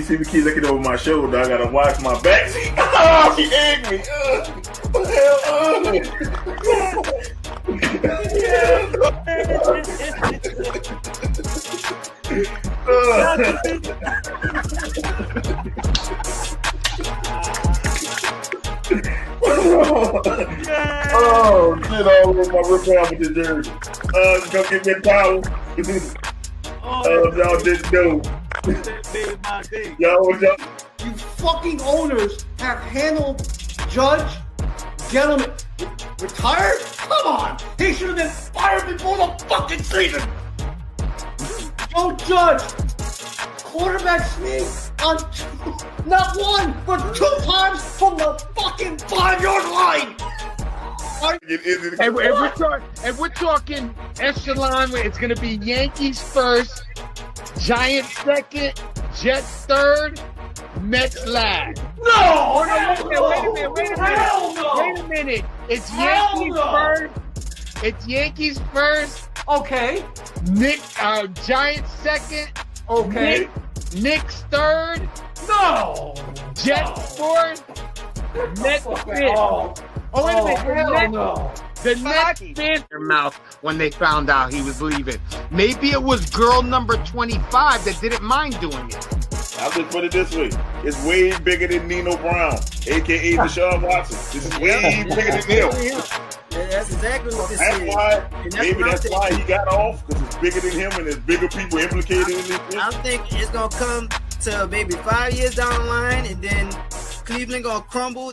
see me keep looking over my shoulder. I gotta watch my back. See, oh, she egged me. What oh, shit all over my rip with the jersey. Go get me a towel. Y'all didn't know. Y'all. You fucking owners have handled Judge, gentlemen, retired? Come on! He should have been fired before the fucking season! Joe Judge, quarterback sneak on not one, but 2 times from the fucking 5-yard line! And we're talking echelon, it's going to be Yankees first, Giants second, Jets third, Mets last. No! Wait a minute. It's Yankees first. Okay. Giants second. Okay. Knicks third. No! Jets fourth. Mets fifth. Oh, wait a minute. The Nets bit their mouth when they found out he was leaving. Maybe it was girl number 25 that didn't mind doing it. I'll just put it this way. It's way bigger than Nino Brown, a.k.a. Deshaun Watson. This is way bigger than him. Yeah, that's exactly what this is. That's why he got off, because it's bigger than him and there's bigger people implicated in this. I think it's going to come to maybe 5 years down the line, and then Cleveland going to crumble.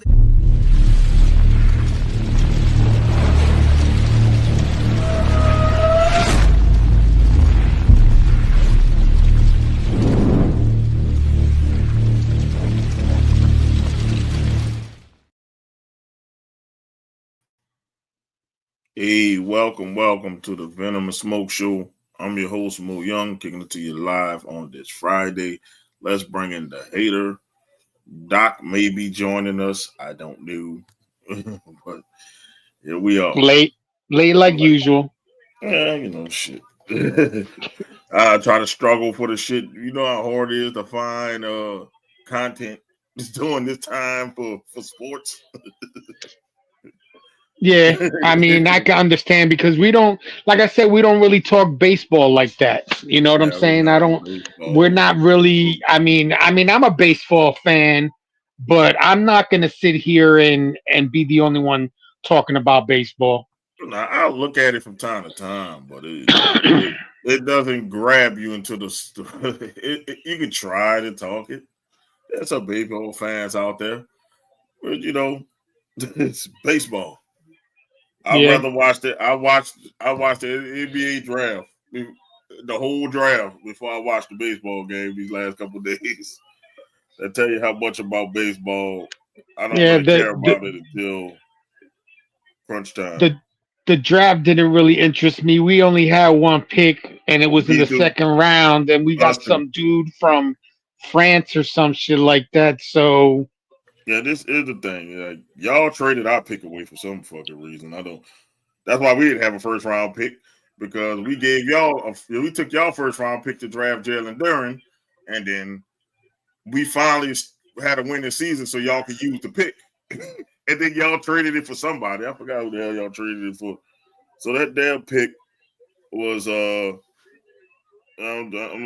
Hey, welcome to the Venom and Smoke Show. I'm your host, Mo Young, kicking it to you live on this Friday. Let's bring in the hater. Doc may be joining us. I don't know. But here we are. Late like usual. Yeah, shit. I try to struggle for the shit. You know how hard it is to find content during this time for sports. Yeah, I mean, I can understand because we don't, like I said, we don't really talk baseball like that. You know what I'm saying? We're not really, I mean, I'm a baseball fan, but I'm not going to sit here and be the only one talking about baseball. Now, I'll look at it from time to time, but it doesn't grab you into the, you can try to talk it. There's some baseball fans out there, but it's baseball. I'd rather watch it. I watched the NBA draft, the whole draft before I watched the baseball game these last couple of days. I tell you how much about baseball. I don't really care about it until crunch time. The draft didn't really interest me. We only had one pick, and it was in the second round, and we got some dude from France or some shit like that. So. Yeah, this is the thing. Y'all traded our pick away for some fucking reason. That's why we didn't have a first round pick, because we gave we took y'all first round pick to draft Jalen Duren, and then we finally had a winning season so y'all could use the pick. And then y'all traded it for somebody. I forgot who the hell y'all traded it for. So that damn pick was I'm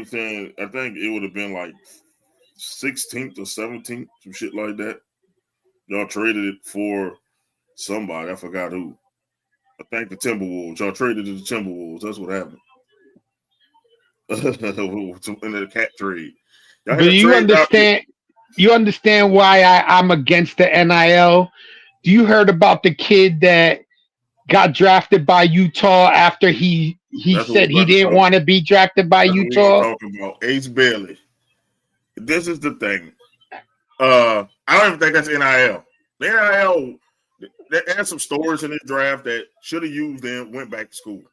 saying, I think it would have been like 16th or 17th, some shit like that. Y'all traded it for somebody. I forgot who. I think the Timberwolves. Y'all traded it to the Timberwolves. That's what happened. In the cat trade. Do you understand? You understand why I'm against the NIL? Do you heard about the kid that got drafted by Utah after he said he didn't want to be drafted by Utah? Talking about Ace Bailey. This is the thing. I don't even think that's NIL. The NIL, there's some stories in this draft that should have used them, went back to school,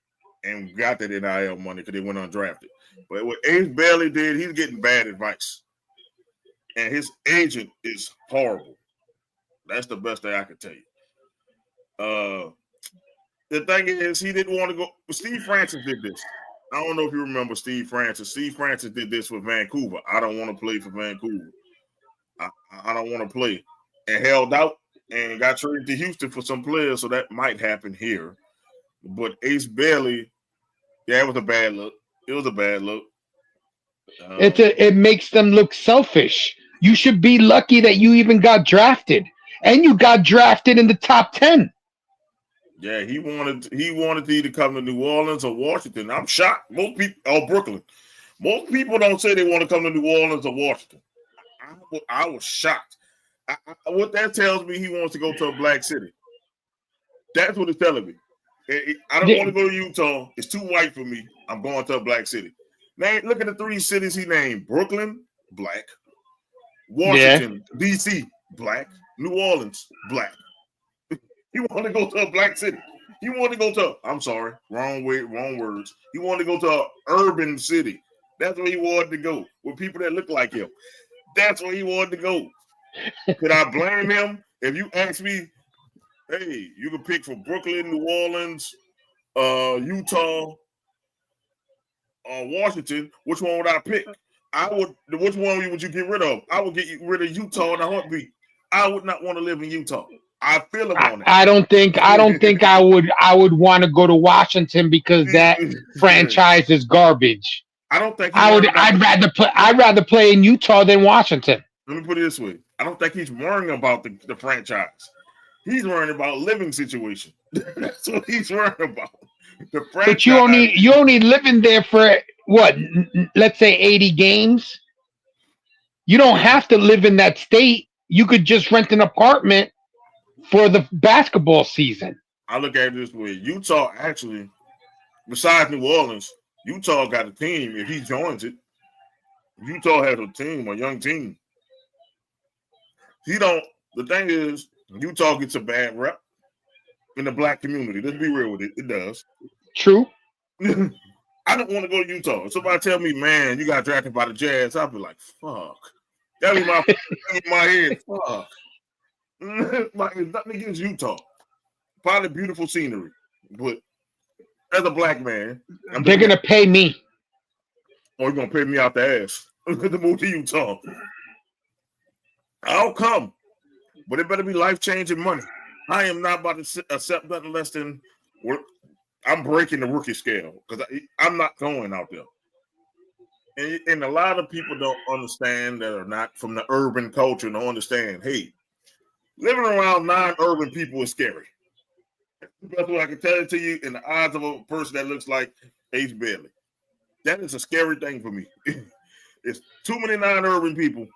and got that NIL money because they went undrafted. But what Ace Bailey did, he's getting bad advice. And his agent is horrible. That's the best thing I can tell you. The thing is, he didn't want to go. Steve Francis did this. I don't know if you remember Steve Francis. Steve Francis did this with Vancouver. I don't want to play for Vancouver. I don't want to play. And held out and got traded to Houston for some players, so that might happen here. But Ace Bailey, yeah, it was a bad look. It was a bad look. It makes them look selfish. You should be lucky that you even got drafted, and you got drafted in the top 10. Yeah, he wanted to either come to New Orleans or Washington. I'm shocked. Most people, or Brooklyn. Most people don't say they want to come to New Orleans or Washington. I was shocked. What that tells me, he wants to go to a black city. That's what it's telling me. I don't want to go to Utah. It's too white for me. I'm going to a black city. Now, look at the 3 cities he named: Brooklyn, black; Washington, D.C., black; New Orleans, black. He wanted to go to a black city. He wanted to go to, I'm sorry, wrong words. He wanted to go to an urban city. That's where he wanted to go, with people that look like him. That's where he wanted to go. Could I blame him? If you ask me, hey, you can pick from Brooklyn, New Orleans, Utah, Washington, which one would I pick? Which one would you get rid of? I would get rid of Utah in a heartbeat. I would not want to live in Utah. I feel him on it. I don't think I would want to go to Washington because that franchise is garbage. I don't think I'd rather play in Utah than Washington. Let me put it this way. I don't think he's worrying about the franchise. He's worrying about living situation. That's what he's worrying about. The franchise. But you only living there for what? Let's say 80 games. You don't have to live in that state. You could just rent an apartment for the basketball season. I look at it this way. Utah actually, besides New Orleans, Utah got a team. If he joins it, Utah has a team, a young team. The thing is, Utah gets a bad rep in the black community. Let's be real with it. It does. True. I don't want to go to Utah. If somebody tell me, man, you got drafted by the Jazz, I'll be like, fuck. That'd be my head. Fuck. Like, nothing against Utah. Probably beautiful scenery. But as a black man, they're going to pay me. Or you're going to pay me out the ass to move to Utah. I'll come. But it better be life-changing money. I am not about to accept nothing less than I'm breaking the rookie scale because I'm not going out there. And a lot of people don't understand that are not from the urban culture don't understand, hey, living around non-urban people is scary. That's what I can tell it to you in the eyes of a person that looks like Ace Bailey. That is a scary thing for me. It's too many non-urban people.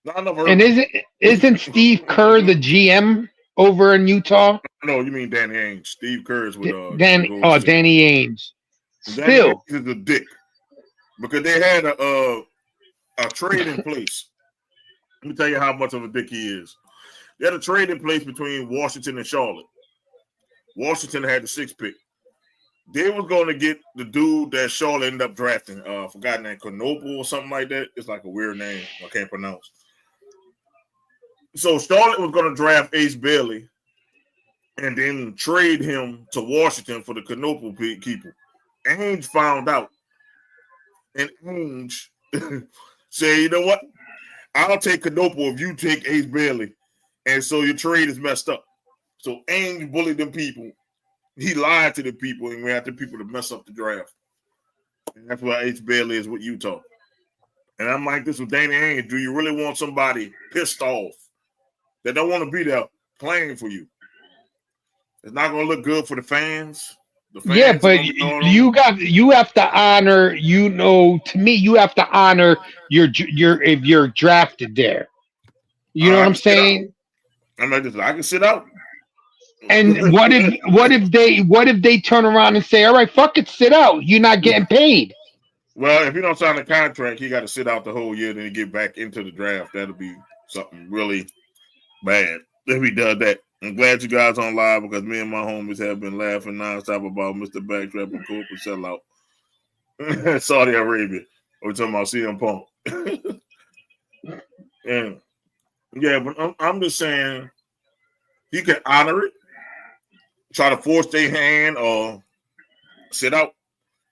Not enough urban. And isn't Steve Kerr the GM over in Utah? No, you mean Danny Ainge. Steve Kerr is with Danny Ainge. Still, Danny is a dick because they had a trade in place. Let me tell you how much of a dick he is. They had a trade in place between Washington and Charlotte. Washington had the 6th pick. They was going to get the dude that Charlotte ended up drafting. Forgotten that Knoble or something like that. It's like a weird name I can't pronounce. So Charlotte was going to draft Ace Bailey and then trade him to Washington for the Knoble people. Ainge found out. And Ainge said, you know what? I'll take Knoble if you take Ace Bailey. And so your trade is messed up. So Ainge bullied them people. He lied to the people and we had the people to mess up the draft. And that's why Ace Bailey is with Utah. And I'm like this with Danny Ainge. Do you really want somebody pissed off that don't want to be there playing for you? It's not going to look good for the fans. Yeah, but you have to honor. To me, you have to honor your if you're drafted there. You know what I'm saying? I'm like this. I can sit out. And what if they turn around and say, all right, fuck it, sit out. You're not getting paid. Well, if you don't sign a contract, he got to sit out the whole year, then he get back into the draft. That'll be something really bad if he does that. I'm glad you guys on live because me and my homies have been laughing nonstop about Mr. Backtrap and Coop and sellout. Saudi Arabia. We're talking about CM Punk. And yeah, but I'm just saying he can honor it, try to force their hand or sit out.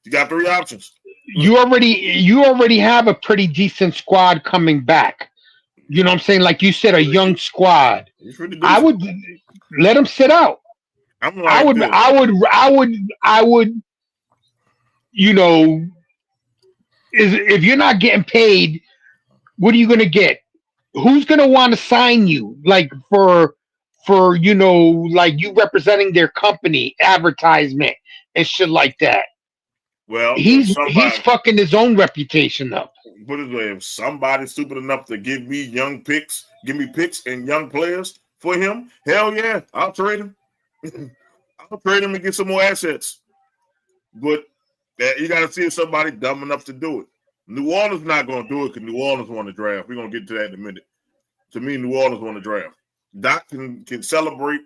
You got 3 options. You already have a pretty decent squad coming back. You know what I'm saying? Like you said, a young squad. He's pretty decent. I would let him sit out. I'm like I would. You know, if you're not getting paid, what are you going to get? Who's going to want to sign you? Like for like you representing their company, advertisement and shit like that. Well, he's fucking his own reputation up. Put it way, if somebody's stupid enough to give me picks and young players for him, hell yeah, I'll trade him. I'll trade him and get some more assets. But you got to see if somebody dumb enough to do it. New Orleans not going to do it because New Orleans won the draft. We're going to get to that in a minute. To me, New Orleans won the draft. Doc can celebrate.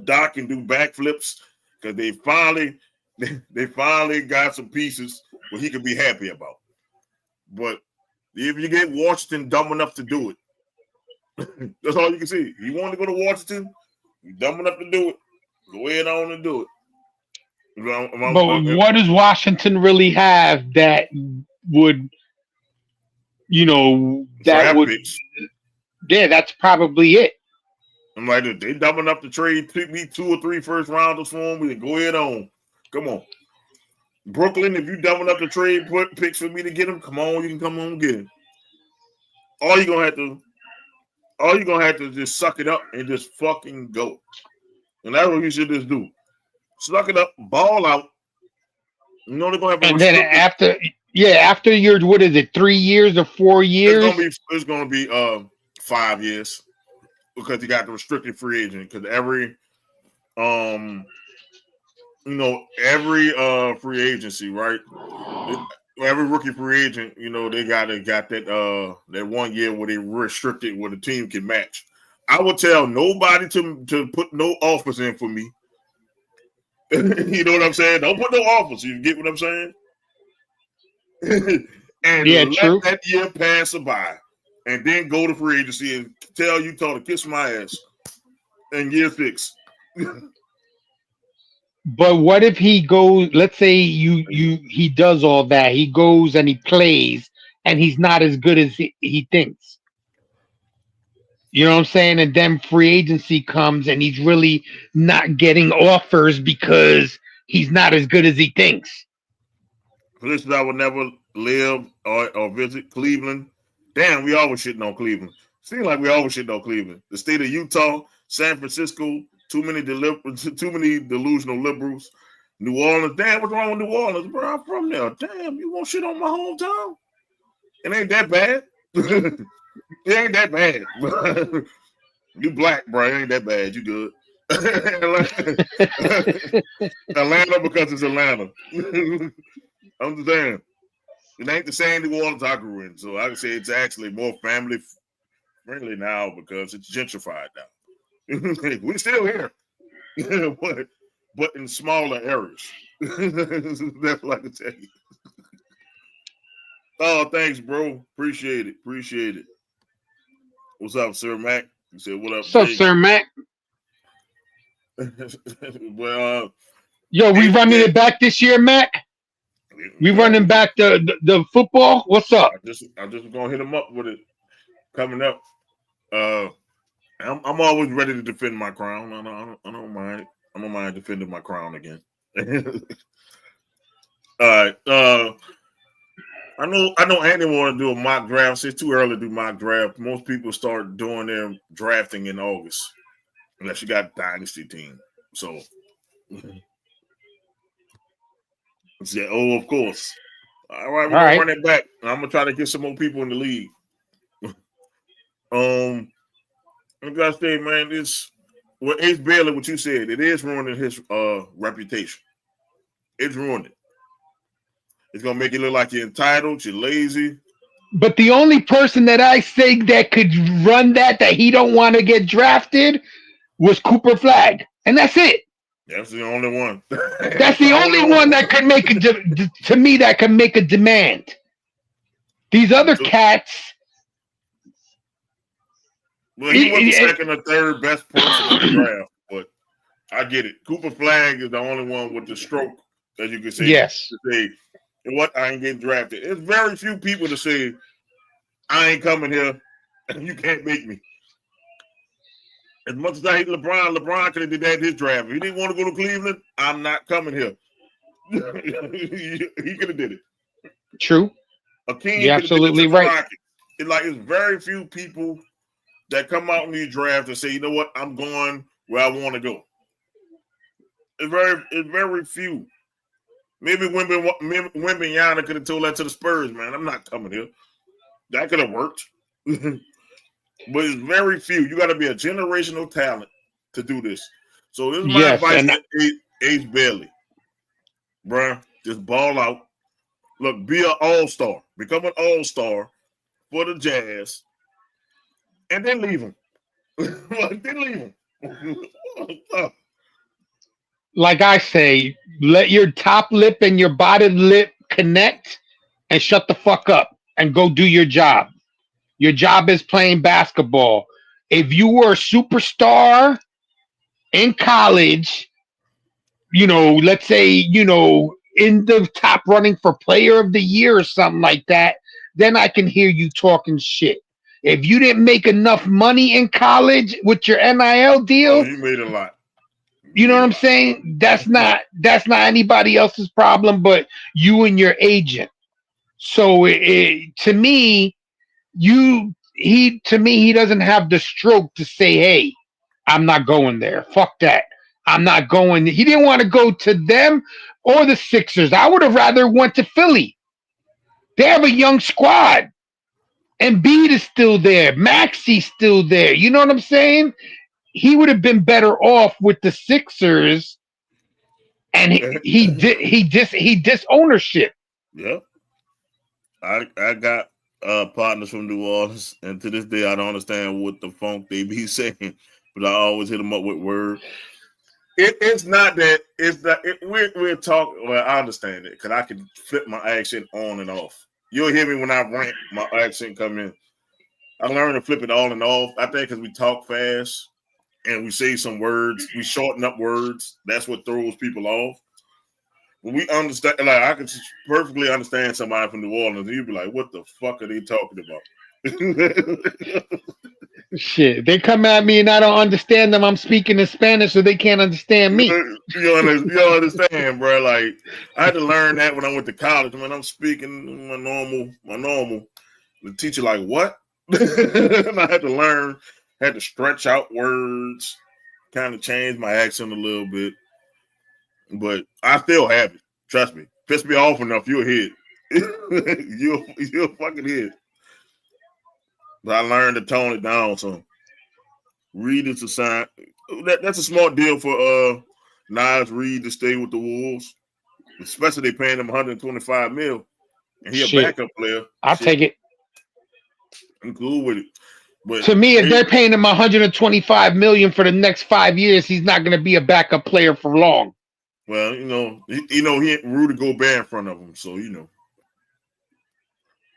Doc can do backflips because they finally got some pieces where he can be happy about. But if you get Washington dumb enough to do it, that's all you can see. You want to go to Washington, you're dumb enough to do it, go ahead on and do it. But what does Washington really have that would, that would? Picks. Yeah, that's probably it. I'm like, if they dumb enough to trade me 2 or 3 first rounders for them, we can go ahead on. Come on. Brooklyn, if you dumb enough to trade picks for me to get them, come on, you can come on and get him. All you're gonna have to just suck it up and just fucking go. And that's what you should just do. Suck it up, ball out. You know they're gonna have. And then after your 3 years or 4 years? It's gonna be 5 years because you got the restricted free agent. Because every free agency, right? Every rookie free agent, they got that 1 year where they restricted where the team can match. I would tell nobody to put no offers in for me. You know what I'm saying? Don't put no offers. You get what I'm saying? And let that year pass by, and then go to free agency and tell Utah to kiss my ass and year 6. But what if he goes? Let's say he does all that. He goes and he plays, and he's not as good as he thinks. You know what I'm saying? And then free agency comes, and he's really not getting offers because he's not as good as he thinks. Listen, I would never live or visit Cleveland. Damn, we always shitting on Cleveland. Seems like we always shitting on Cleveland. The state of Utah, San Francisco. Too many delusional liberals. New Orleans. Damn, what's wrong with New Orleans, bro? I'm from there. Damn, you want shit on my hometown? It ain't that bad. It ain't that bad. You black, bro. It ain't that bad. You good. Atlanta because it's Atlanta. I'm just saying. It ain't the same New Orleans I grew in. So I can say it's actually more family friendly now because it's gentrified now. We're still here, but in smaller areas. That's what I can tell you. Oh, thanks, bro. Appreciate it. What's up, Sir Mac? You said, what up? What's up, Sir Mac? Well, yo, we running it back this year, Mac? We running back the football? What's up? I'm just gonna hit him up with it coming up. I'm always ready to defend my crown. I don't mind. I don't mind defending my crown again. All right. I know Andy want to do a mock draft. It's too early to do mock draft. Most people start doing their drafting in August, unless you got a dynasty team. So, yeah. Oh, of course. All right, we're gonna run it back. I'm gonna try to get some more people in the league. I gotta say, man, this Ace Bailey, what you said, it is ruining his reputation. It's ruined it. It's gonna make you look like you're entitled, you're lazy. But the only person that I say that could run that he don't want to get drafted was Cooper Flagg, and that's it. That's the only one. That's the only one that could make to me that can make a demand. These other cats. Well, he was the second or third best person in the draft, but I get it. Cooper Flagg is the only one with the stroke as you can say. Yes. To say, what, I ain't getting drafted. There's very few people to say, I ain't coming here and you can't make me. As much as I hate LeBron could have did that in his draft. If he didn't want to go to Cleveland, I'm not coming here. He could have did it. True. You're absolutely right. It's very few people that come out in these drafts and say, you know what, I'm going where I want to go. It's very few. Maybe Wembanyama could have told that to the Spurs, man. I'm not coming here. That could have worked. But it's very few. You got to be a generational talent to do this. So this is my advice to Ace Bailey. Bruh, just ball out. Look, be an all-star. Become an all-star for the Jazz. And then leave them. Like I say, let your top lip and your bottom lip connect and shut the fuck up and go do your job. Your job is playing basketball. If you were a superstar in college, let's say, in the top running for player of the year or something like that, then I can hear you talking shit. If you didn't make enough money in college with your NIL deal, you made a lot. You know what I'm saying? That's not anybody else's problem but you and your agent. So to me, he doesn't have the stroke to say, hey, I'm not going there. Fuck that. I'm not going. He didn't want to go to them or the Sixers. I would have rather went to Philly. They have a young squad. Embiid is still there. Maxi's still there. You know what I'm saying? He would have been better off with the Sixers, and he dis ownership. Yeah, I got partners from New Orleans, and to this day I don't understand what the funk they be saying, but I always hit them up with word. It's not that. It's that we're talking. Well, I understand it because I can flip my accent on and off. You'll hear me when I rant. My accent come in. I learned to flip it on and off. I think because we talk fast. And we say some words, we shorten up words. That's what throws people off. When we understand, like I can perfectly understand somebody from New Orleans, and you'd be like, "What the fuck are they talking about?" Shit, they come at me and I don't understand them. I'm speaking in Spanish, so they can't understand me. You understand, bro? Like I had to learn that when I went to college. When I'm speaking my normal, the teacher like, "What?" And I had to learn. Had to stretch out words, kind of change my accent a little bit. But I still have it. Trust me. Piss me off enough, you'll hit. You'll fucking hit. But I learned to tone it down. So Reed is a sign. That's a smart deal for Nas Reed to stay with the Wolves. Especially they paying him $125 million. And he a backup player. I'll take it. I'm cool with it. But to me, if they're paying him $125 million for the next 5 years, he's not going to be a backup player for long. Well, he ain't Rudy Gobert in front of him, so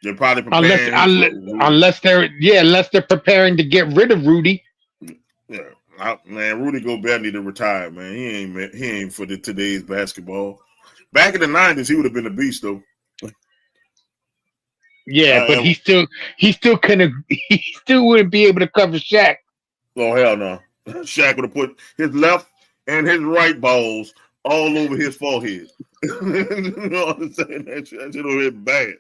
they're probably preparing unless they're preparing to get rid of Rudy. Yeah, man, Rudy Gobert need to retire, man. He ain't for today's basketball. Back in the 90s, he would have been a beast, though. Yeah, but he still wouldn't be able to cover Shaq. Oh hell no! Shaq would have put his left and his right balls all over his forehead. You know what I'm saying? That shit would have been bad.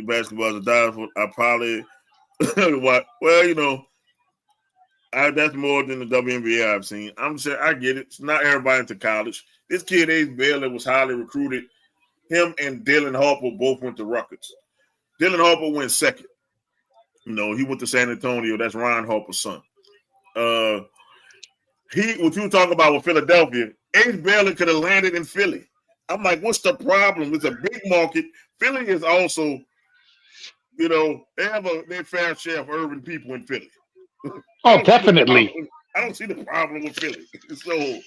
Basketball's a dime. I probably that's more than the WNBA I've seen. I'm saying I get it. It's not everybody into college. This kid Ace Bailey was highly recruited. Him and Dylan Harper both went to Rutgers. Dylan Harper went second. He went to San Antonio. That's Ron Harper's son. What you were talking about with Philadelphia, Ace Bailey could have landed in Philly. I'm like, what's the problem? It's a big market. Philly is also, they have their fair share of urban people in Philly. Oh, definitely. I don't see the problem with Philly. So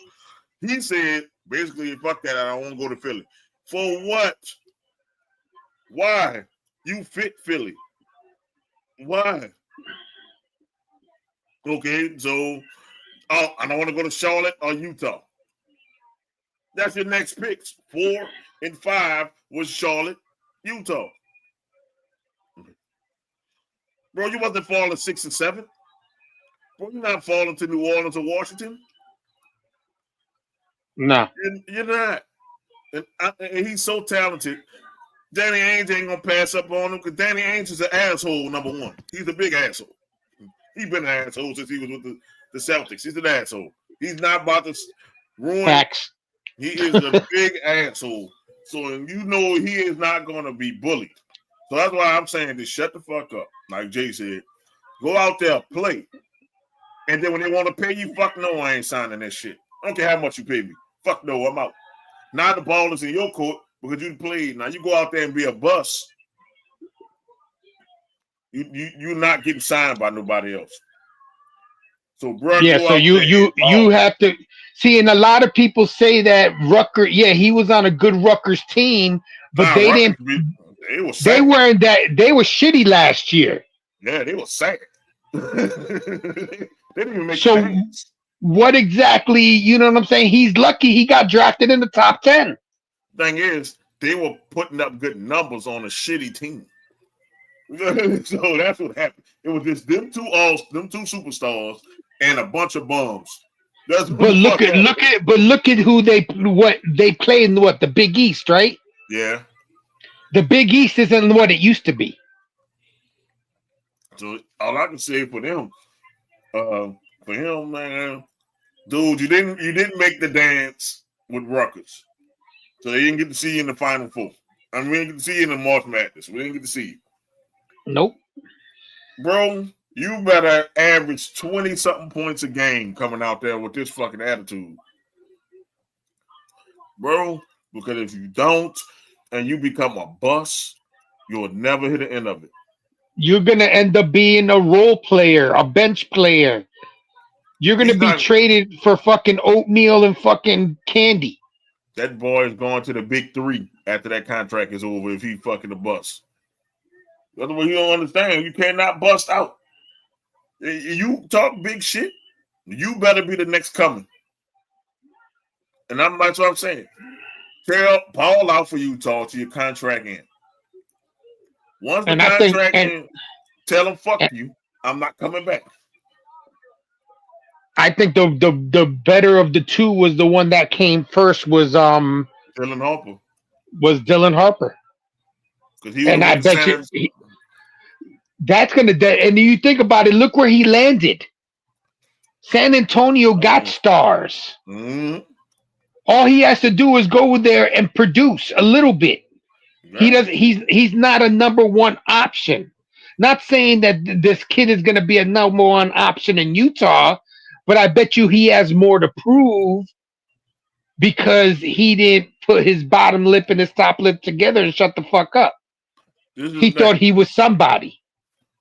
he said, basically, fuck that. I don't want to go to Philly. For what? Why? You fit Philly. Why? Okay, so I don't want to go to Charlotte or Utah. That's your next picks. 4 and 5 was Charlotte, Utah. Bro, you wasn't falling 6 and 7. Bro, you're not falling to New Orleans or Washington. No. You're not. And he's so talented. Danny Ainge ain't gonna pass up on him because Danny Ainge is an asshole, number one. He's a big asshole. He's been an asshole since he was with the Celtics. He's an asshole. He's not about to ruin. Facts. He is a big asshole. So you know he is not gonna be bullied. So that's why I'm saying this: shut the fuck up. Like Jay said, go out there, play. And then when they want to pay you, fuck no, I ain't signing that shit. I don't care how much you pay me. Fuck no, I'm out. Now the ball is in your court because you played. Now you go out there and be a bust. You're not getting signed by nobody else. So, bro, yeah. So you have to see, and a lot of people say that Rutgers. Yeah, he was on a good Rutgers team, but they didn't. They weren't that. They were shitty last year. Yeah, they were sad. They didn't even make so. What exactly? You know what I'm saying? He's lucky he got drafted in the top 10. Thing is, they were putting up good numbers on a shitty team. So that's what happened. It was just them two superstars and a bunch of bums. But look at who they play in the Big East, right? Yeah. The Big East isn't what it used to be. So all I can say for him, man, dude, you didn't make the dance with Rutgers, so they didn't get to see you in the Final Four. I mean, we didn't get to see you in the March Madness. We didn't get to see you. Nope. Bro, you better average 20-something points a game coming out there with this fucking attitude. Bro, because if you don't and you become a bust, you'll never hit the end of it. You're going to end up being a role player, a bench player. You're going to be traded for fucking oatmeal and fucking candy. That boy is going to the big 3 after that contract is over if he fucking a bust. That's what you don't understand. You cannot bust out. You talk big shit, you better be the next coming. And that's what I'm saying. Ball out for Utah to your contract end. Once the contract ends, tell him fuck you. I'm not coming back. I think the better of the two was the one that came first was Dylan Harper. Was Dylan Harper. And I bet you that's gonna. And you think about it. Look where he landed. San Antonio got stars. Mm-hmm. All he has to do is go there and produce a little bit. Yeah. He does. He's not a number one option. Not saying that this kid is going to be a number one option in Utah, but I bet you he has more to prove because he didn't put his bottom lip and his top lip together and shut the fuck up. He thought he was somebody.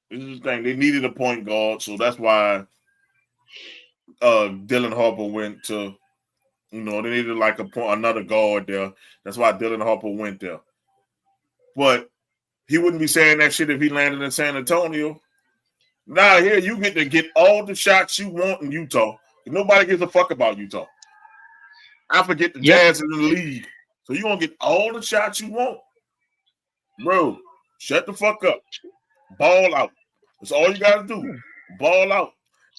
This is the thing. They needed a point guard, so that's why Dylan Harper went to, they needed like another guard there. That's why Dylan Harper went there. But he wouldn't be saying that shit if he landed in San Antonio. Now here you get to get all the shots you want in Utah. Nobody gives a fuck about Utah. I forget the Jazz in the league. So you're going to get all the shots you want. Bro, shut the fuck up. Ball out. That's all you got to do. Ball out.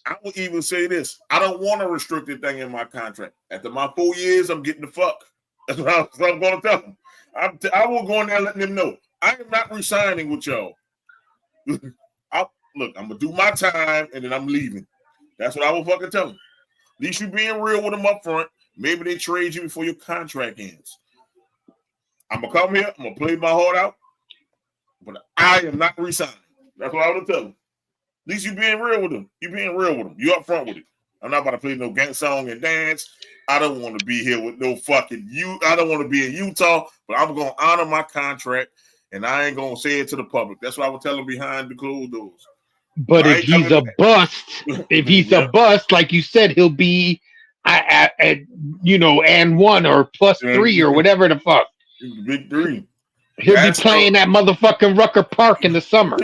I would even say this. I don't want a restricted thing in my contract. After my 4 years, I'm getting the fuck. That's what I'm going to tell them. I will go in there letting them know. I am not resigning with y'all. Look, I'm going to do my time, and then I'm leaving. That's what I will fucking tell them. At least you being real with them up front. Maybe they trade you before your contract ends. I'm going to come here. I'm going to play my heart out. But I am not resigning. That's what I would tell them. At least you being real with them. You being real with them. You up front with it. I'm not about to play no song and dance. I don't want to be here with no fucking you. I don't want to be in Utah, but I'm going to honor my contract, and I ain't going to say it to the public. That's what I would tell them behind the closed doors. But if he's a bust, like you said, he'll be at and 1 or plus 3 or whatever the fuck. Big 3. He'll be playing at motherfucking Rucker Park in the summer.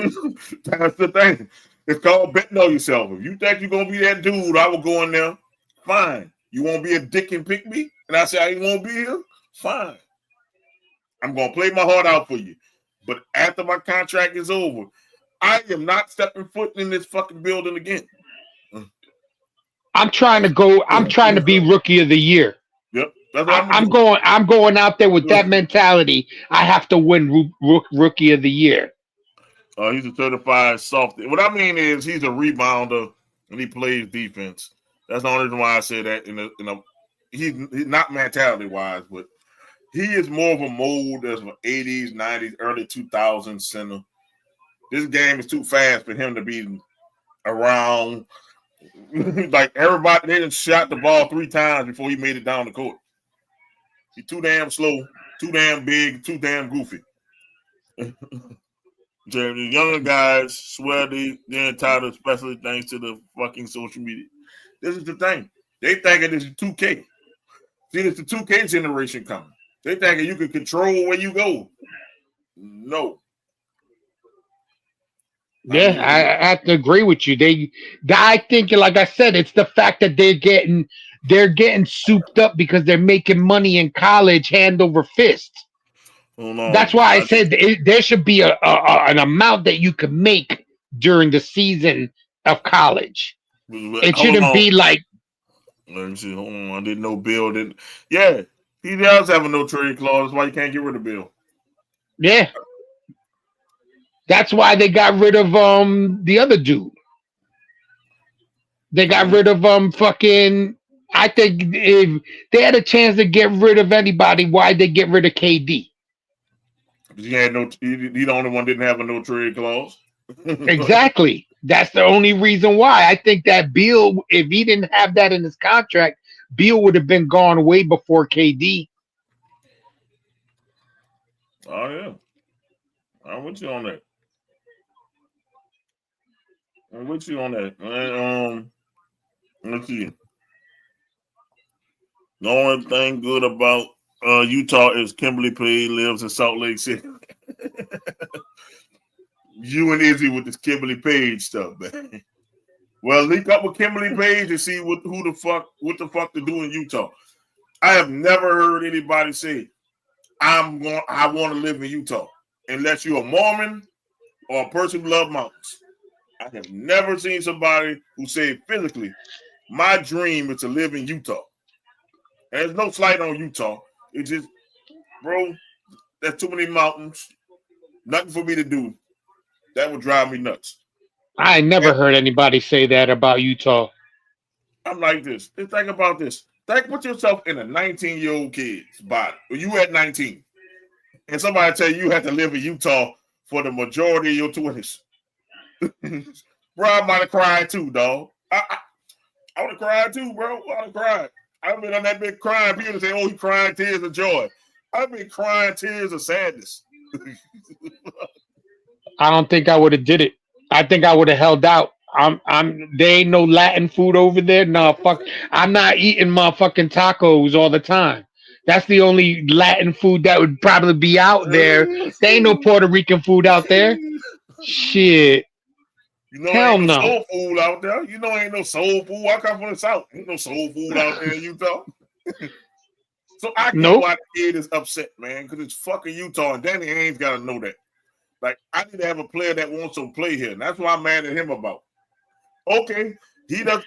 That's the thing. It's called betting on yourself. If you think you're going to be that dude, I will go in there. Fine. You won't be a dick and pick me? and I say I won't be here, fine. I'm gonna play my heart out for you. But after my contract is over, I am not stepping foot in this fucking building again. I'm trying to be rookie of the year. Yep, that's what I'm doing. I'm going out there with that mentality. I have to win rookie of the year. He's a certified softy. What I mean is he's a rebounder and he plays defense. That's the only reason why I say that. He's not mentality wise, but he is more of a mold as an 80s, 90s, early 2000s center. This game is too fast for him to be around. Like everybody, they done shot the ball 3 times before he made it down the court. He's too damn slow, too damn big, too damn goofy. The younger guys swear they're entitled, especially thanks to the fucking social media. This is the thing. They thinking this is 2K. See, it's the 2K generation coming. They thinking you can control where you go. No. Yeah, I have to agree with you. I think, like I said, it's the fact that they're getting souped up because they're making money in college hand over fist. That's why I said there should be an amount that you can make during the season of college. It shouldn't be like. Let me see. Hold on. I didn't know Bill didn't. Yeah, he does have a no trade clause. That's why you can't get rid of Bill. Yeah. That's why they got rid of the other dude. They got rid of fucking. I think if they had a chance to get rid of anybody, why'd they get rid of KD? He had no. He the only one didn't have a no trade clause. Exactly. That's the only reason why. I think that Beal, if he didn't have that in his contract, Beal would have been gone way before KD. Oh yeah, I'm with you on that. Let's see. The only thing good about Utah is Kimberly Page lives in Salt Lake City. You and Izzy with this Kimberly Page stuff, man. Well, link up with Kimberly Page and see what the fuck to do in Utah. I have never heard anybody say I want to live in Utah unless you're a Mormon or a person who loves mountains. I have never seen somebody who said physically, my dream is to live in Utah. And there's no slight on Utah. It's just, bro, there's too many mountains. Nothing for me to do. That would drive me nuts. I never heard anybody say that about Utah. I'm like this. Just think about this. Put yourself in a 19-year-old kid's body. Or you at 19. And somebody tell you have to live in Utah for the majority of your 20s. Bro, I might have cried too, dog. I would have cried too, bro. I would have cried. I've been on that big crying. People say, oh, he crying tears of joy. I've been crying tears of sadness. I don't think I would have did it. I think I would have held out. There ain't no Latin food over there. No, fuck. I'm not eating motherfucking tacos all the time. That's the only Latin food that would probably be out there. There ain't no Puerto Rican food out there. Shit. You know, hell ain't no no. soul food out there. You know, ain't no soul food. I come from the South. Ain't no soul food out there in Utah. So I get why the kid is upset, man, because it's fucking Utah, and Danny Ainge got to know that. Like, I need to have a player that wants to play here, and that's what I'm mad at him about. Okay, he about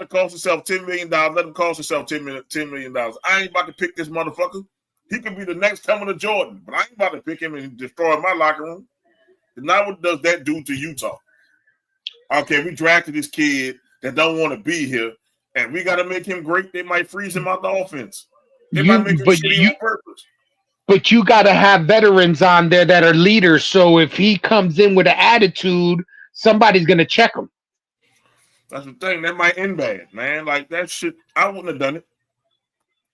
to cost himself $10 million. Let him cost himself $10 million. I ain't about to pick this motherfucker. He could be the next coming to Jordan, but I ain't about to pick him and destroy my locker room. And now what does that do to Utah? Okay, we drafted this kid that don't want to be here, and we got to make him great. They might freeze him out the offense. They might make him shitty on purpose. But you got to have veterans on there that are leaders. So if he comes in with an attitude, somebody's going to check him. That's the thing. That might end bad, man. Like, that shit, I wouldn't have done it.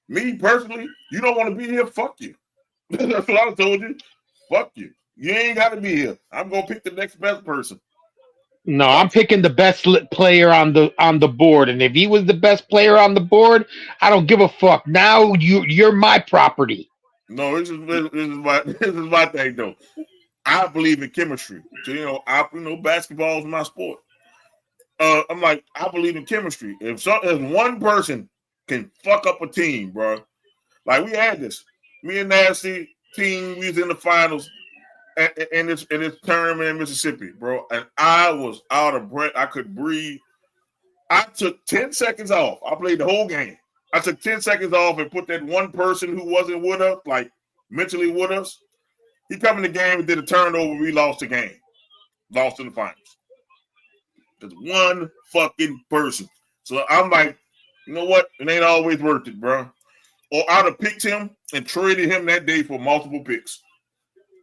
Me, personally, you don't want to be here, fuck you. That's what I told you. Fuck you. You ain't got to be here. I'm going to pick the next best person. No, I'm picking the best player on the board, and if he was the best player on the board, I don't give a fuck. Now you're my property. No, this is my thing though. I believe in chemistry. So, basketball is my sport. I'm like, I believe in chemistry. If one person can fuck up a team, bro. Like we had this. Me and Nasty team, we was in the finals in this tournament in Mississippi, bro. And I was out of breath. I could breathe. I took 10 seconds off. I played the whole game. I took 10 seconds off and put that one person who wasn't with us, like mentally with us. He come in the game and did a turnover. We lost the game. Lost in the finals. There's one fucking person. So I'm like, you know what? It ain't always worth it, bro. Or I'd have picked him and traded him that day for multiple picks.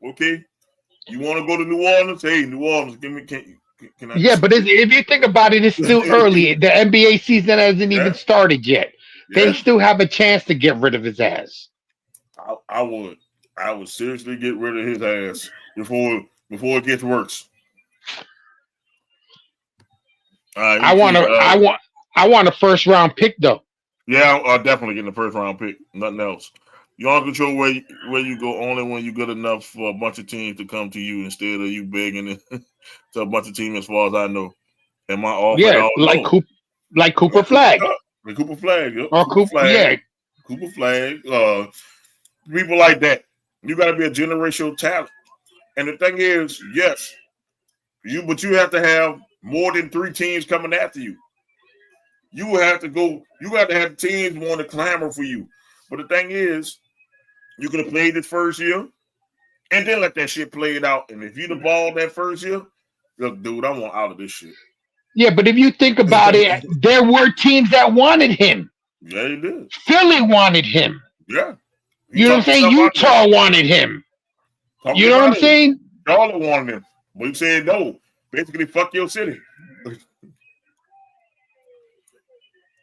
Okay? You want to go to New Orleans? Hey, New Orleans, give me can I? Yeah, but if you think about it, it's still early. The NBA season hasn't even started yet. They still have a chance to get rid of his ass. I would seriously get rid of his ass before it gets worse. I want a first round pick though. Yeah, I'll definitely get the first round pick. Nothing else. You don't control where you go only when you're good enough for a bunch of teams to come to you instead of you begging to a bunch of teams. As far as I know, and my offer, like Cooper Flag, like Cooper Flag, yep. Or Cooper Flag, Cooper Flag. People like that. You got to be a generational talent. And the thing is, yes, but you have to have more than 3 teams coming after you. You have to go. You got to have teams want to clamor for you. But the thing is, you could have played this first year, and then let that shit play it out. And if you the ball that first year, look, dude, I want out of this shit. Yeah, but if you think about it, there were teams that wanted him. Yeah, they did. Philly wanted him. Yeah. You know what I'm saying? Utah wanted him. You know what I'm saying? Charlotte wanted him. But he said no. Basically, fuck your city.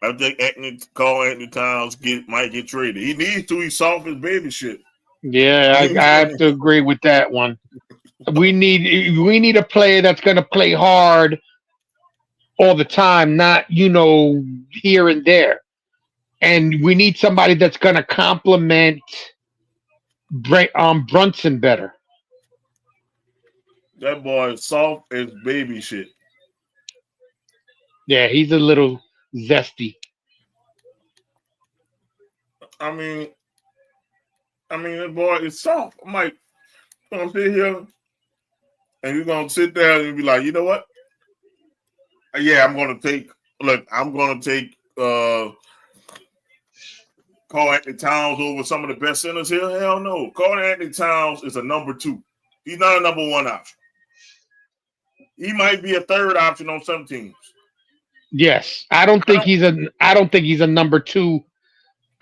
I think Anthony Towns might get traded. He needs to. He's soft as baby shit. Yeah, I have to agree with that one. We need a player that's going to play hard all the time, not here and there. And we need somebody that's going to complement Brunson better. That boy is soft as baby shit. Yeah, he's a little zesty. I mean, that boy is soft. I'm like, I'm gonna sit here and you're gonna sit there and be like, you know what? Yeah, I'm gonna take Karl Anthony Towns over some of the best centers here. Hell no. Karl Anthony Towns is a number 2. He's not a number 1 option. He might be a 3rd option on some teams. Yes, I don't think he's a number 2.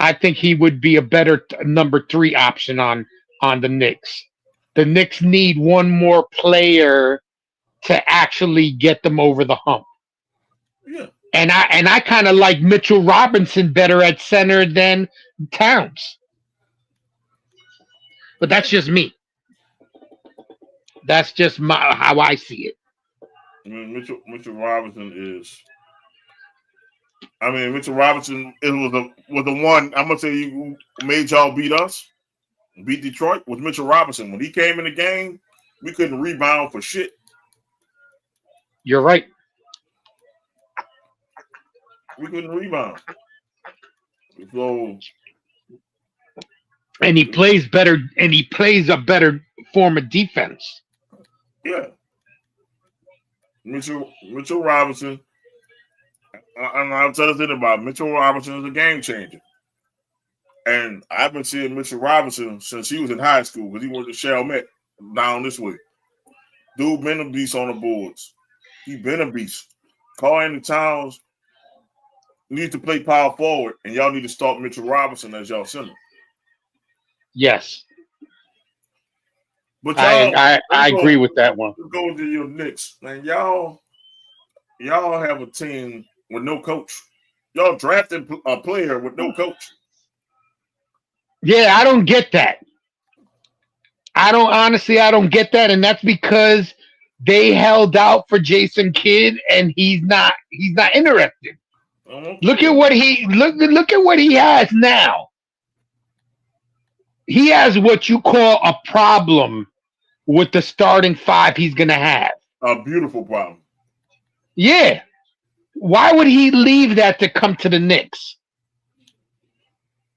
I think he would be a better number 3 option on the Knicks. The Knicks need one more player to actually get them over the hump. Yeah. And I kind of like Mitchell Robinson better at center than Towns. But that's just me. That's just how I see it. I mean, Mitchell Robinson is. I mean, Mitchell Robinson was the one. I'm gonna say who made y'all beat Detroit was Mitchell Robinson. When he came in the game, we couldn't rebound for shit. You're right. We couldn't rebound. So, and he plays better, and he plays a better form of defense. Yeah. Mitchell Robinson. I'll tell us about Mitchell Robinson is a game changer. And I've been seeing Mitchell Robinson since he was in high school because he went to Chalmette down this way. Dude been a beast on the boards. He been a beast. Karl Anthony Towns needs to play power forward, and y'all need to start Mitchell Robinson as y'all center. Yes. But I agree with that one. Go to your Knicks. Man, y'all have a team with no coach. Y'all drafted a player with no coach. Yeah, I don't get that. I don't get that, and that's because they held out for Jason Kidd, and he's not interested. Look at what he has now. He has what you call a problem with the starting 5 he's going to have. A beautiful problem. Yeah. Why would he leave that to come to the Knicks?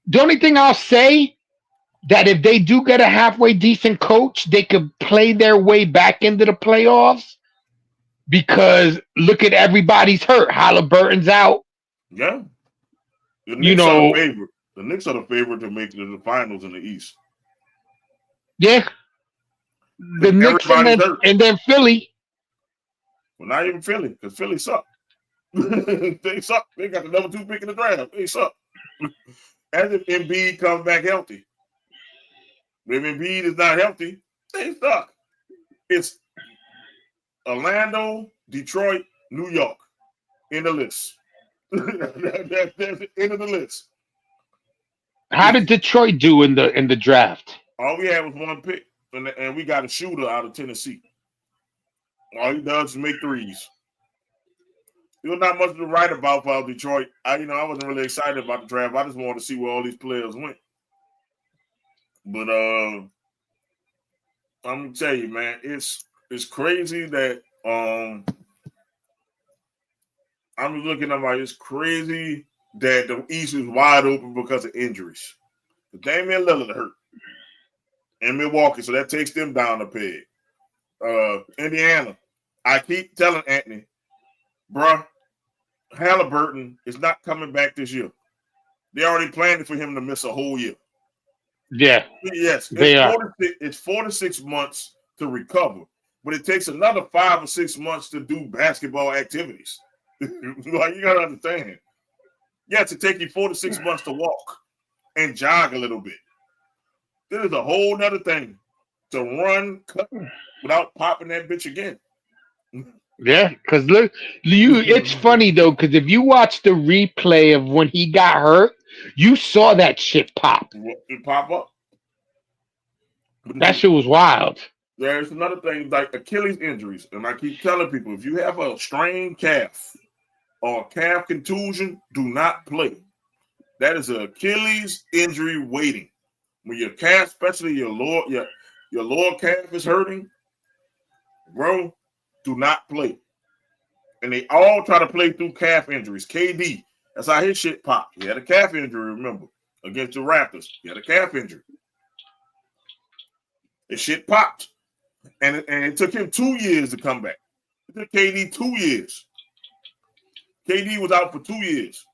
The only thing I'll say that if they do get a halfway decent coach, they could play their way back into the playoffs because look at everybody's hurt. Halliburton's out. Yeah. The You Knicks are the know, favorite. The Knicks are the favorite to make the finals in the East. yeah. The Because Knicks everybody's hurt. and then Philly. Well, not even Philly, because Philly suck. They suck. They got the number 2 pick in the draft. They suck. As if Embiid comes back healthy. If Embiid is not healthy, they suck. It's Orlando, Detroit, New York in the list. That's the end of the list. How did Detroit do in the draft? All we had was 1 pick, and we got a shooter out of Tennessee. All he does is make threes. There's not much to write about Detroit. I wasn't really excited about the draft. I just wanted to see where all these players went. But I'm gonna tell you, man, it's crazy that I'm looking at it's crazy that the East is wide open because of injuries. Damian Lillard hurt in Milwaukee, so that takes them down a peg. Indiana, I keep telling Anthony, bruh, Halliburton is not coming back this year. They already planned for him to miss a whole year. Yeah. Yes, it's 4 to 6 months to recover, but it takes another 5 or 6 months to do basketball activities. Like, you gotta understand. Yes, it takes you 4 to 6 months to walk and jog a little bit. This is a whole nother thing to run, cut without popping that bitch again. Yeah, because look, it's funny though, because if you watch the replay of when he got hurt, you saw that shit pop. It pop up. That shit was wild. There's another thing like Achilles injuries, and I keep telling people if you have a strained calf or a calf contusion, do not play. That is an Achilles injury waiting. When your calf, especially your lower calf is hurting, bro, do not play. And they all try to play through calf injuries. KD, that's how his shit popped. He had a calf injury, remember, against the Raptors. He had a calf injury. His shit popped. And it took him 2 years to come back. It took KD 2 years. KD was out for 2 years.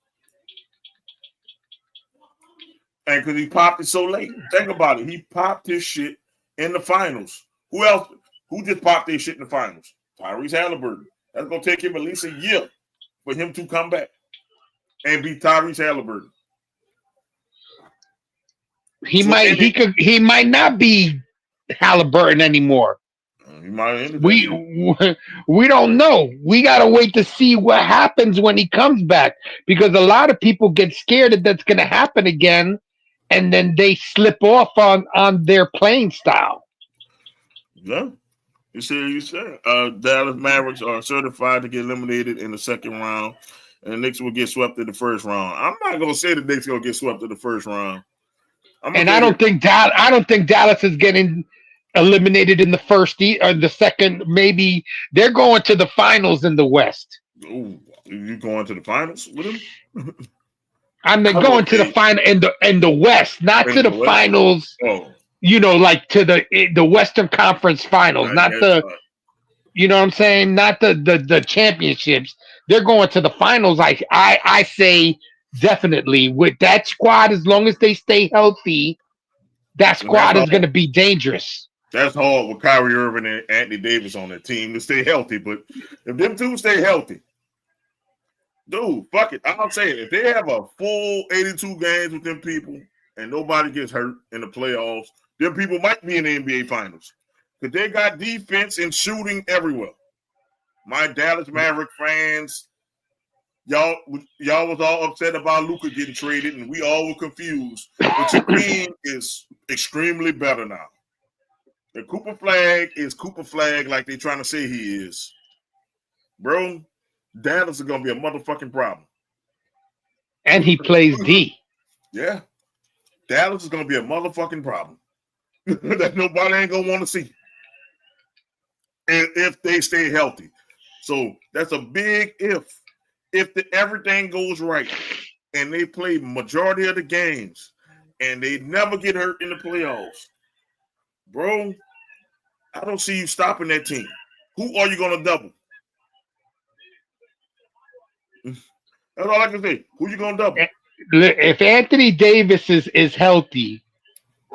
And because he popped it so late. Think about it. He popped his shit in the finals. Who else? Who just popped their shit in the finals? Tyrese Halliburton. That's going to take him at least a year for him to come back and be Tyrese Halliburton. He might not be Halliburton anymore. We don't know. We gotta wait to see what happens when he comes back, because a lot of people get scared that that's gonna happen again, and then they slip off on their playing style. Yeah, you said. Dallas Mavericks are certified to get eliminated in the second round, and the Knicks will get swept in the first round. I'm not gonna say the Knicks gonna get swept in the first round. I don't think Dallas is getting eliminated in the first or the second. Maybe they're going to the finals in the West. Oh, you going to the finals with them? I'm going to the final in the West, not to the finals. Oh. Like to the Western Conference Finals, not the. You know what I'm saying? Not the championships. They're going to the finals. I say definitely with that squad, as long as they stay healthy, that squad is going to be dangerous. That's hard with Kyrie Irving and Anthony Davis on that team to stay healthy. But if them two stay healthy, dude, fuck it. I'm saying if they have a full 82 games with them people and nobody gets hurt in the playoffs, them people might be in the NBA Finals. Because they got defense and shooting everywhere. My Dallas Maverick fans, y'all was all upset about Luka getting traded, and we all were confused. But your team is extremely better now. The Cooper Flag is Cooper Flag like they're trying to say he is. Bro, Dallas is going to be a motherfucking problem. And he plays D. Yeah. Dallas is going to be a motherfucking problem that nobody ain't going to want to see. And if they stay healthy. So that's a big if. If everything goes right and they play majority of the games, and they never get hurt in the playoffs. Bro, I don't see you stopping that team. Who are you going to double? That's all I can say. Who you going to double? If Anthony Davis is healthy,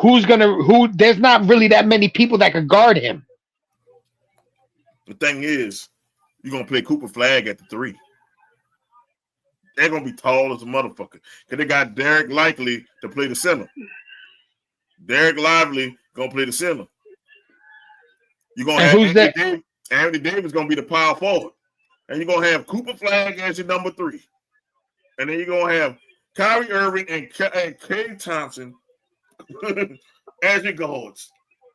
there's not really that many people that could guard him. The thing is, you're going to play Cooper Flag at the 3. They're going to be tall as a motherfucker. Because they got Derek Lively to play the center. Derek Lively going to play the center. You're going to have Anthony Davis going to be the power forward. And you're going to have Cooper Flag as your number 3. And then you're going to have Kyrie Irving and Klay Thompson as your guards.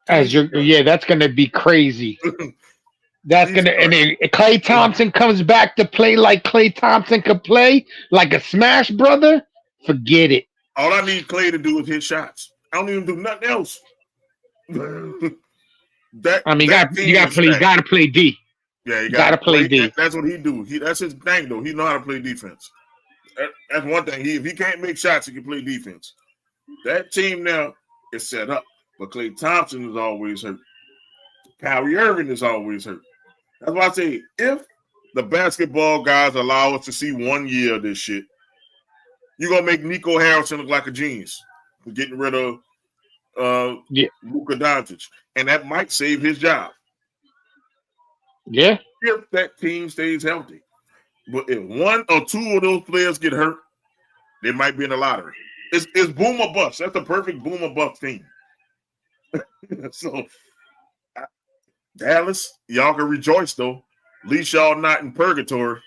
That's going to be crazy. That's going to, and then Klay Thompson comes back to play like Klay Thompson could play, like a Smash Brother. Forget it. All I need Klay to do is hit shots. I don't even do nothing else. You got to play D. Yeah, you got to play D. That's what he do. That's his thing, though. He know how to play defense. That's one thing. If he can't make shots, he can play defense. That team now is set up, but Klay Thompson is always hurt. Kyrie Irving is always hurt. That's why I say, if the basketball guys allow us to see 1 year of this shit, you're going to make Nico Harrison look like a genius for getting rid of Luka Doncic. And that might save his job. Yeah. If that team stays healthy. But if 1 or 2 of those players get hurt, they might be in the lottery. It's boom or bust. That's the perfect boom or bust team. So, Dallas, y'all can rejoice, though. At least y'all not in purgatory.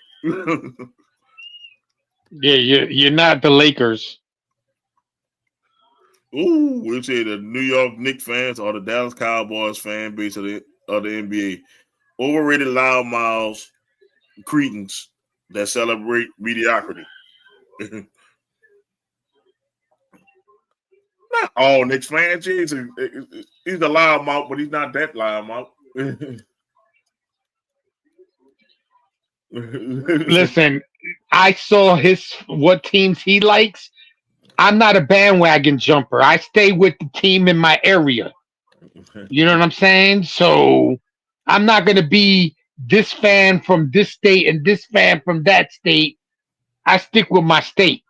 Yeah, you're not the Lakers. Ooh, we'll say the New York Knicks fans or the Dallas Cowboys fan base of the NBA. Overrated loudmouths, cretins that celebrate mediocrity. Not all Knicks fans. He's a loudmouth, but he's not that loudmouth. Listen, I saw what teams he likes. I'm not a bandwagon jumper. I stay with the team in my area. You know what I'm saying? So I'm not going to be this fan from this state and this fan from that state. I stick with my state.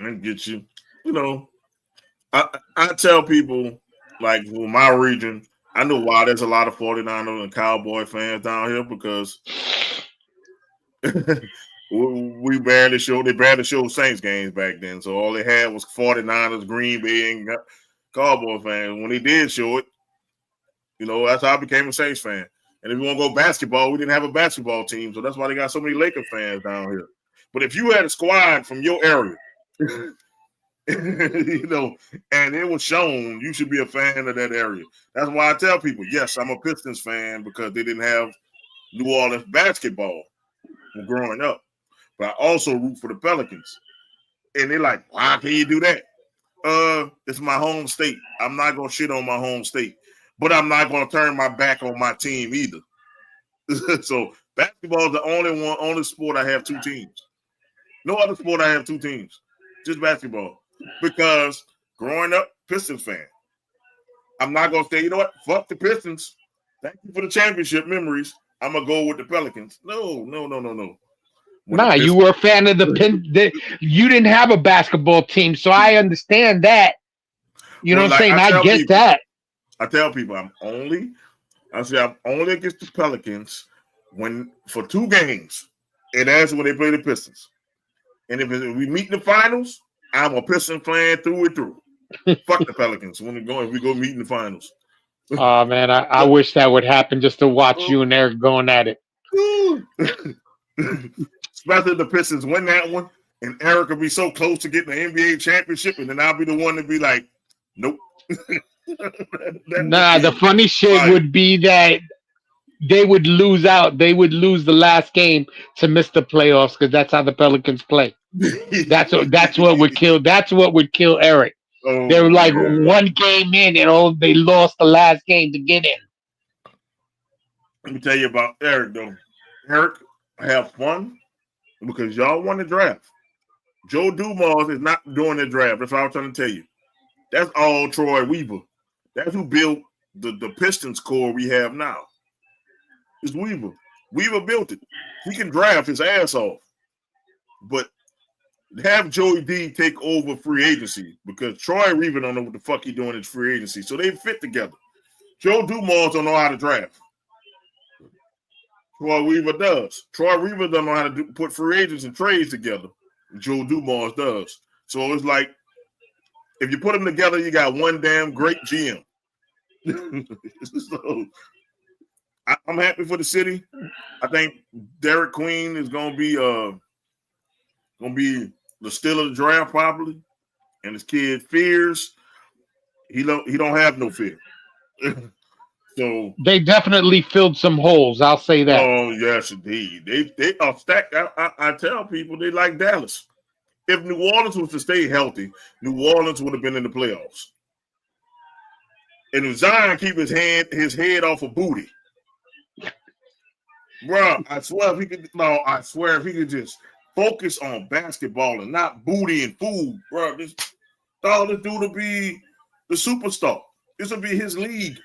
I get you. You know, I tell people, like, for my region, I know why there's a lot of 49ers and Cowboy fans down here, because they barely showed Saints games back then. So all they had was 49ers, Green Bay, and Cowboy fans. When they did show it, you know, that's how I became a Saints fan. And if you want to go basketball, we didn't have a basketball team. So that's why they got so many Laker fans down here. But if you had a squad from your area, you know, and it was shown, you should be a fan of that area. That's why I tell people, yes, I'm a Pistons fan, because they didn't have New Orleans basketball growing up. But I also root for the Pelicans. And they're like, why can you do that? It's my home state. I'm not going to shit on my home state. But I'm not going to turn my back on my team either. So basketball is the only sport I have 2 teams. No other sport I have 2 teams. Just basketball. Because growing up, Pistons fan. I'm not going to say, you know what? Fuck the Pistons. Thank you for the championship memories. I'm going to go with the Pelicans. No. You were a fan of you didn't have a basketball team, so I understand that. You know what I'm saying? I get that. I tell people I'm only against the Pelicans for 2 games, and that's when they play the Pistons. And if we meet in the finals, I'm a Pistons fan through and through. Fuck the Pelicans if we go meet in the finals. Oh man, I wish that would happen just to watch you and Eric going at it. Especially if the Pistons win that one, and Eric will be so close to getting the NBA championship, and then I'll be the one to be like, nope. The funny shit would be that they would lose out. They would lose the last game to miss the playoffs, because that's how the Pelicans play. That's what would kill. That's what would kill Eric. They were like 1 game in, and they lost the last game to get in. Let me tell you about Eric, though. Eric, have fun, because y'all won the draft. Joe Dumars is not doing the draft. That's what I was trying to tell you. That's all Troy Weaver. That's who built the Pistons core we have now. It's Weaver. Weaver built it. He can draft his ass off. But have Joey D take over free agency because Troy Weaver don't know what the fuck he doing in free agency. So they fit together. Joe Dumars don't know how to draft. Troy Weaver does. Troy Weaver don't know how to put free agents and trades together. Joe Dumars does. So it's like, if you put them together, you got one damn great GM. So, I'm happy for the city. I think Derek Queen is gonna be the steal of the draft probably, and his kid fears he don't have no fear. So they definitely filled some holes. I'll say that. Oh yes, indeed. They are stacked. I tell people they like Dallas. If New Orleans was to stay healthy, New Orleans would have been in the playoffs. And if Zion keep his head off of booty, bro, I swear if he could just focus on basketball and not booty and food, bro, this dude will be the superstar. This will be his league.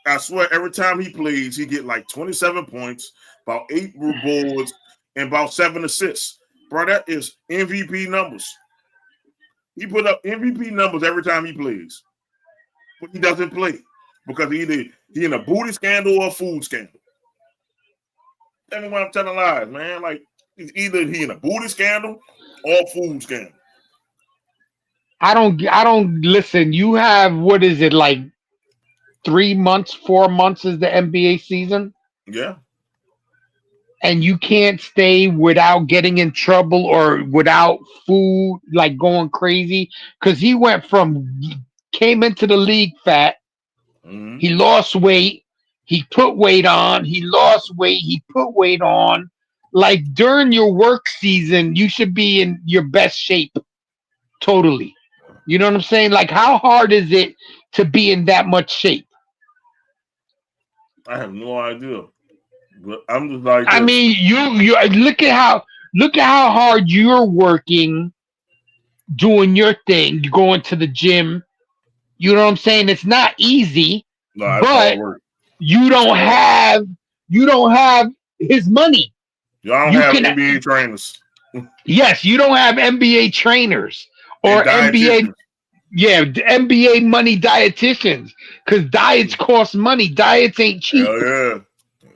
I swear, every time he plays, he get like 27 points, about 8 boards, and about 7 assists. Bro, that is MVP numbers. He put up MVP numbers every time he plays. But he doesn't play because he in a booty scandal or a food scandal. Tell me why I'm telling lies, man. Like, either he in a booty scandal or a food scandal. I don't listen. You have, what is it, like 3 months, 4 months is the NBA season? Yeah. And you can't stay without getting in trouble or without food, like going crazy. Because he came into the league fat. Mm-hmm. He lost weight. He put weight on. He lost weight. He put weight on. Like during your work season, you should be in your best shape. Totally. You know what I'm saying? Like, how hard is it to be in that much shape? I have no idea. But I'm just like, I mean, you look at how hard you're working, doing your thing. You're going to the gym. You know what I'm saying? It's not easy, but you don't have his money. Y'all don't have NBA trainers. Yes, you don't have NBA trainers or NBA. Yeah, NBA money dietitians, because diets cost money. Diets ain't cheap.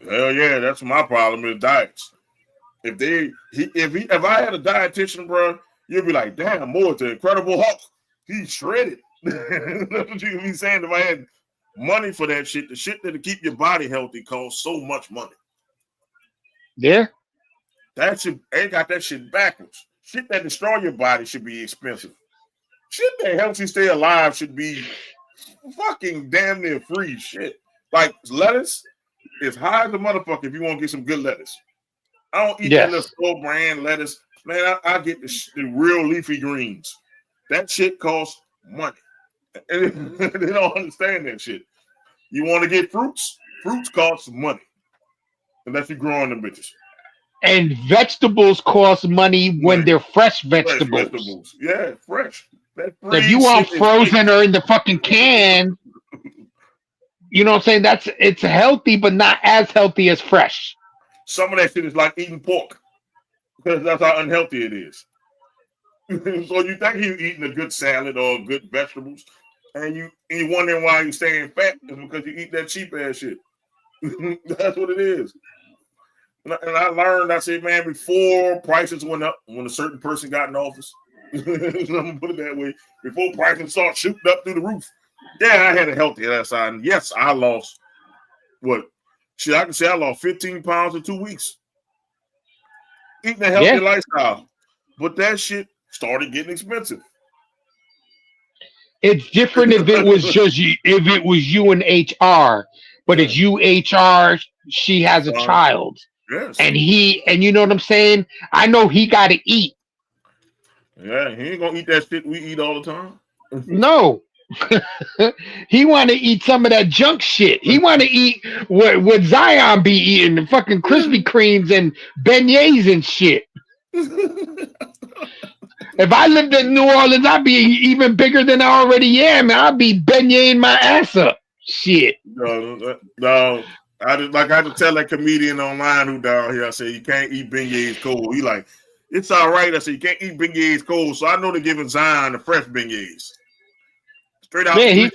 Hell yeah, that's my problem with diets. If I had a dietitian, bro, you'd be like, damn, Moore's the Incredible Hulk. He's shredded. That's what you be saying. If I had money for that shit, the shit that'll keep your body healthy costs so much money. Yeah. That shit ain't got that shit backwards. Shit that destroy your body should be expensive. Shit that helps you stay alive should be fucking damn near free shit. Like lettuce is high as a motherfucker if you want to get some good lettuce. I don't eat that little store brand lettuce. Man, I get the real leafy greens. That shit costs money. And they don't understand that shit. You want to get fruits? Fruits cost money. Unless you're growing them bitches. And vegetables cost money when they're fresh vegetables. Fresh vegetables. Yeah, fresh. If you want frozen or in the fucking can, you know what I'm saying? It's healthy, but not as healthy as fresh. Some of that shit is like eating pork. Because that's how unhealthy it is. So you think you're eating a good salad or good vegetables, and you wondering why you're staying fat is because you eat that cheap ass shit. That's what it is. And I learned, I said, man, before prices went up, when a certain person got in office, I'm gonna put it that way, before prices started shooting up through the roof, yeah, I had a healthy lifestyle. And yes, I lost I can say I lost 15 pounds in 2 weeks. Eating a healthy lifestyle. But that shit started getting expensive. It's different if it was you and HR, but it's you HR, she has a child. Yes. And you know what I'm saying? I know he gotta eat. Yeah, he ain't gonna eat that shit we eat all the time. No. He wanna eat some of that junk shit. He wanna eat what Zion be eating, the fucking Krispy Kremes and beignets and shit. If I lived in New Orleans, I'd be even bigger than I already am. I'd be beigneting my ass up. Shit. No. I had to tell that comedian online who down here. I said you can't eat beignets cold. He like, it's all right. I said you can't eat beignets cold. So I know they're giving Zion the fresh beignets. Straight out. Man,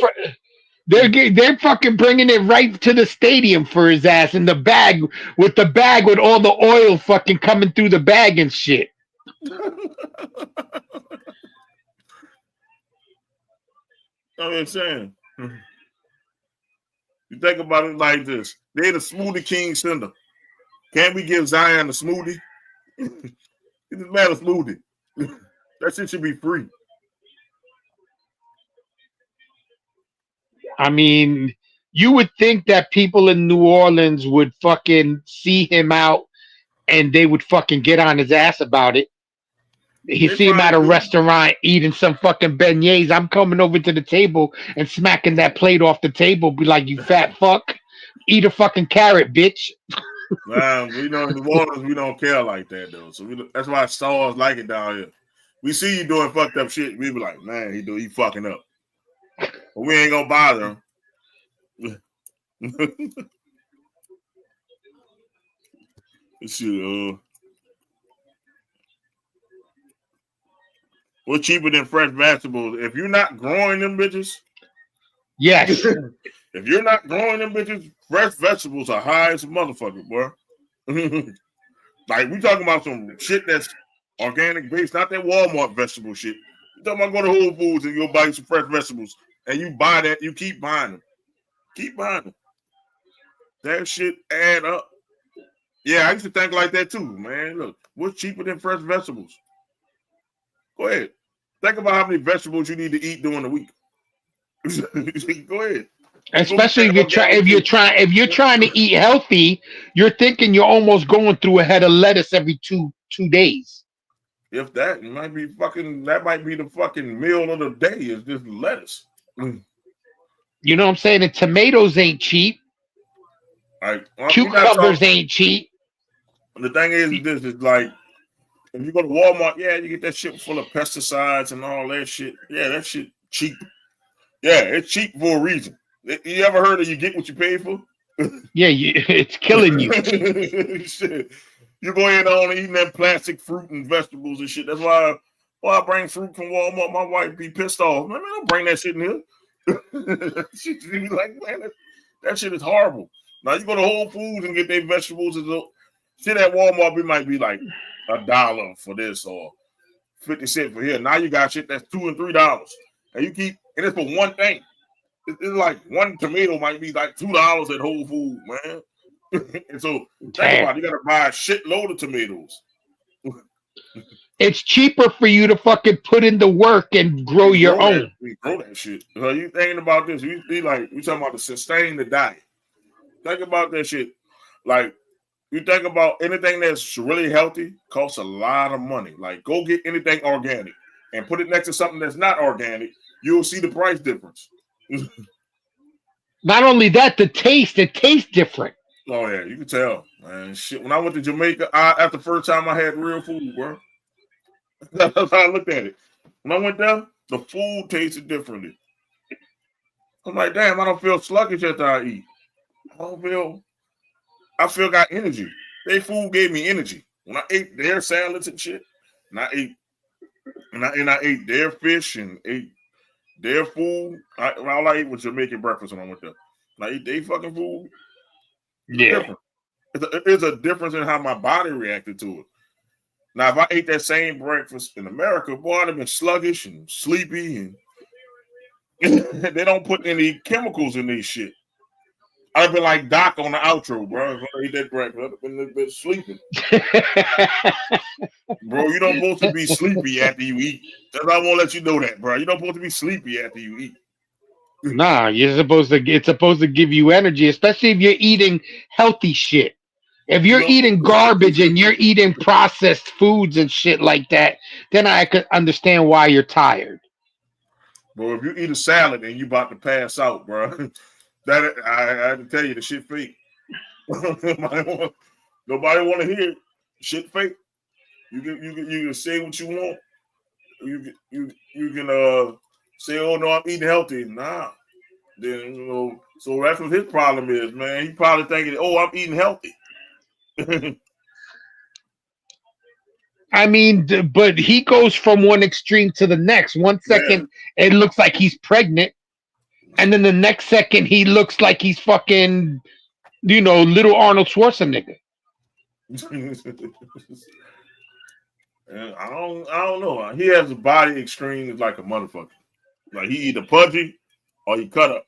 they're fucking bringing it right to the stadium for his ass in the bag with all the oil fucking coming through the bag and shit. I'm saying. You think about it like this. They're the Smoothie King Center. Can't we give Zion a smoothie? It just matter smoothie. That shit should be free. I mean, you would think that people in New Orleans would fucking see him out and they would fucking get on his ass about it. He see him at a restaurant eating some fucking beignets. I'm coming over to the table and smacking that plate off the table. Be like, you fat fuck. Eat a fucking carrot, bitch. Nah, we know in New Orleans we don't care like that though. So that's why stars like it down here. We see you doing fucked up shit. We be like, man, he fucking up. But we ain't gonna bother him. Shit, what's cheaper than fresh vegetables? If you're not growing them bitches, yes. If you're not growing them bitches, fresh vegetables are high as a motherfucker, boy. Like we talking about some shit that's organic based, not that Walmart vegetable shit. You talking about go to Whole Foods and you'll buy some fresh vegetables and you buy that, you keep buying them. Keep buying them. That shit add up. Yeah, I used to think like that too, man. Look, what's cheaper than fresh vegetables? Go ahead. Think about how many vegetables you need to eat during the week. Go ahead. Especially if you're trying to eat healthy, you're thinking you're almost going through a head of lettuce every two days. If that might be the fucking meal of the day is just lettuce. You know what I'm saying? The tomatoes ain't cheap. Cucumbers ain't cheap. The thing is, this is like if you go to Walmart, yeah, you get that shit full of pesticides and all that shit. Yeah, that shit cheap. Yeah, it's cheap for a reason. You ever heard of you get what you pay for? Yeah, it's killing you. Shit. You go in on eating that plastic fruit and vegetables and shit. That's why I bring fruit from Walmart. My wife be pissed off. Man, don't bring that shit in here. She be like, man, that shit is horrible. Now you go to Whole Foods and get their vegetables. Shit at Walmart, it might be like $1 for this or 50 cents for here. Now you got shit that's $2 and $3. And it's for one thing. It's like one tomato might be like $2 at Whole Foods, man. And so think about it, you gotta buy a shitload of tomatoes. It's cheaper for you to fucking put in the work and grow your own. Grow that shit. So you thinking about this? We talking about to sustain the diet. Think about that shit. Like you think about anything that's really healthy costs a lot of money. Like go get anything organic and put it next to something that's not organic. You'll see the price difference. Not only that, it tastes different. Oh yeah, you can tell, man. Shit, when I went to Jamaica, after the first time I had real food, bro. That's how I looked at it. When I went there, the food tasted differently. I'm like, damn, I don't feel sluggish after I eat. I feel got energy. Their food gave me energy. When I ate their salads and shit, and I ate their fish and ate their food. All I ate was Jamaican breakfast when I went there. And I eat their fucking food. Yeah. It's a difference in how my body reacted to it. Now, if I ate that same breakfast in America, boy, I'd have been sluggish and sleepy, and they don't put any chemicals in these shit. I'd have been like Doc on the outro, bro. If I ate that breakfast, I'd have been a little bit sleeping. Bro, you don't supposed to be sleepy after you eat. That's why I won't let you know that, bro. You don't supposed to be sleepy after you eat. Nah, it's supposed to give you energy, especially if you're eating healthy shit. If you're eating garbage and you're eating processed foods and shit like that, then I could understand why you're tired. Bro, if you eat a salad and you about to pass out, bro, that I had to tell you the shit fake. Nobody want to hear it. Shit fake. You can say what you want. You can say, oh no, I'm eating healthy. Nah. Then so that's what his problem is, man. He probably thinking, oh, I'm eating healthy. I mean, but he goes from one extreme to the next. One second, it looks like he's pregnant, and then the next second, he looks like he's fucking, little Arnold Schwarzenegger. And I don't know. He has a body extreme like a motherfucker. Like he either pudgy or he cut up.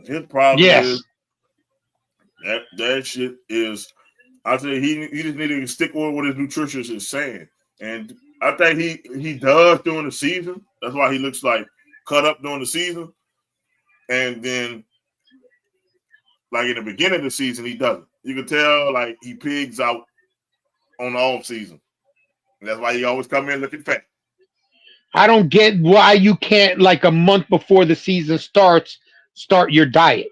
His problem is that shit is. I say he just need to stick with what his nutritionist is saying, and I think he does during the season. That's why he looks like cut up during the season, and then like in the beginning of the season he doesn't. You can tell like he pigs out on the off season. And that's why he always come in looking fat. I don't get why you can't, like a month before the season starts, start your diet.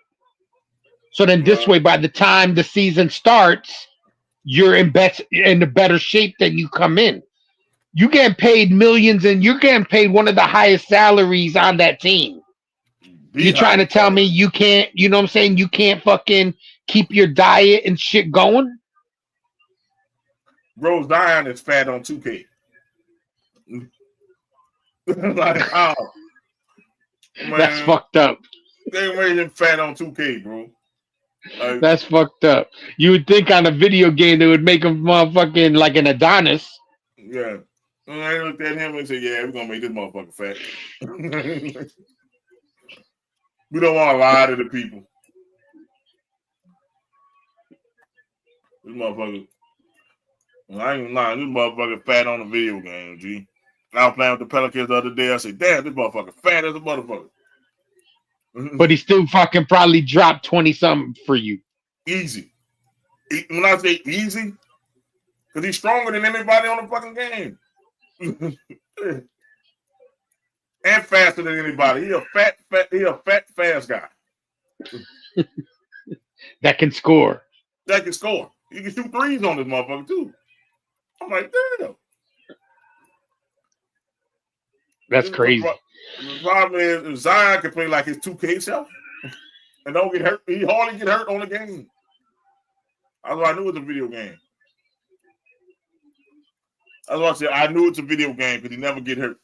So then this way, by the time the season starts, you're in a better shape than you come in. You get paid millions, and you're getting paid one of the highest salaries on that team. You're trying to tell me you can't, you know what I'm saying? You can't fucking keep your diet and shit going? Rose Zion is fat on 2K. Like, oh, man, that's fucked up. They made him fat on 2K, bro. Like, that's fucked up. You would think on a video game they would make him motherfucking like an Adonis. Yeah. And I looked at him and said, yeah, we're going to make this motherfucker fat. We don't want to lie to the people. This motherfucker. I ain't lying. This motherfucker fat on the video game, G. I was playing with the Pelicans the other day. I said, damn, this motherfucker fat as a motherfucker. But he still fucking probably dropped 20-something for you. Easy. When I say easy, because he's stronger than anybody on the fucking game. And faster than anybody. He a fat, fast guy. That can score. That can score. You can shoot threes on this motherfucker, too. I'm like, damn. That's crazy. The problem is Zion can play like his 2K self and don't get hurt. He hardly get hurt on the game. That's why I knew it was a video game. That's why I said I knew it's a video game because he never get hurt.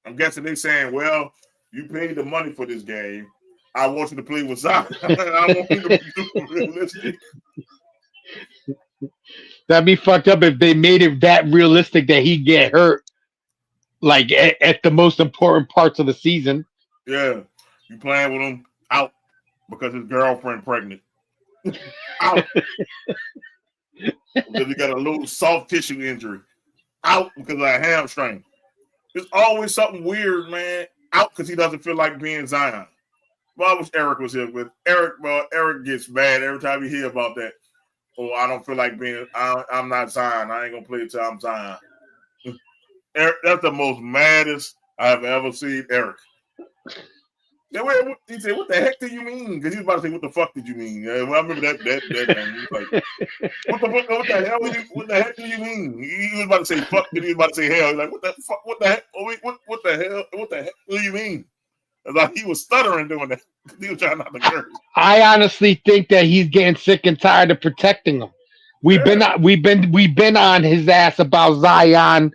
I'm guessing they saying, well, you paid the money for this game. I want you to play with Zion. I want you to be realistic. That'd be fucked up if they made it that realistic that he get hurt, like at the most important parts of the season. Yeah, you playing with him out because his girlfriend pregnant. Out because he got a little soft tissue injury. Out because of a hamstring. There's always something weird, man. Out because he doesn't feel like being Zion. Well, I wish Eric was here, but Eric gets mad every time he hear about that. Oh, I don't feel like being. I'm not Zion. I ain't gonna play until I'm Zion. Eric, that's the most maddest I've ever seen Eric. He said, "What the heck do you mean?" Because he was about to say, "What the fuck did you mean?" Well, I remember that name. He was like, what the heck do you mean? He was about to say fuck, and he was about to say hell. He's like, what the fuck? What the heck? What the hell? What the heck do you mean? Like he was stuttering doing that. He was trying not to curse. I honestly think that he's getting sick and tired of protecting him. We've been on his ass about Zion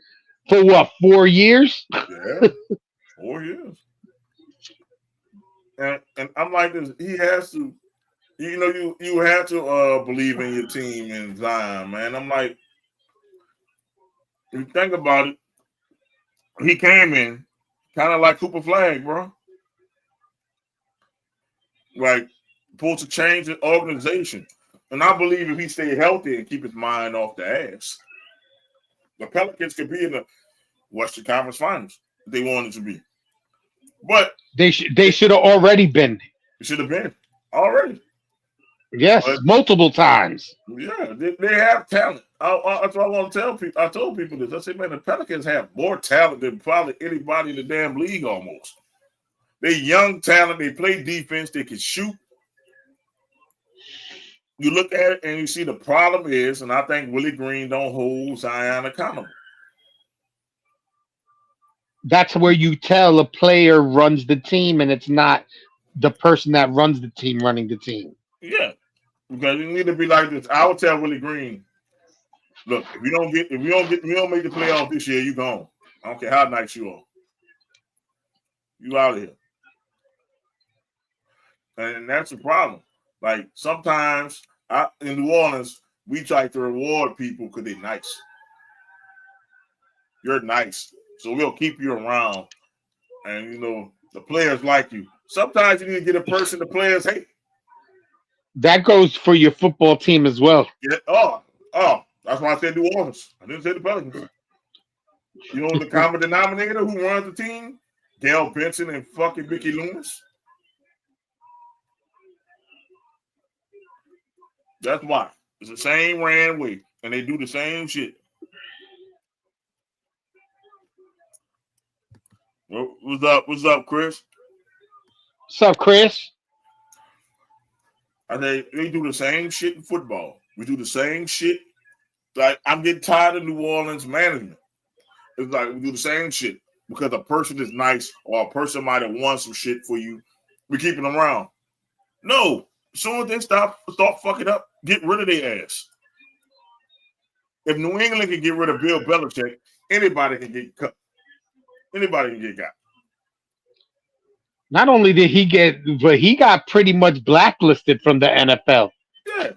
for what, 4 years? Yeah, 4 years. And I'm like this. He has to, you have to believe in your team and Zion, man. I'm like, if you think about it, he came in kind of like Cooper Flag, bro. Like, supposed to change the organization. And I believe if he stay healthy and keep his mind off the ass, the Pelicans could be in the Western Conference Finals if they wanted to be. But they should have already been. It should have been already. Yes, but, multiple times. Yeah, they have talent. That's what I want to tell people. I told people this. I said, man, the Pelicans have more talent than probably anybody in the damn league almost. They young talent. They play defense. They can shoot. you look at it and you see the problem is, and I think Willie Green don't hold Zion accountable. That's where you tell a player runs the team, and it's not the person that runs the team running the team. Yeah, because you need to be like this. I would tell Willie Green, look, if we don't make the playoff this year, you gone. I don't care how nice you are. You out of here. And that's the problem. Like sometimes in New Orleans, we try to reward people because they're nice. You're nice. So we'll keep you around. And the players like you. Sometimes you need to get a person the players hate. That goes for your football team as well. Yeah. Oh, that's why I said New Orleans. I didn't say the Pelicans. The common denominator who runs the team? Gail Benson and fucking Mickey Loomis. That's why. It's the same ran way, and they do the same shit. Well, what's up, Chris? What's up, Chris? I say they do the same shit in football. We do the same shit. Like I'm getting tired of New Orleans management. It's like we do the same shit because a person is nice or a person might have won some shit for you. We keeping them around. No, as soon as they start fucking up, get rid of their ass. If New England can get rid of Bill Belichick, anybody can get cut. Anybody can get got. Not only did he get, but he got pretty much blacklisted from the NFL. Yeah.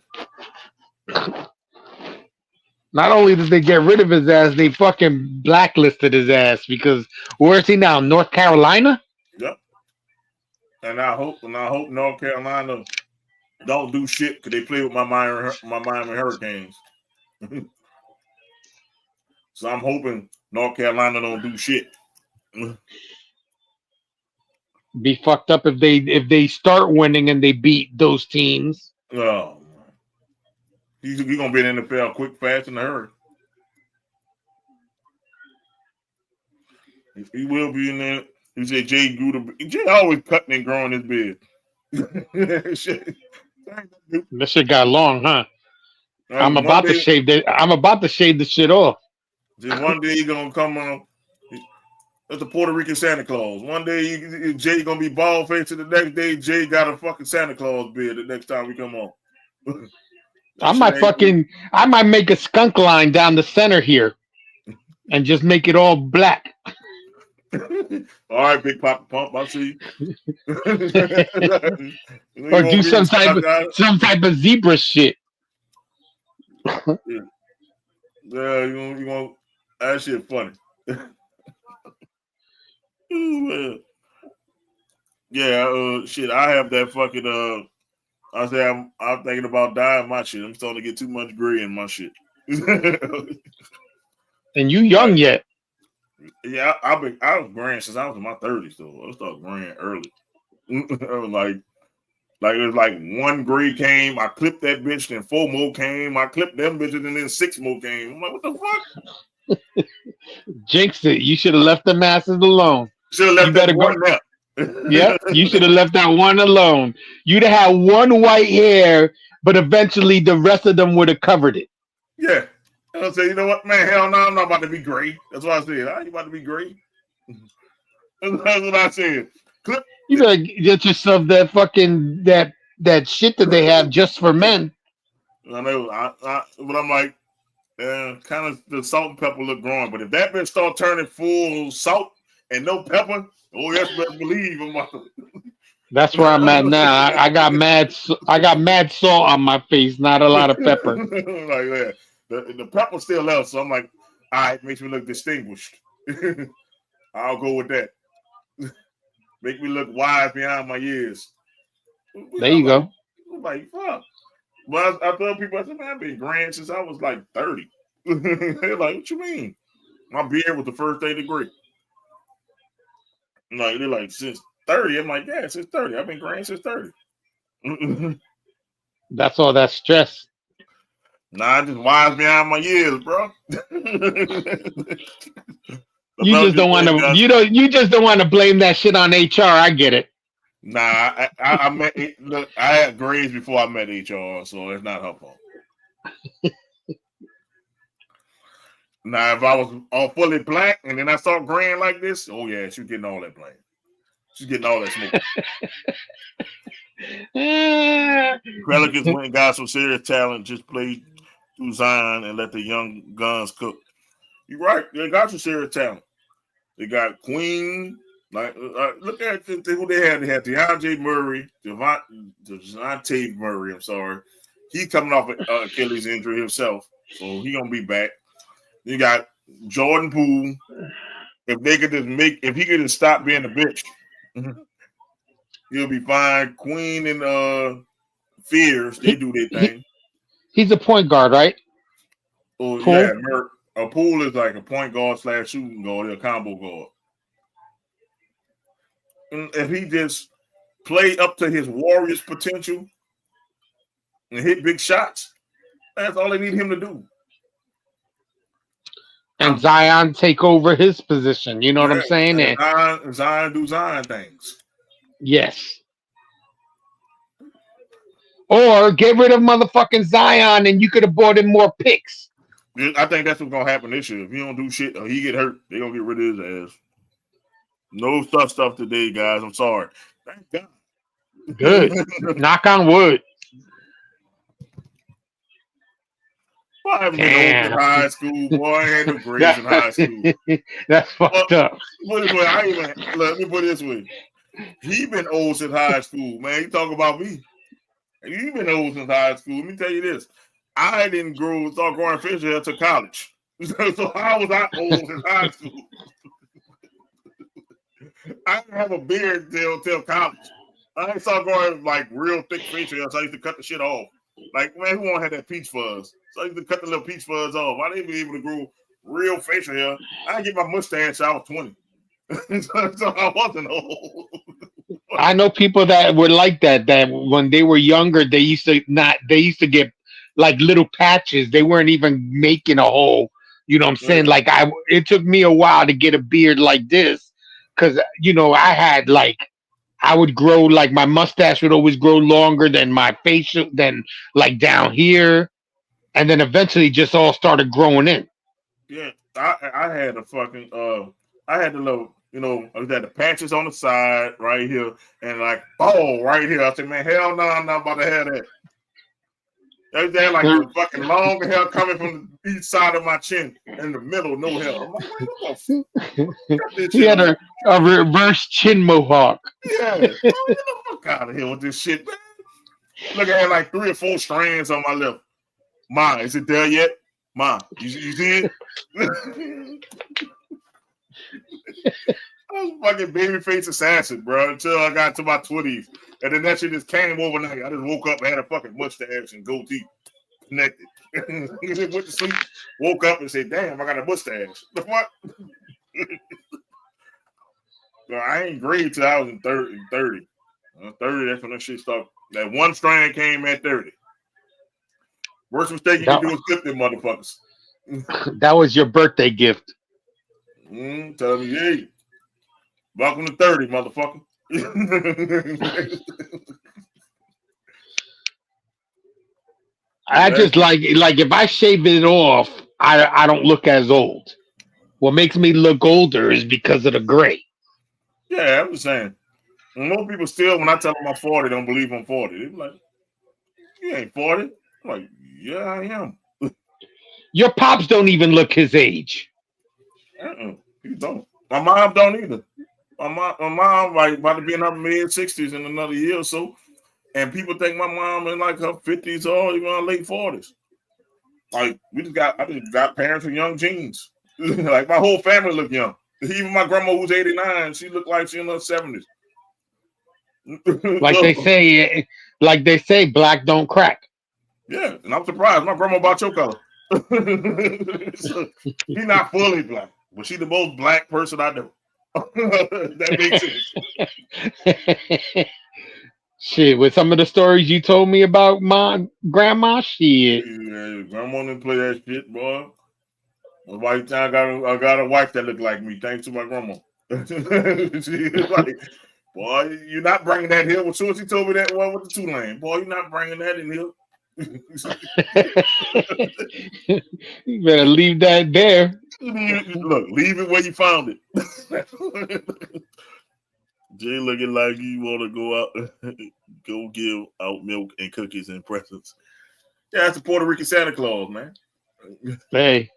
Not only did they get rid of his ass, they fucking blacklisted his ass because where is he now? North Carolina? Yep. And I hope North Carolina don't do shit because they play with my Miami Hurricanes. So I'm hoping North Carolina don't do shit. Be fucked up if they start winning and they beat those teams. Oh, he's gonna be in the NFL quick, fast, in a hurry. He will be in there. He said Jay always cutting and growing his beard. This shit got long, huh? I'm about to shave the shit off. Just one day he's gonna come on. That's the Puerto Rican Santa Claus. One day Jay gonna be bald faced, and the next day Jay got a fucking Santa Claus beard. The next time we come on, I might make a skunk line down the center here, and just make it all black. All right, Big Papa Pump, I see. Or do some type of zebra shit. Yeah, you want that shit funny. Yeah, shit. I have that fucking. I say I'm thinking about dying my shit. I'm starting to get too much gray in my shit. And you young yet? Yeah, I was graying since I was in my 30s. Though I started graying early. I was like it was like one gray came. I clipped that bitch, then 4 more came. I clipped them bitches, and then 6 more came. I'm like, what the fuck? Jinxed it. You should have left the masses alone. Should have left that one up. Yeah, you should have left that one alone. You'd have had one white hair, but eventually the rest of them would have covered it. Yeah. And I said, you know what, man? Hell no, I'm not about to be gray. That's what I said. I ain't about to be gray. That's what I said. You gotta get yourself that fucking that shit that they have just for men. I know. But I'm like, kind of the salt and pepper look growing. But if that bitch start turning full salt and no pepper, oh yes, better believe I'm about to. That's where I'm at now. I got mad salt on my face, not a lot of pepper. Like that. The pepper still there, so I'm like, all right, makes me look distinguished. I'll go with that. Make me look wise behind my years. There you go. I'm like, fuck. But I tell people, I said, man, I've been graying since I was like 30. They're like, what you mean? My beard was the first day to gray. Like, they're like, since 30? I'm like, yeah, since 30. I've been graying since 30. That's all that stress. Nah, I just wise behind my years, bro. You just don't want to blame that shit on HR. I get it. Nah, I met. Look, I had grades before I met HR, so it's not her fault. Now, if I was all fully black and then I saw graying like this, oh yeah, she's getting all that blame. She's getting all that smoke. Pelicans went and got some serious talent. Just play through Zion and let the young guns cook. You're right. They got some serious talent. They got Queen. Like, look at who they had. They had DeAndre Murray, Dejounte Murray. I'm sorry, he coming off an Achilles injury himself, so he gonna be back. You got Jordan Poole. If he could just stop being a bitch, he'll be fine. Queen and Fears, they do their thing. He's a point guard, right? Oh Poole? Yeah, a Poole is like a point guard / shooting guard, a combo guard. And if he just play up to his Warriors potential and hit big shots, that's all they need him to do. And Zion take over his position. You know what I'm saying? And Zion do Zion things. Yes. Or get rid of motherfucking Zion and you could have bought him more picks. I think that's what's going to happen this year. If he don't do shit or he get hurt, they're going to get rid of his ass. No stuff today, guys. I'm sorry. Thank God. Good. Knock on wood. Well, I haven't been old in high school, boy. I had no grades in high school. That's fucked up. Let me put it this way. He been old since high school, man. You talk about me. You been old since high school. Let me tell you this. I didn't start growing facial hair until college. So how was I old in high school? I didn't have a beard till college. I didn't start growing like real thick facial hair, so I used to cut the shit off. Like, man, who won't have that peach fuzz? So I used to cut the little peach fuzz off. I didn't be able to grow real facial hair. I didn't get my mustache till I was 20. so I wasn't old. I know people that were like that when they were younger, they used to get like little patches. They weren't even making a whole, you know what I'm saying? Like it took me a while to get a beard like this. Cause I would grow, like my mustache would always grow longer than my facial, than like down here. And then eventually just all started growing in. Yeah. I had a fucking, I had the little, I had the patches on the side right here and like ball right here. I said, man, hell no, I'm not about to have that. They like the fucking long hair coming from each side of my chin, in the middle, no hair. I'm like, what he had a reverse chin mohawk. Yeah, get the fuck out of here with this shit, man. Look, I had like 3 or 4 strands on my lip. Ma, is it there yet? Ma, you see it? I was fucking babyface assassin, bro, until I got to my 20s. And then that shit just came overnight. I just woke up and had a fucking mustache and goatee connected. Went to sleep, woke up and said, damn, I got a mustache. The fuck? So I ain't grade till I was in 30. 30, that's when that shit started. That one strand came at 30. Worst mistake you can do is clip them motherfuckers. That was your birthday gift. Tell me, hey, welcome to 30, motherfucker. I just like if I shave it off, I don't look as old. What makes me look older is because of the gray. Yeah, I'm just saying. Most people still, when I tell them I'm 40, don't believe I'm 40. They're like, you ain't 40. I'm like, yeah, I am. Your pops don't even look his age. He don't. My mom don't either. My mom like about to be in her mid-60s in another year or so. And people think my mom in like her 50s or even her late 40s. Like, I just got parents with young genes. Like, my whole family look young. Even my grandma, who's 89, she looked like she in her 70s. Like they say, black don't crack. Yeah, and I'm surprised. My grandma about your color. So, she's not fully black, but she's the most black person I know. That makes sense. Shit, with some of the stories you told me about my grandma, shit. Yeah, grandma didn't play that shit, boy. I got a wife that looked like me, thanks to my grandma. She like, Boy, you're not bringing that here. As soon as he told me that one with the Tulane, boy, you're not bringing that in here. You better leave that there. Look, leave it where you found it. Jay looking like you want to go out, go give out milk and cookies and presents. Yeah, that's the Puerto Rican Santa Claus, man. Hey,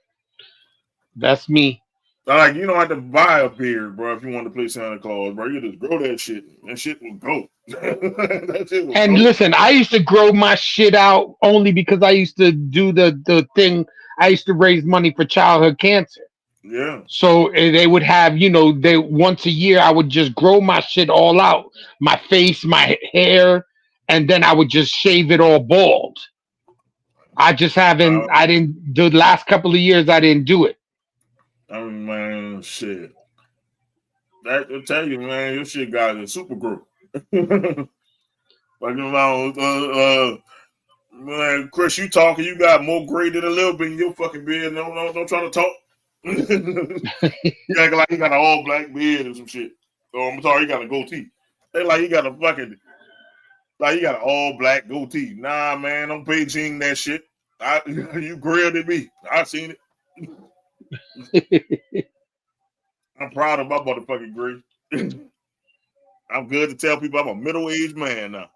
that's me. Like, you don't have to buy a beard, bro, if you want to play Santa Claus, bro. You just grow that shit. That shit will go. That shit will And go. listen, I used to grow my shit out only because I used to do the thing. I used to raise money for childhood cancer. Yeah. So they would have, they once a year I would just grow my shit all out, my face, my hair, and then I would just shave it all bald. I just haven't. I didn't. The last couple of years I didn't do it. I mean, man, shit. That will tell you, man, your shit got a super growth. Like, man, Chris, you talking, you got more gray than a little bit in your fucking beard. Don't try to talk. You act like he got an all black beard or some shit. Oh, I'm sorry, he got a goatee. They like he got a fucking, like he got an all black goatee. Nah, man, don't pay Gene that shit. You grilled at me. I seen it. I'm proud of my motherfucking gray. I'm good to tell people I'm a middle-aged man now.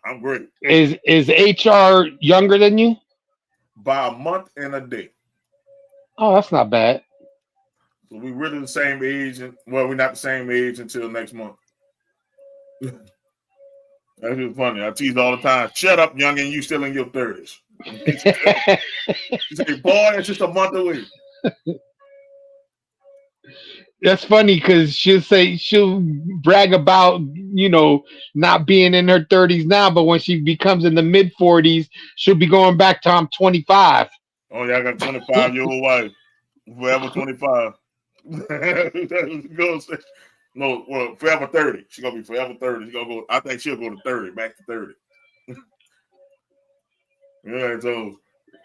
I'm great. Is HR younger than you? By a month and a day. Oh, that's not bad. So we really the same age, and well, we're not the same age until next month. That's just funny. I tease all the time. Shut up, youngin', you still in your 30s. You say, boy, it's just a month away. That's funny because she'll brag about not being in her 30s now, but when she becomes in the mid 40s, she'll be going back to I'm 25. Oh yeah, I got a 25-year-old wife, forever 25. No, well, forever 30. She's gonna be forever 30. She's gonna go. I think she'll go to 30, back to 30. Yeah, so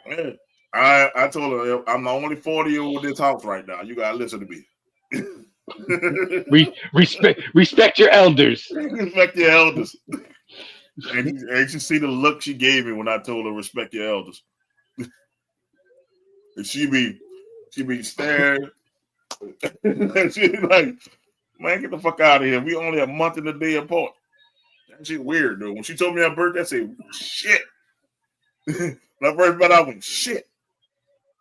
man, I told her I'm the only 40-year-old in this house right now. You gotta listen to me. Respect your elders. Respect your elders. And you see the look she gave me when I told her respect your elders. And she be staring. She like, man, get the fuck out of here. We only a month and a day apart. That shit weird though. When she told me her birthday, I said, shit. When I first met, I went, shit.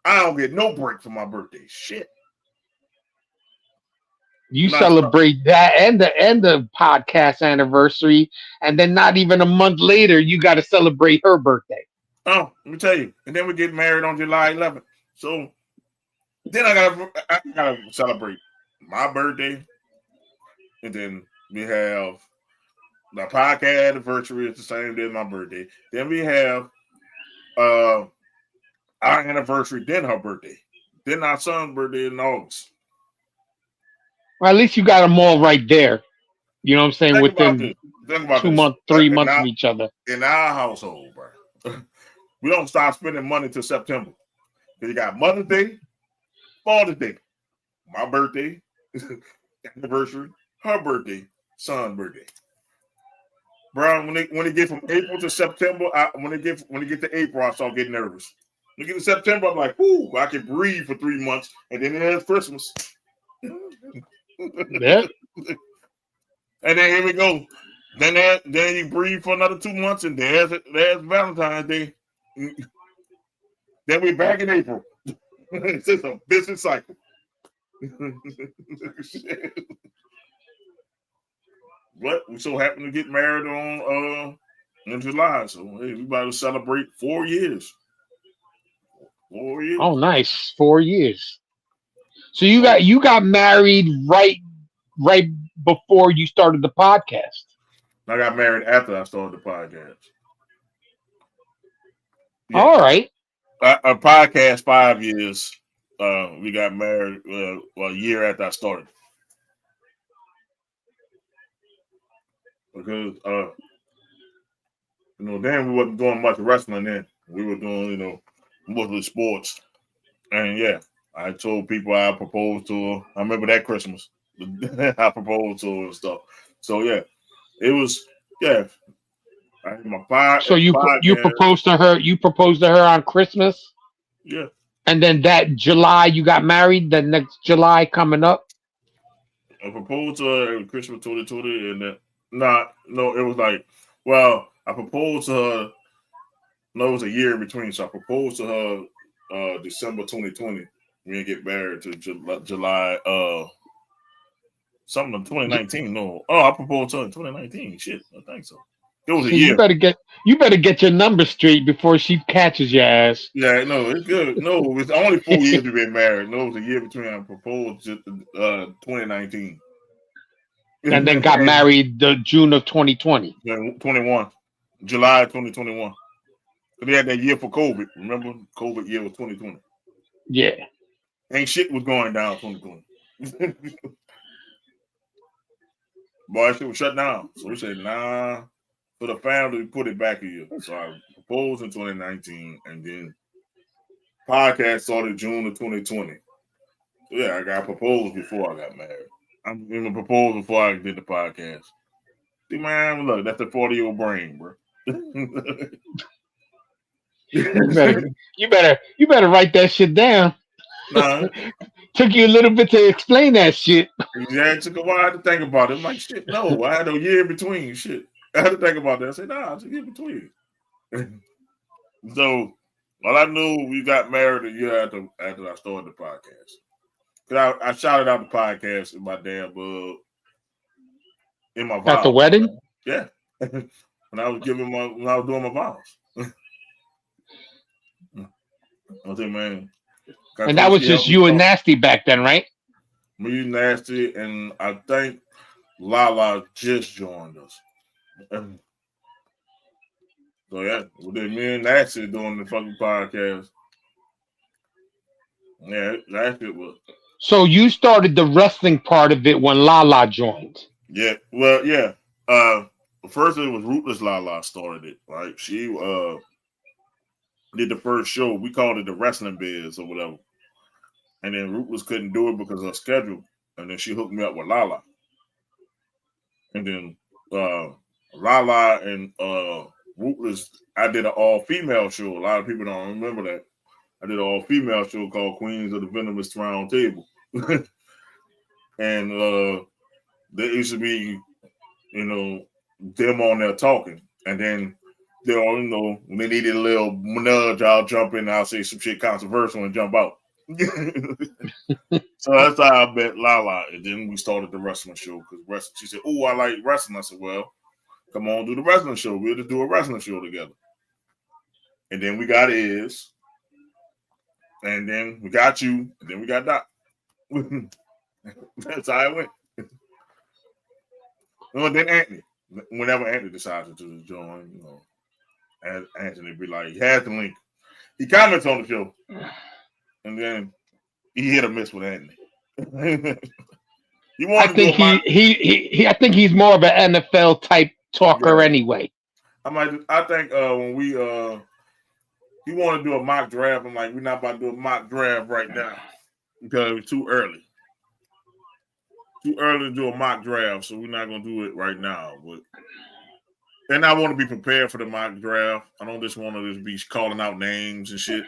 I don't get no break for my birthday. Shit. You celebrate that and the podcast anniversary, and then not even a month later, you got to celebrate her birthday. Oh, let me tell you. And then we get married on July 11th. So then I gotta celebrate my birthday, and then we have the podcast anniversary. It's the same day as my birthday. Then we have our anniversary. Then her birthday. Then our son's birthday in August. Well, at least you got them all right there. You know what I'm saying? Think within 2 months, 3 months of each other. In our household, bro, we don't start spending money till September. You got Mother's Day, Father's Day, my birthday, anniversary, her birthday, son's birthday. Bro, when they get from April to September, when they get to April, I start getting nervous. When they get to September, I'm like, "Ooh, I can breathe for 3 months," and then there's Christmas. Yeah. And then here we go. Then you breathe for another 2 months, and there's Valentine's Day. Then we're back in April. It's just a business cycle. But we so happen to get married on in July, so hey, we about to celebrate 4 years. 4 years. Oh, nice. 4 years. So you got married right before you started the podcast. I got married after I started the podcast. Yeah. All right. A podcast 5 years. We got married a year after I started. Because then we wasn't doing much wrestling then. We were doing, mostly sports. And yeah, I told people I proposed to her. I remember that Christmas. I proposed to her and stuff. So yeah, it was I had my So you podcast. proposed to her. You proposed to her on Christmas, Yeah, and then that July you got married. The next July coming up. I proposed to her in Christmas 2020, and then no, it was like, well, I proposed to her. No, it was a year in between. So I proposed to her December 2020. We didn't get married to July something in 2019. No, I proposed to her in 2019. Shit, I think so. It was a See, year. you better get your numbers straight before she catches your ass. Yeah, no, it's good. No, it's only 4 years we've been married. No, it was a year between I proposed to 2019. And then got married the June of 2020. 21, July 2021. They had that year for COVID. Remember, COVID year was 2020. Yeah. Ain't shit was going down 2020. Boy, shit was shut down. So we said, nah, for the family, we put it back a year. So I proposed in 2019, and then podcast started June of 2020. So yeah, I got proposed before I got married. I'm gonna propose before I did the podcast. See, man, look, that's the 40-year-old brain, bro. you better write that shit down. Nah. Took you a little bit to explain that shit. Yeah, it took a while to think about it. I'm like, shit, no, I had a year in between. Shit, I had to think about that. I said, nah, it's a year between. So, all I knew, we got married a year after I started the podcast. Cause I shouted out the podcast in my damn in my vows. At the wedding? Yeah, when I was doing my vows. I said, man. And that was just you and Nasty back then, right? Me, Nasty, and I think Lala just joined us. So yeah, then me and Nasty doing the fucking podcast. Yeah, that shit was. So you started the wrestling part of it when Lala joined. Yeah, well, yeah. First it was Rootless Lala started it. Right, she did the first show. We called it the Wrestling Biz or whatever. And then Rootless couldn't do it because of her schedule. And then she hooked me up with Lala. And then Lala and Rootless, I did an all-female show. A lot of people don't remember that. I did an all-female show called Queens of the Venomous Round Table. And there used to be, them on there talking. And then they all, when they needed a little nudge, I'll jump in and I'll say some shit controversial and jump out. So that's how I met Lala. And then we started the wrestling show because she said, "Oh, I like wrestling." I said, "Well, come on, do the wrestling show. We'll just do a wrestling show together." And then we got Iz. And then we got you. And then we got Doc. That's how it went. And then Anthony. Whenever Anthony decided to join, Anthony be like, he has the link. He comments on the show. And then he hit or miss with Anthony. I think he's more of an NFL type talker anyway. I think when we he want to do a mock draft, I'm like, we're not about to do a mock draft right now because it's too early. Too early to do a mock draft, so we're not gonna do it right now. And I want to be prepared for the mock draft. I don't just want to just be calling out names and shit.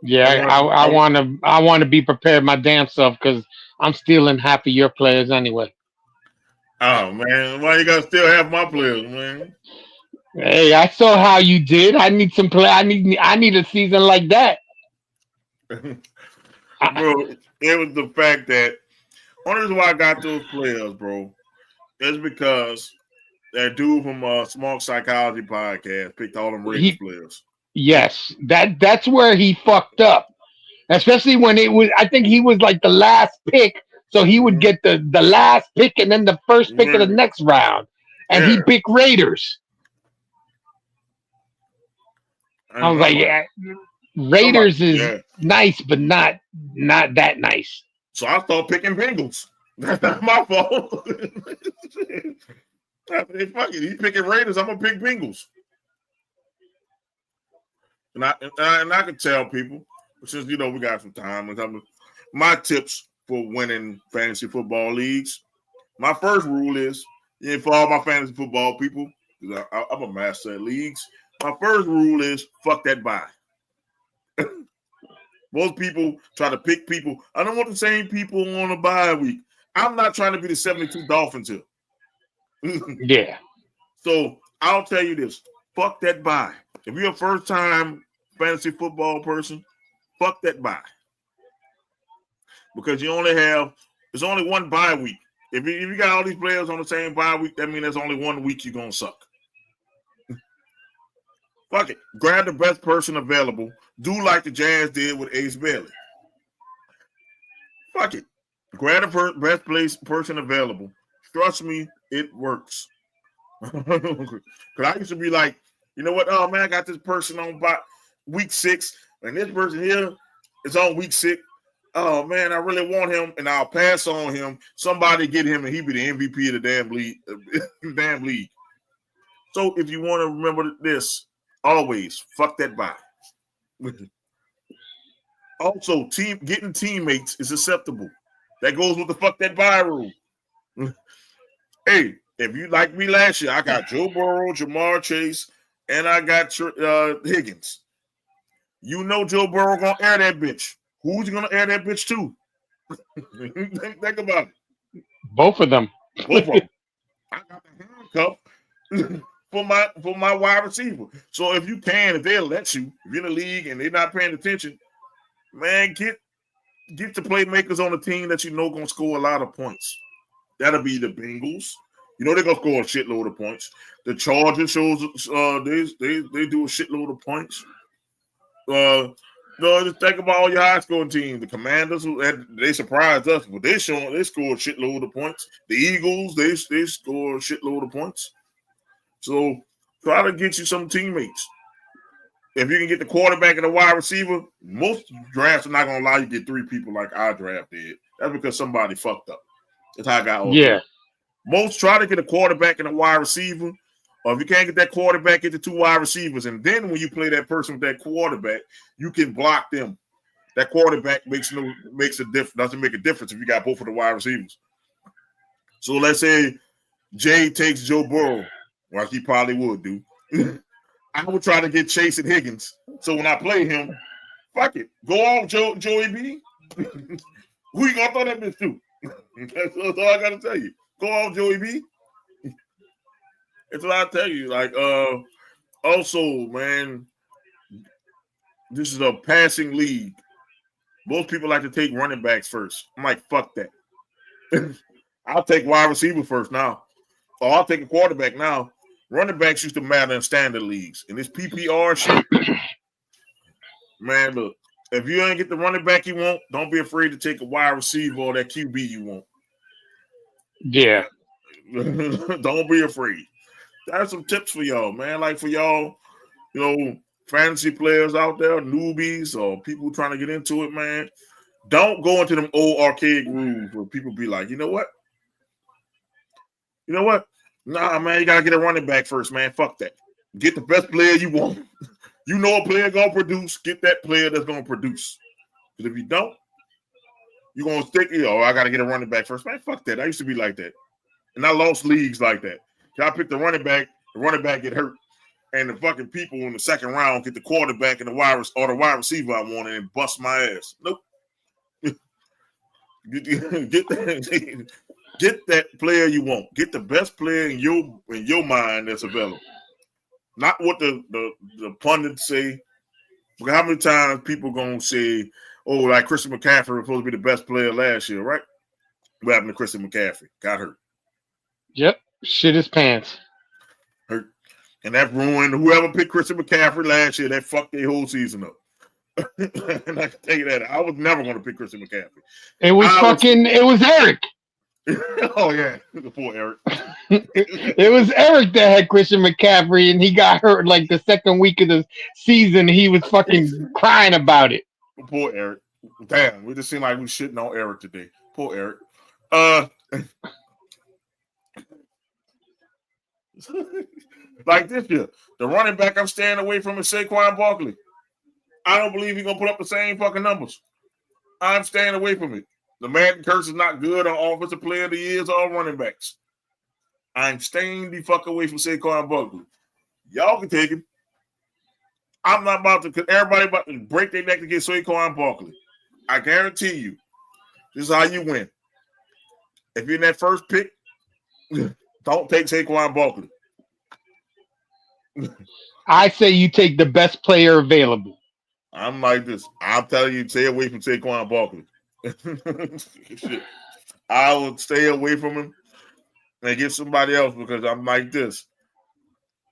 Yeah, I want to be prepared my damn self because I'm stealing half of your players anyway. Oh man, why you gotta steal half my players, man? Hey, I saw how you did. I need some play. I need a season like that. Bro, it was the fact that only reason why I got those players, bro, is because that dude from Small Psychology Podcast picked all them Raiders players. Yes, that's where he fucked up. Especially when it was, I think he was like the last pick, so he would get the last pick and then the first pick of the next round, and he picked Raiders. I was like, yeah, Raiders is nice, but not that nice. So I started picking Bengals. That's not my fault. Fuck it, he's picking Raiders. I'm gonna pick Bengals. And I can tell people since we got some time, my tips for winning fantasy football leagues. My first rule is, for all my fantasy football people, I'm a master at leagues. My first rule is fuck that bye. Most people try to pick people. I don't want the same people on a bye week. I'm not trying to be the 72 Dolphins here. Yeah. So I'll tell you this. Fuck that bye. If you're a first-time fantasy football person, fuck that bye. Because there's only one bye week. If you got all these players on the same bye week, that means there's only 1 week you're going to suck. Fuck it. Grab the best person available. Do like the Jazz did with Ace Bailey. Fuck it. Grab the best person available. Trust me, it works. Because I used to be like, you know what? Oh, man, I got this person on by week 6, and this person here is on week 6. Oh, man, I really want him, and I'll pass on him. Somebody get him, and he be the MVP of the damn league. So if you want to remember this, always fuck that bye. Also, getting teammates is acceptable. That goes with the fuck that bye rule. Hey, if you like me last year, I got Joe Burrow, Jamar Chase, and I got Higgins. You know Joe Burrow gonna air that bitch. Who's he gonna air that bitch to? Think about it. Both of them. Both of them. I got the handcuff for my wide receiver. So if they'll let you. If you're in the league and they're not paying attention, man, get the playmakers on the team that you know gonna score a lot of points. That'll be the Bengals. You know they're gonna score a shitload of points. The Chargers shows they do a shitload of points. Just think about all your high scoring teams. The Commanders, they surprised us, but they scored a shitload of points. The Eagles, they score a shitload of points. So try to get you some teammates. If you can get the quarterback and the wide receiver, most drafts are not gonna allow you to get 3 people like our draft did. That's because somebody fucked up. That's how I got all. Yeah. Most try to get a quarterback and a wide receiver, or if you can't get that quarterback, get the 2 wide receivers. And then when you play that person with that quarterback, you can block them. That quarterback doesn't make a difference if you got both of the wide receivers. So let's say Jay takes Joe Burrow, like he probably would do. I would try to get Chase and Higgins. So when I play him, fuck it. Go off Joey B. Who you gonna throw that bitch to? That's all I gotta tell you. Go off Joey B. That's what I tell you. Like, also, man, this is a passing league. Most people like to take running backs first. I'm like, fuck that. I'll take wide receiver first now. Or I'll take a quarterback now. Running backs used to matter in standard leagues. And this PPR shit, man, look, if you ain't get the running back you want, don't be afraid to take a wide receiver or that QB you want. Yeah. Don't be afraid. That's some tips for y'all, man. Like for y'all, fantasy players out there, newbies or people trying to get into it, man. Don't go into them old archaic rules where people be like, you know what? Nah, man, you gotta get a running back first, man. Fuck that. Get the best player you want. You know a player gonna produce. Get that player that's gonna produce. Because if you don't, you're gonna stick. I gotta get a running back first, man. Fuck that. I used to be like that, and I lost leagues like that. I picked the running back get hurt, and the fucking people in the second round get the quarterback and the wide receiver I wanted and bust my ass. Nope. Get that player you want. Get the best player in your mind that's available. Not what the pundits say. Because how many times people gonna say, "Oh, like Christian McCaffrey was supposed to be the best player last year," right? What happened to Christian McCaffrey? Got hurt. Yep. Shit his pants. Hurt. And that ruined whoever picked Christian McCaffrey last year. That fucked their whole season up. And I can tell you that I was never going to pick Christian McCaffrey. It was Eric. Oh yeah, poor Eric. It was Eric that had Christian McCaffrey, and he got hurt like the second week of the season. He was fucking crying about it. Poor Eric. Damn, we just seem like we shitting on Eric today. Poor Eric. Like this year, the running back I'm staying away from is Saquon Barkley. I don't believe he's gonna put up the same fucking numbers. I'm staying away from it. The Madden curse is not good on offensive player of the years or running backs. I'm staying the fuck away from Saquon Barkley. Y'all can take him. I'm not about to. Everybody about to break their neck to get Saquon Barkley. I guarantee you, this is how you win. If you're in that first pick, don't take Saquon Barkley. I say you take the best player available. I'm like this. I'm telling you, stay away from Saquon Barkley. I will stay away from him and get somebody else because I'm like this.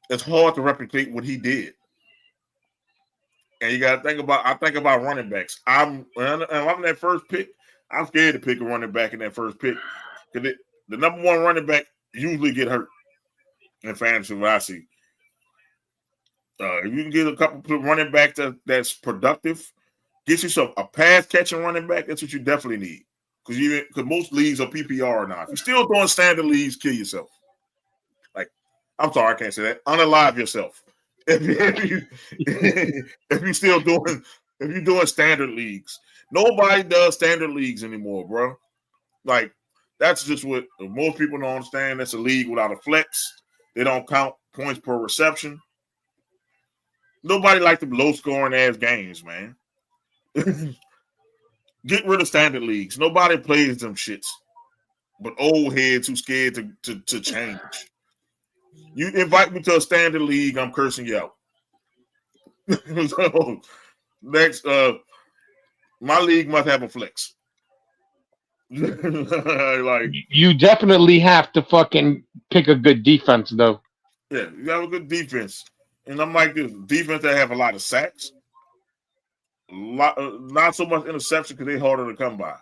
It's hard to replicate what he did. And you got to think about, I think about running backs. I'm in that first pick, I'm scared to pick a running back in that first pick. Because the number one running back usually get hurt in fantasy, what I see. If you can get a couple of running backs that's productive, get yourself a pass-catching running back, that's what you definitely need. Because most leagues are PPR now. If you're still doing standard leagues, kill yourself. Like, I'm sorry, I can't say that. Unalive yourself. If you're doing standard leagues. Nobody does standard leagues anymore, bro. Like, that's just what most people don't understand. That's a league without a flex. They don't count points per reception. Nobody like the low-scoring ass games, man. Get rid of standard leagues. Nobody plays them shits. But old heads who scared to change. You invite me to a standard league, I'm cursing you out. So, next, my league must have a flex. Like, you definitely have to fucking pick a good defense, though. Yeah, you have a good defense. And I'm like this defense that have a lot of sacks. Not so much interception because they're harder to come by.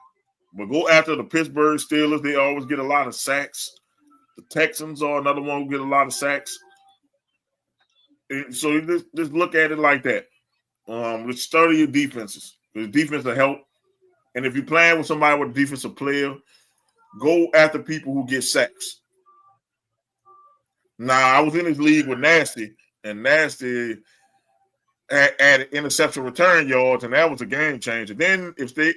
But go after the Pittsburgh Steelers. They always get a lot of sacks. The Texans are another one who get a lot of sacks. And so you just look at it like that. Let's study your defenses. The defense will help. And if you're playing with somebody with a defensive player, go after people who get sacks. Now, I was in this league with Nasty, and Nasty added interception return yards, and that was a game changer. Then if they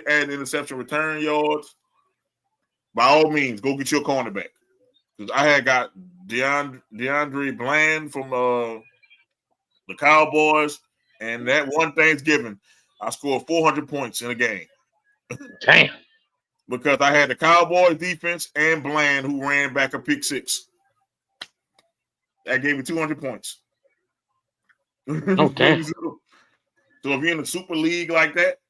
add interception return yards, by all means, go get your cornerback. Because I had got DeAndre Bland from the Cowboys, and that one Thanksgiving, I scored 400 points in a game. Damn. Because I had the Cowboys defense and Bland who ran back a pick six. That gave me 200 points. Oh, damn. So if you're in a super league like that,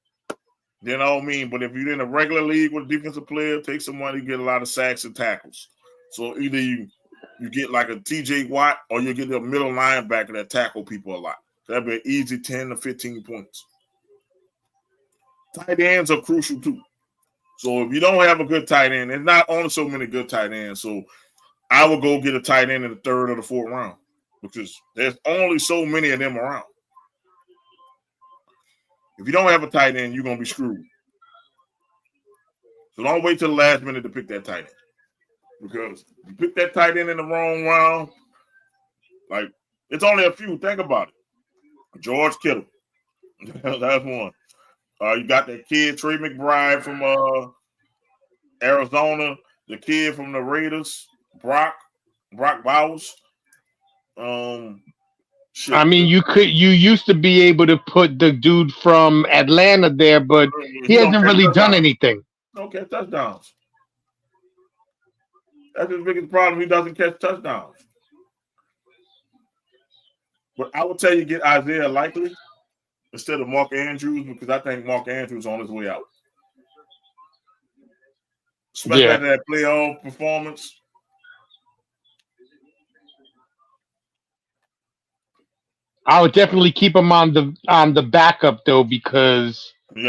then I don't mean. But if you're in a regular league with a defensive player, take somebody who get a lot of sacks and tackles. So either you get like a TJ Watt or you get a middle linebacker that tackle people a lot. That'd be an easy 10 to 15 points. Tight ends are crucial too. So if you don't have a good tight end, there's not only so many good tight ends. So I would go get a tight end in the third or the fourth round because there's only so many of them around. If you don't have a tight end, you're going to be screwed. So don't wait till the last minute to pick that tight end. Because you pick that tight end in the wrong round, like, it's only a few. Think about it. George Kittle. That's one. You got that kid, Trey McBride from Arizona. The kid from the Raiders, Brock Bowers. I mean, you used to be able to put the dude from Atlanta there, but he hasn't really done anything. Okay, touchdowns. That's his biggest problem. He doesn't catch touchdowns. But I would tell you get Isaiah Likely instead of Mark Andrews because I think Mark Andrews is on his way out. Especially after that playoff performance. I would definitely keep him on the backup though because you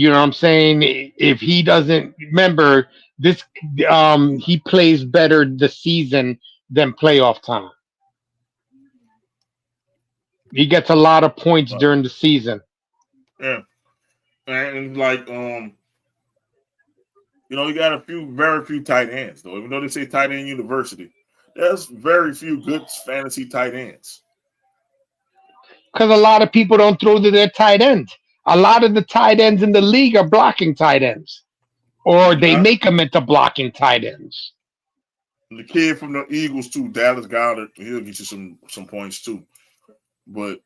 know what I'm saying. If he doesn't remember this, he plays better the season than playoff time. He gets a lot of points during the season. Yeah, and like you got very few tight ends though. Even though they say tight end university, there's very few good fantasy tight ends. Because a lot of people don't throw to their tight ends. A lot of the tight ends in the league are blocking tight ends, or they make them into blocking tight ends. The kid from the Eagles too, Dallas Goedert, he'll get you some points too. But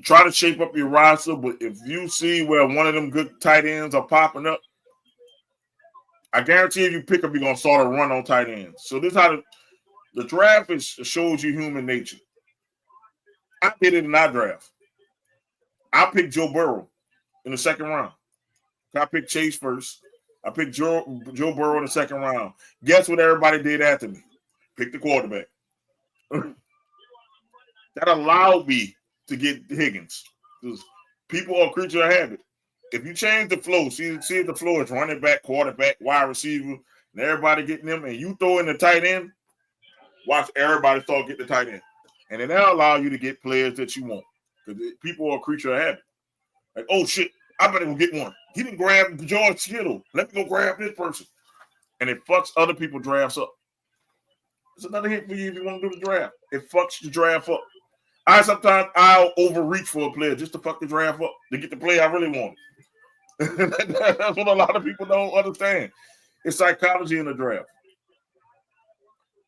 try to shape up your roster. But if you see where one of them good tight ends are popping up, I guarantee if you pick up, you're gonna start a run on tight ends. So this is how the draft shows you human nature. I did it in our draft. I picked Joe Burrow in the second round. I picked Chase first. I picked Joe Burrow in the second round. Guess what everybody did after me? Pick the quarterback. That allowed me to get Higgins. Because people are a creature of habit. If you change the flow, see if the flow is running back, quarterback, wide receiver, and everybody getting them, and you throw in the tight end, watch everybody start getting the tight end. And then that'll allow you to get players that you want. Because people are a creature of habit. Like, oh shit, I better go get one. He didn't grab George Kittle. Let me go grab this person. And it fucks other people's drafts up. It's another hit for you if you want to do the draft. It fucks the draft up. Sometimes I'll overreach for a player just to fuck the draft up, to get the player I really want. That's what a lot of people don't understand. It's psychology in the draft.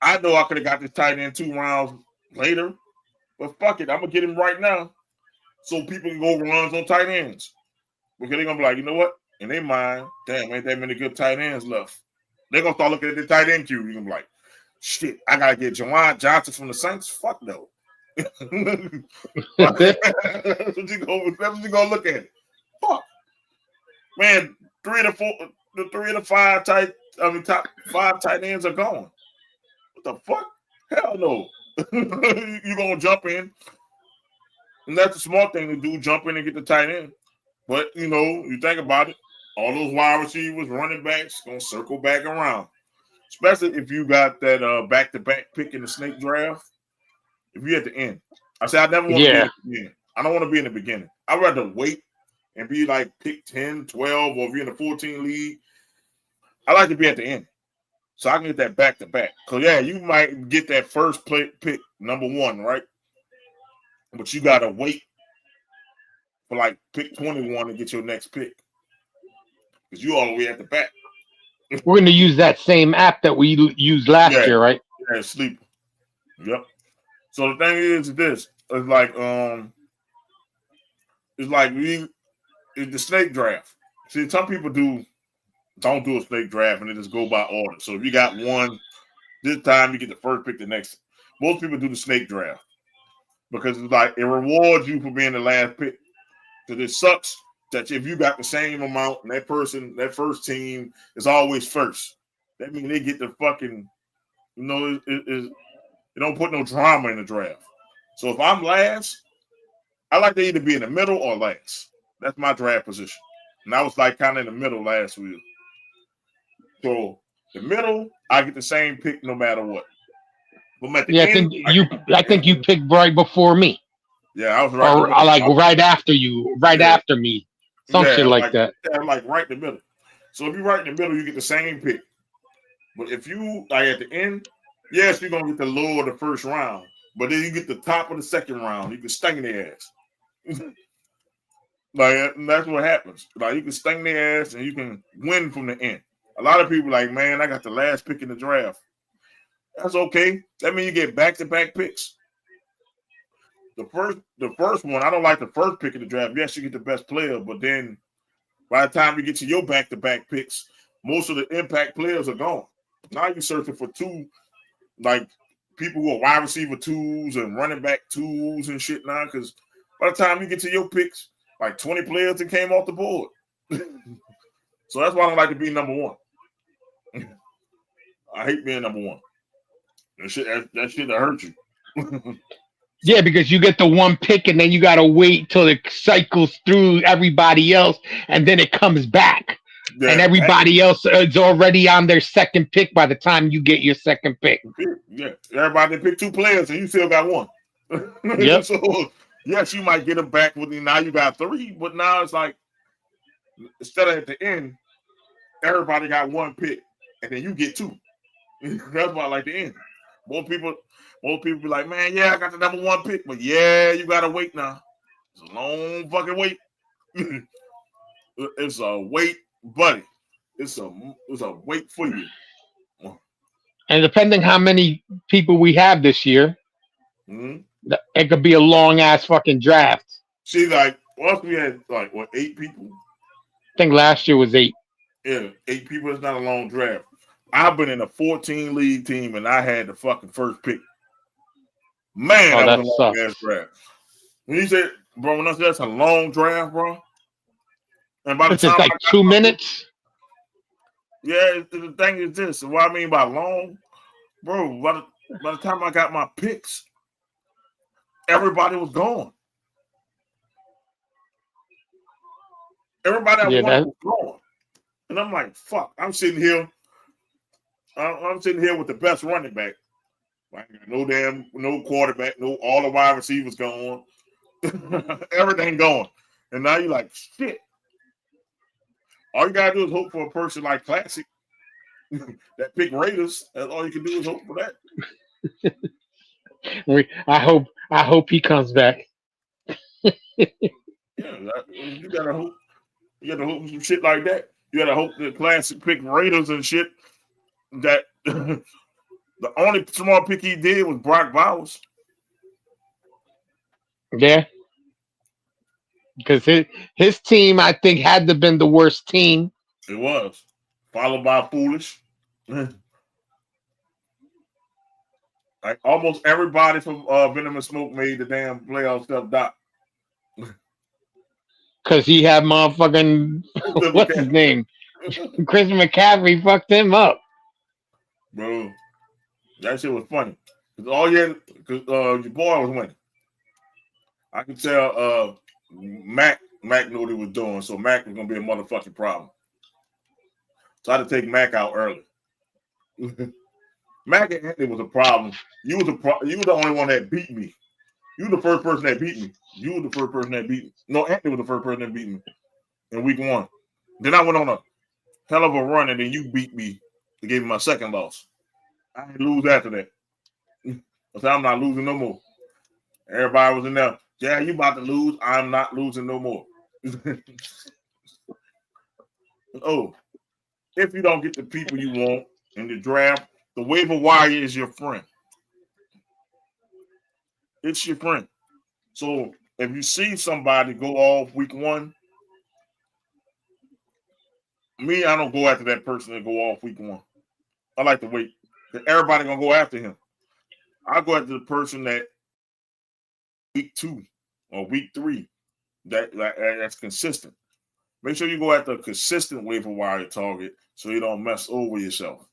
I know I could have got this tight end 2 rounds later, but fuck it, I'm gonna get him right now, so people can go runs on tight ends. Because they're gonna be like, you know what? In their mind, damn, ain't that many good tight ends left. They're gonna start looking at the tight end queue. You're gonna be like, shit, I gotta get Jawan Johnson from the Saints. Fuck no. That's what you gonna look at. Fuck. Man, 3 of the 5 top 5 tight ends are gone. What the fuck? Hell no. You're gonna jump in. And that's a smart thing to do, jump in and get the tight end. But you know, you think about it, all those wide receivers, running backs, gonna circle back around. Especially if you got that back-to-back pick in the snake draft. If you're at the end. I say I never want to be at the beginning. I don't want to be in the beginning. I'd rather wait and be like pick 10, 12, or if you're in the 14 league. I like to be at the end. So I can get that back-to-back. Because, yeah, you might get that first pick, number 1, right? But you got to wait for like pick 21 to get your next pick. Because you all the way at the back. We're going to use that same app that we used last year, right? Yeah, Sleeper. Yep. So the thing is this. It's like it's the snake draft. See, some people don't do a snake draft and they just go by order. So if you got one this time, you get the first pick the next. Most people do the snake draft because it's like it rewards you for being the last pick. Because it sucks that if you got the same amount and that first team is always first. That means they get the fucking, you know, it don't put no drama in the draft. So if I'm last, I like to either be in the middle or last. That's my draft position. And I was like kind of in the middle last week. So the middle, I get the same pick no matter what. But at the end, I think you picked right before me. Yeah, I was right. Or right after you, after me. Some shit like that. Yeah, like right in the middle. So if you're right in the middle, you get the same pick. But if you like at the end, yes, you're gonna get the lower of the first round. But then you get the top of the second round, you can sting their ass. Like that's what happens. Like you can sting their ass and you can win from the end. A lot of people like, man, I got the last pick in the draft. That's okay. That means you get back-to-back picks. The first one, I don't like the first pick in the draft. Yes, you get the best player, but then by the time you get to your back-to-back picks, most of the impact players are gone. Now you're searching for 2, like people who are wide receiver 2s and running back 2s and shit now. Because by the time you get to your picks, like 20 players that came off the board. So that's why I don't like to be number 1. I hate being number 1. That shit that hurt you. Yeah, because you get the 1 pick and then you got to wait till it cycles through everybody else and then it comes back. Yeah, and everybody else is already on their second pick by the time you get your second pick. Yeah, everybody picked 2 players and you still got 1. Yep. So, yes, you might get them back with you. Now you got 3, but now it's like instead of at the end, everybody got 1 pick and then you get 2. That's why I like the end. More people be like, man, yeah, I got the number 1 pick, but yeah, you gotta wait now. It's a long fucking wait. It's a wait, buddy. It's a wait for you. And depending how many people we have this year, it could be a long ass fucking draft. See, like once we had like 8 people. I think last year was 8. Yeah, 8 people is not a long draft. I've been in a 14 league team and I had the fucking first pick. Man, that was a long ass draft. When you said, bro, when I said that's a long draft, bro. And by the time like 2 minutes. Yeah, the thing is this. What I mean by long, bro, by the time I got my picks, everybody was gone. Everybody I wanted was gone. And I'm like, fuck, I'm sitting here with the best running back. I ain't got no quarterback, all the wide receivers gone. Everything going. And now you're like, shit. All you gotta do is hope for a person like Classic that pick Raiders. That's all you can do is hope for that. I hope he comes back. Yeah, you gotta hope. You gotta hope some shit like that. You gotta hope that Classic pick Raiders and shit. That the only small pick he did was Brock Bowers. Yeah. Because his team, I think, had to have been the worst team. It was. Followed by Foolish. Like almost everybody from Venom and Smoke made the damn playoff stuff, Doc. Because he had motherfucking, what's his name? Chris McCaffrey fucked him up. Bro, that shit was funny. Because your boy was winning. I could tell Mac knew what he was doing, so Mac was gonna be a motherfucking problem. So I had to take Mac out early. Mac and Anthony was a problem. You were the only one that beat me. You were the first person that beat me. No, Anthony was the first person that beat me in week 1. Then I went on a hell of a run, and then you beat me to give me my second loss. I didn't lose after that. I said, I'm not losing no more. Everybody was in there. Yeah, you about to lose. I'm not losing no more. Oh, if you don't get the people you want in the draft, the waiver wire is your friend. It's your friend. So if you see somebody go off week 1, me, I don't go after that person that go off week 1. I like to wait. Everybody gonna go after him. I go after the person that week 2 or week 3 that's consistent. Make sure you go after a consistent waiver wire target so you don't mess over yourself.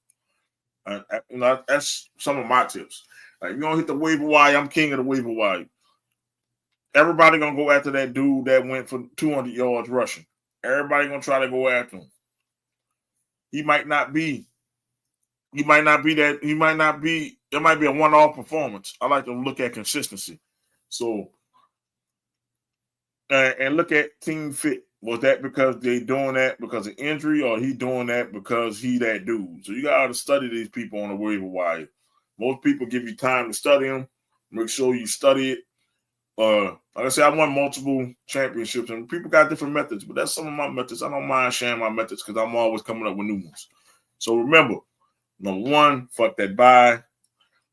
That's some of my tips. Like, you don't hit the waiver wire. I'm king of the waiver wire. Everybody gonna go after that dude that went for 200 yards rushing. Everybody gonna try to go after him. It might be a one-off performance. I like to look at consistency. So, and look at team fit. Was that because they doing that because of injury, or he doing that because he that dude? So you got to study these people on the waiver wire. Most people give you time to study them. Make sure you study it. Like I said, I won multiple championships, and people got different methods, but that's some of my methods. I don't mind sharing my methods because I'm always coming up with new ones. So remember, number 1, fuck that bye.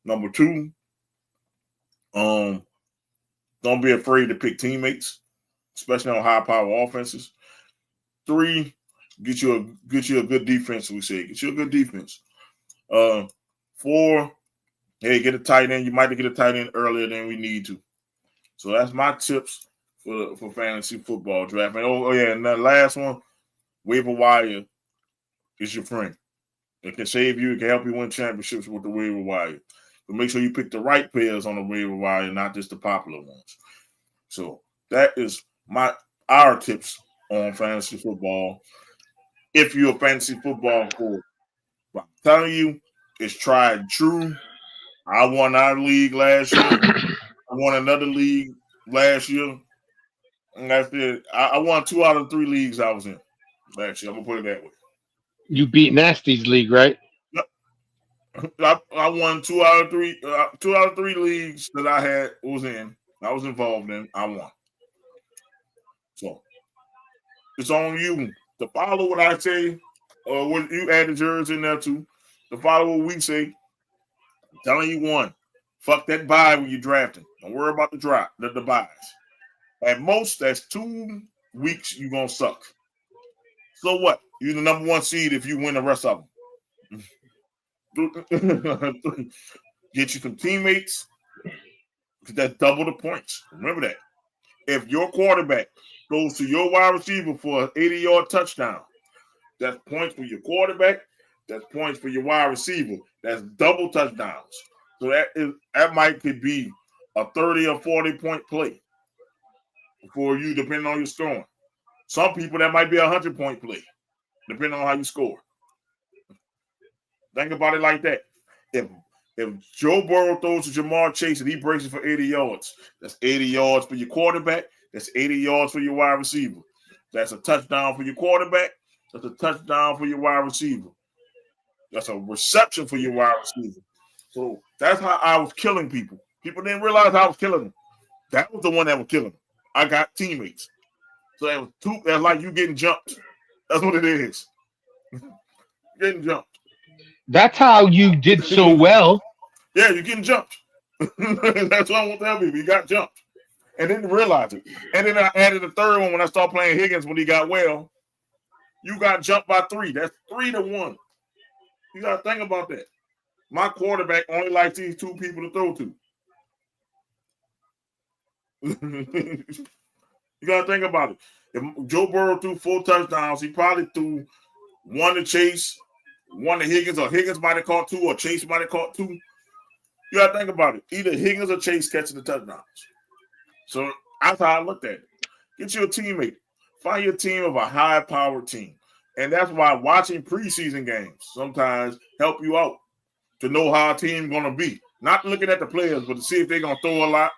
Number 2, don't be afraid to pick teammates, especially on high-power offenses. 3, get you a good defense. We say get you a good defense. 4, hey, get a tight end. You might get a tight end earlier than we need to. So that's my tips for fantasy football draft. And and that last one, waiver wire is your friend. It can save you. It can help you win championships with the waiver wire. But make sure you pick the right players on the waiver wire, not just the popular ones. So that is our tips on fantasy football. If you're a fantasy football coach, I'm telling you, it's tried and true. I won our league last year. I won another league last year. And that's it. I won 2 out of 3 leagues I was in last year. I'm gonna put it that way. You beat Nasty's league, right? Yep. I won 2 out of 3. 2 out of 3 leagues that I was involved in. I won. So it's on you to follow what I say, or what you added yours in there too. To follow what we say. I'm telling you one. Fuck that buy when you're drafting. Don't worry about the buys. At most, that's 2 weeks you're gonna suck. So what? You're the number 1 seed if you win the rest of them. Get you some teammates. That's double the points. Remember that. If your quarterback goes to your wide receiver for an 80-yard touchdown, that's points for your quarterback. That's points for your wide receiver. That's double touchdowns. So that could be a 30 or 40 point play for you, depending on your scoring. Some people that might be a 100-point play, depending on how you score. Think about it like that. If Joe Burrow throws to Jamar Chase and he breaks it for 80 yards, that's 80 yards for your quarterback. That's 80 yards for your wide receiver. That's a touchdown for your quarterback. That's a touchdown for your wide receiver. That's a reception for your wide receiver. So that's how I was killing people. People didn't realize I was killing them. That was the one that was killing them. I got teammates. So that was that's like you getting jumped. That's what it is. Getting jumped. That's how you did so well. Yeah, you're getting jumped. That's what I want to tell people. You got jumped. And didn't realize it. And then I added a third one when I started playing Higgins when he got well. You got jumped by 3. That's 3-1. You got to think about that. My quarterback only likes these 2 people to throw to. You got to think about it. If Joe Burrow threw 4 touchdowns, he probably threw 1 to Chase, 1 to Higgins, or Higgins might have caught 2, or Chase might have caught 2. You got to think about it. Either Higgins or Chase catching the touchdowns. So that's how I looked at it. Get you a teammate. Find your team of a high-powered team. And that's why watching preseason games sometimes help you out to know how a team's going to be. Not looking at the players, but to see if they're going to throw a lot,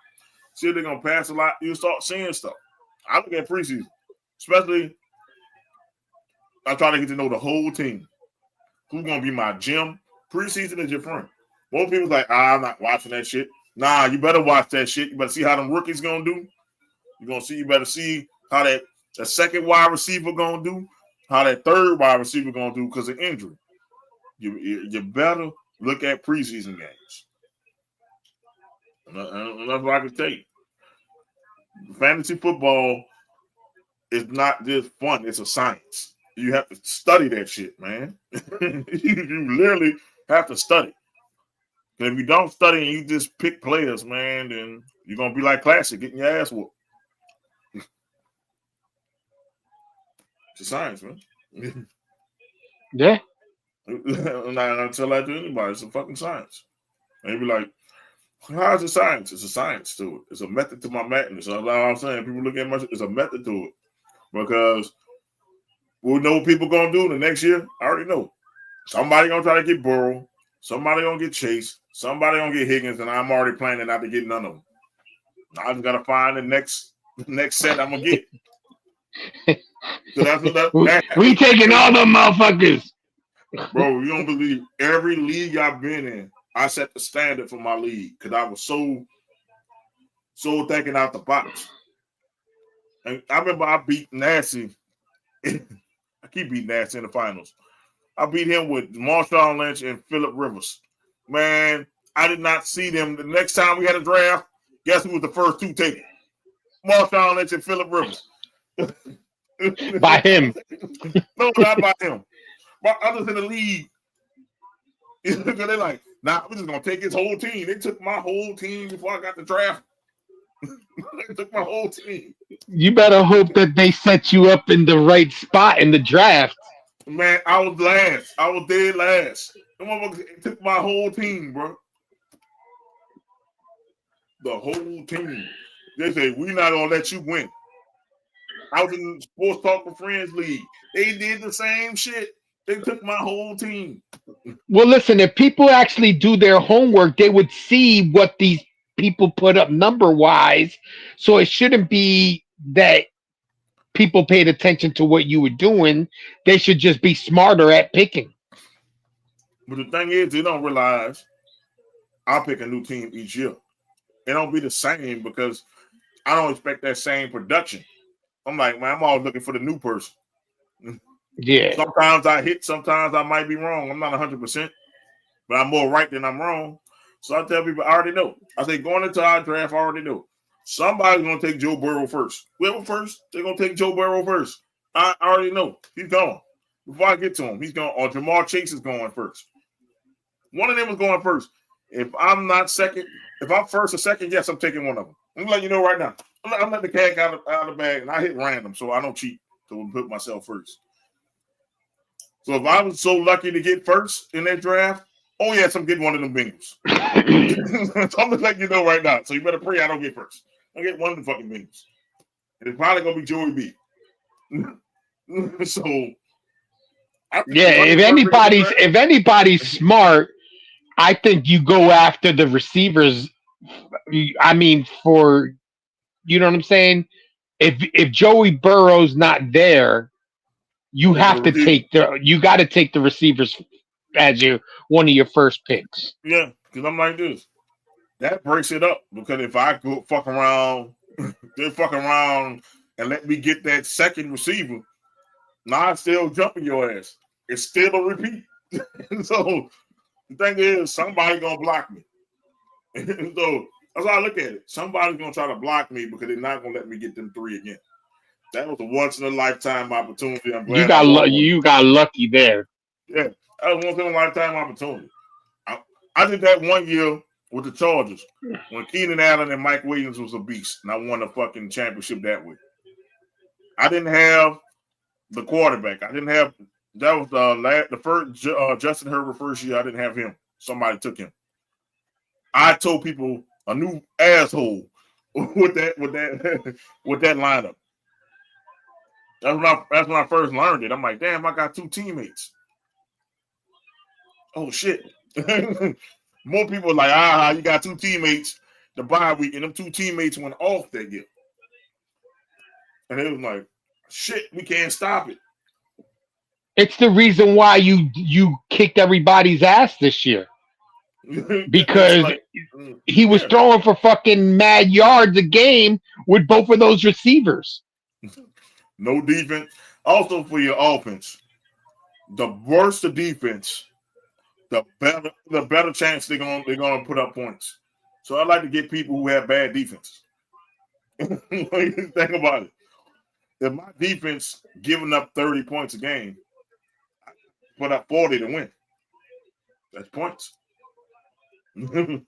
see if they're going to pass a lot. You start seeing stuff. I look at preseason. Especially, I try to get to know the whole team. Who's going to be my gym? Preseason is your friend. Most people's like, I'm not watching that shit. Nah, you better watch that shit. You better see how them rookies going to do. You better see how that second wide receiver going to do, how that third wide receiver going to do because of injury. You better look at preseason games. And that's what I can tell you. Fantasy football is not just fun. It's a science. You have to study that shit, man. You literally have to study. And if you don't study and you just pick players, man, then you're going to be like Classic, getting your ass whooped. It's a science, man. Yeah. I'm not going to tell that to anybody. It's a fucking science. And you be like, how is it science? It's a science to it. It's a method to my madness. That's all I'm saying. People look at much. It's a method to it. Because we'll know what people going to do the next year. I already know. Somebody going to try to get Burrow. Somebody going to get Chase. Somebody going to get Higgins. And I'm already planning not to get none of them. I just got to find the next set I'm going to get. So that's what we taking all them motherfuckers. Bro, you don't believe every league I've been in, I set the standard for my league because I was so thinking out the box. And I remember I beat Nasty. I keep beating Nasty in the finals. I beat him with Marshawn Lynch and Phillip Rivers. Man, I did not see them. The next time we had a draft, guess who was the first 2 taken? Marshawn Lynch and Phillip Rivers. By him. No, not by him. But others in the league. They're like, nah, we're just going to take his whole team. They took my whole team before I got the draft. They took my whole team. You better hope that they set you up in the right spot in the draft. Man, I was last. I was dead last. Them motherfuckers took my whole team, bro. The whole team. They say, we're not going to let you win. I was in the Sports Talk for Friends League. They did the same shit. They took my whole team. Well, listen, if people actually do their homework, they would see what these people put up number-wise. So it shouldn't be that people paid attention to what you were doing. They should just be smarter at picking. But the thing is, they don't realize I pick a new team each year. It don't be the same because I don't expect that same production. I'm like, man, I'm always looking for the new person. Yeah. Sometimes I hit, sometimes I might be wrong. I'm not 100%, but I'm more right than I'm wrong. So I tell people, I already know. I say, going into our draft, I already know. Somebody's going to take Joe Burrow first. Whoever first, they're going to take Joe Burrow first. I already know. He's gone. Before I get to him, he's going, or Jamar Chase is going first. One of them is going first. If I'm not second, if I'm first or second, yes, I'm taking one of them. I'm letting you know right now. I'm letting the cat out of the bag, and I hit random, so I don't cheat to put myself first. So if I was so lucky to get first in that draft, oh yes, I'm getting one of them Bengals. So I'm just letting you know right now. So you better pray I don't get first. I get one of the fucking Bengals. And it's probably gonna be Joey B. So yeah, if anybody's smart, I think you go after the receivers. I mean, for you know what I'm saying. If Joey Burrow's not there, you have to take you got to take the receivers as one of your first picks. Yeah, because I'm like this. That breaks it up because if I go fuck around, they fuck around and let me get that second receiver, now I'm still jumping your ass. It's still a repeat. So the thing is, somebody gonna block me. So that's how I look at it. Somebody's gonna try to block me because they're not gonna let me get them three again. That was a once in a lifetime opportunity. I'm glad you got lucky there. Yeah, that was once in a lifetime opportunity. I did that one year with the Chargers when Keenan Allen and Mike Williams was a beast, and I won the fucking championship that way. I didn't have the quarterback. I didn't have that was the first Justin Herbert first year. I didn't have him. Somebody took him. I told people a new asshole with that lineup. That's when I first learned it. I'm like, damn, I got two teammates. Oh shit. More people are like, you got two teammates the bye week, and them two teammates went off that year. And it was like, shit, we can't stop it. It's the reason why you kicked everybody's ass this year. Because he was throwing for fucking mad yards a game with both of those receivers. No defense. Also for your offense, the worse the defense, the better chance they're gonna put up points. So I like to get people who have bad defense. Think about it. If my defense giving up 30 points a game, I put up 40 to win. That's points. Don't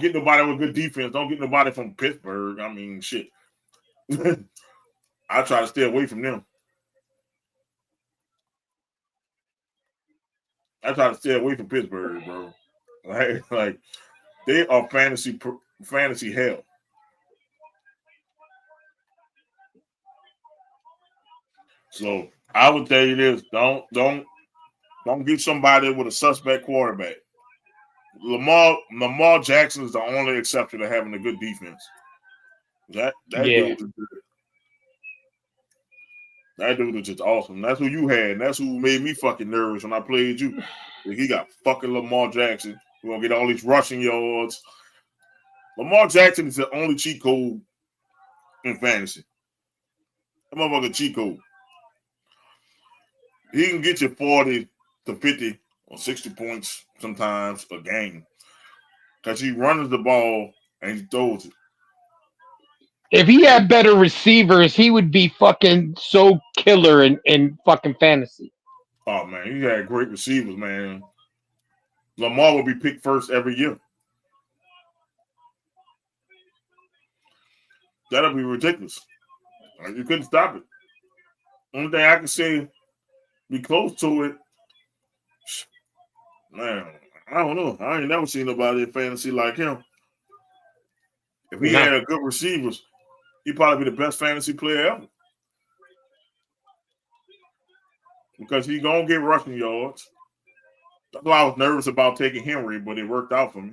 get nobody with good defense. Don't get nobody from Pittsburgh. I mean, shit. I try to stay away from them. I try to stay away from Pittsburgh, bro. Like they are fantasy hell. So I would tell you this: don't get somebody with a suspect quarterback. Lamar Jackson is the only exception to having a good defense. That dude is just awesome. That's who you had. And that's who made me fucking nervous when I played you. He got fucking Lamar Jackson. We're gonna get all these rushing yards. Lamar Jackson is the only cheat code in fantasy. That motherfucker cheat code. He can get you 40 to 50 or 60 points sometimes a game. Because he runs the ball and he throws it. If he had better receivers, he would be fucking so killer in fucking fantasy. Oh, man, he had great receivers, man. Lamar would be picked first every year. That'll be ridiculous. You couldn't stop it. Only thing I can say, be close to it, man, I don't know. I ain't never seen nobody in fantasy like him. If he had a good receivers, he'd probably be the best fantasy player ever. Because he's going to get rushing yards. That's why I was nervous about taking Henry, but it worked out for me.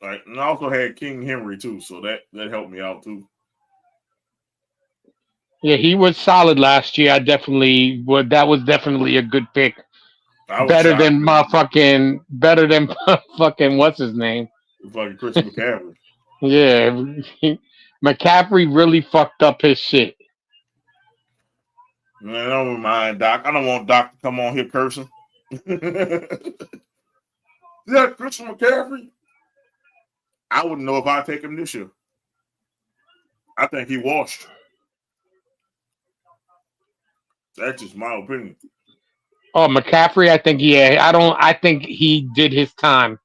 Like, and I also had King Henry, too, so that helped me out, too. Yeah, he was solid last year. I definitely would. That was definitely a good pick. I was shocked. Better than fucking what's his name? Fucking Christian McCaffrey. Yeah, McCaffrey really fucked up his shit. Man, I don't mind Doc. I don't want Doc to come on here cursing. Yeah, Christian McCaffrey. I wouldn't know if I'd take him this year. I think he washed. That's just my opinion. Oh, McCaffrey, I think I think he did his time.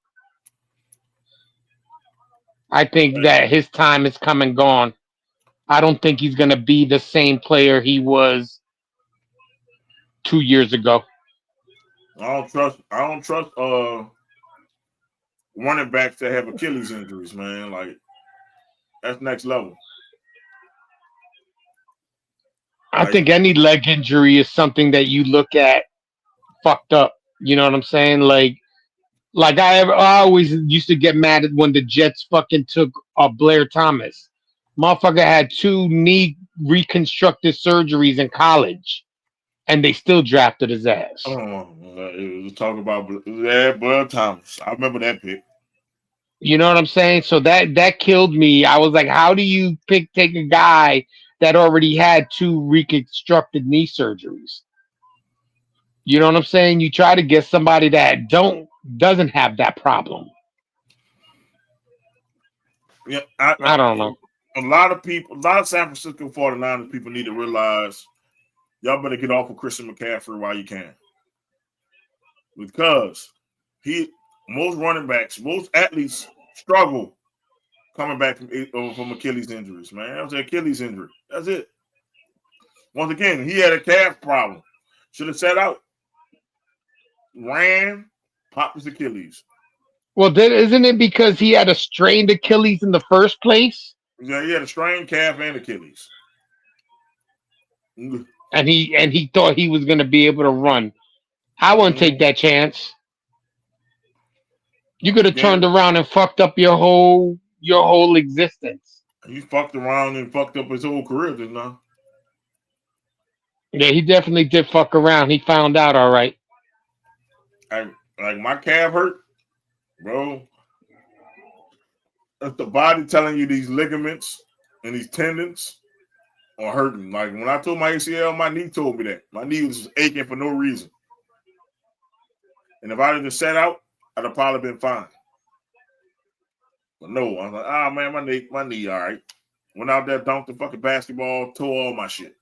I think that his time is come and gone. I don't think he's gonna be the same player he was 2 years ago. I don't trust running backs that have Achilles injuries, man. Like that's next level. I think any leg injury is something that you look at fucked up. You know what I'm saying? Like I always used to get mad at when the Jets fucking took Blair Thomas. Motherfucker had 2 knee reconstructive surgeries in college, and they still drafted his ass. It was talking about Blair Thomas. I remember that pick. You know what I'm saying? So that killed me. I was like, how do you take a guy that already had 2 reconstructed knee surgeries? You know what I'm saying? You try to get somebody that doesn't have that problem. Yeah, I don't know. A lot of San Francisco 49ers people need to realize y'all better get off of Christian McCaffrey while you can. Because most running backs, most athletes struggle coming back from Achilles injuries, man. That was an Achilles injury. That's it. Once again, he had a calf problem. Should have sat out. Ran, popped his Achilles. Well, then isn't it because he had a strained Achilles in the first place? Yeah, he had a strained calf and Achilles. And he thought he was going to be able to run. I wouldn't take that chance. You could have turned around and fucked up your whole existence. He fucked around and fucked up his whole career just now. Yeah, he definitely did fuck around. He found out all right. Like my calf hurt, bro. That's the body telling you these ligaments and these tendons are hurting. Like when I told my ACL, my knee told me that. My knee was aching for no reason. And if I'd have just sat out, I'd have probably been fine. But no, I was like, man, my knee, all right. Went out there, dunked the fucking basketball, tore all my shit.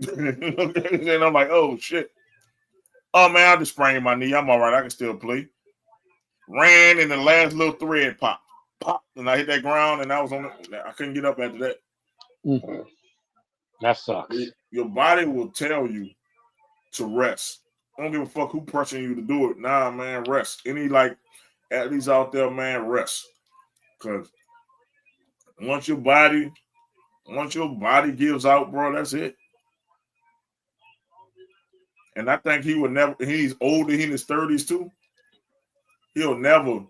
And I'm like, oh shit. Oh man, I just sprained my knee. I'm all right. I can still play. Ran and the last little thread popped. And I hit that ground and I couldn't get up after that. Mm-hmm. That sucks. Your body will tell you to rest. I don't give a fuck who pressuring you to do it. Nah, man, rest. Any athletes out there, man, rest. Because once your body gives out, bro, that's it. And I think he would never. He's older. He's in his 30s too. He'll never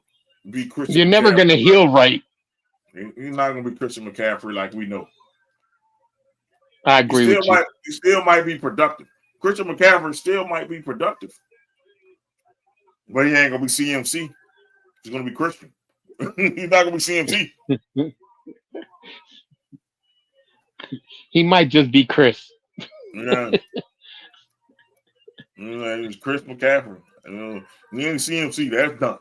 be Christian. You're never going to heal right. He's not going to be Christian McCaffrey like we know. I agree with you. He still might be productive. Christian McCaffrey still might be productive, but he ain't going to be CMC. He's going to be Christian. He's not going to be CMC. He might just be Chris. Yeah. It's Chris McCaffrey. You ain't CMC. That's done.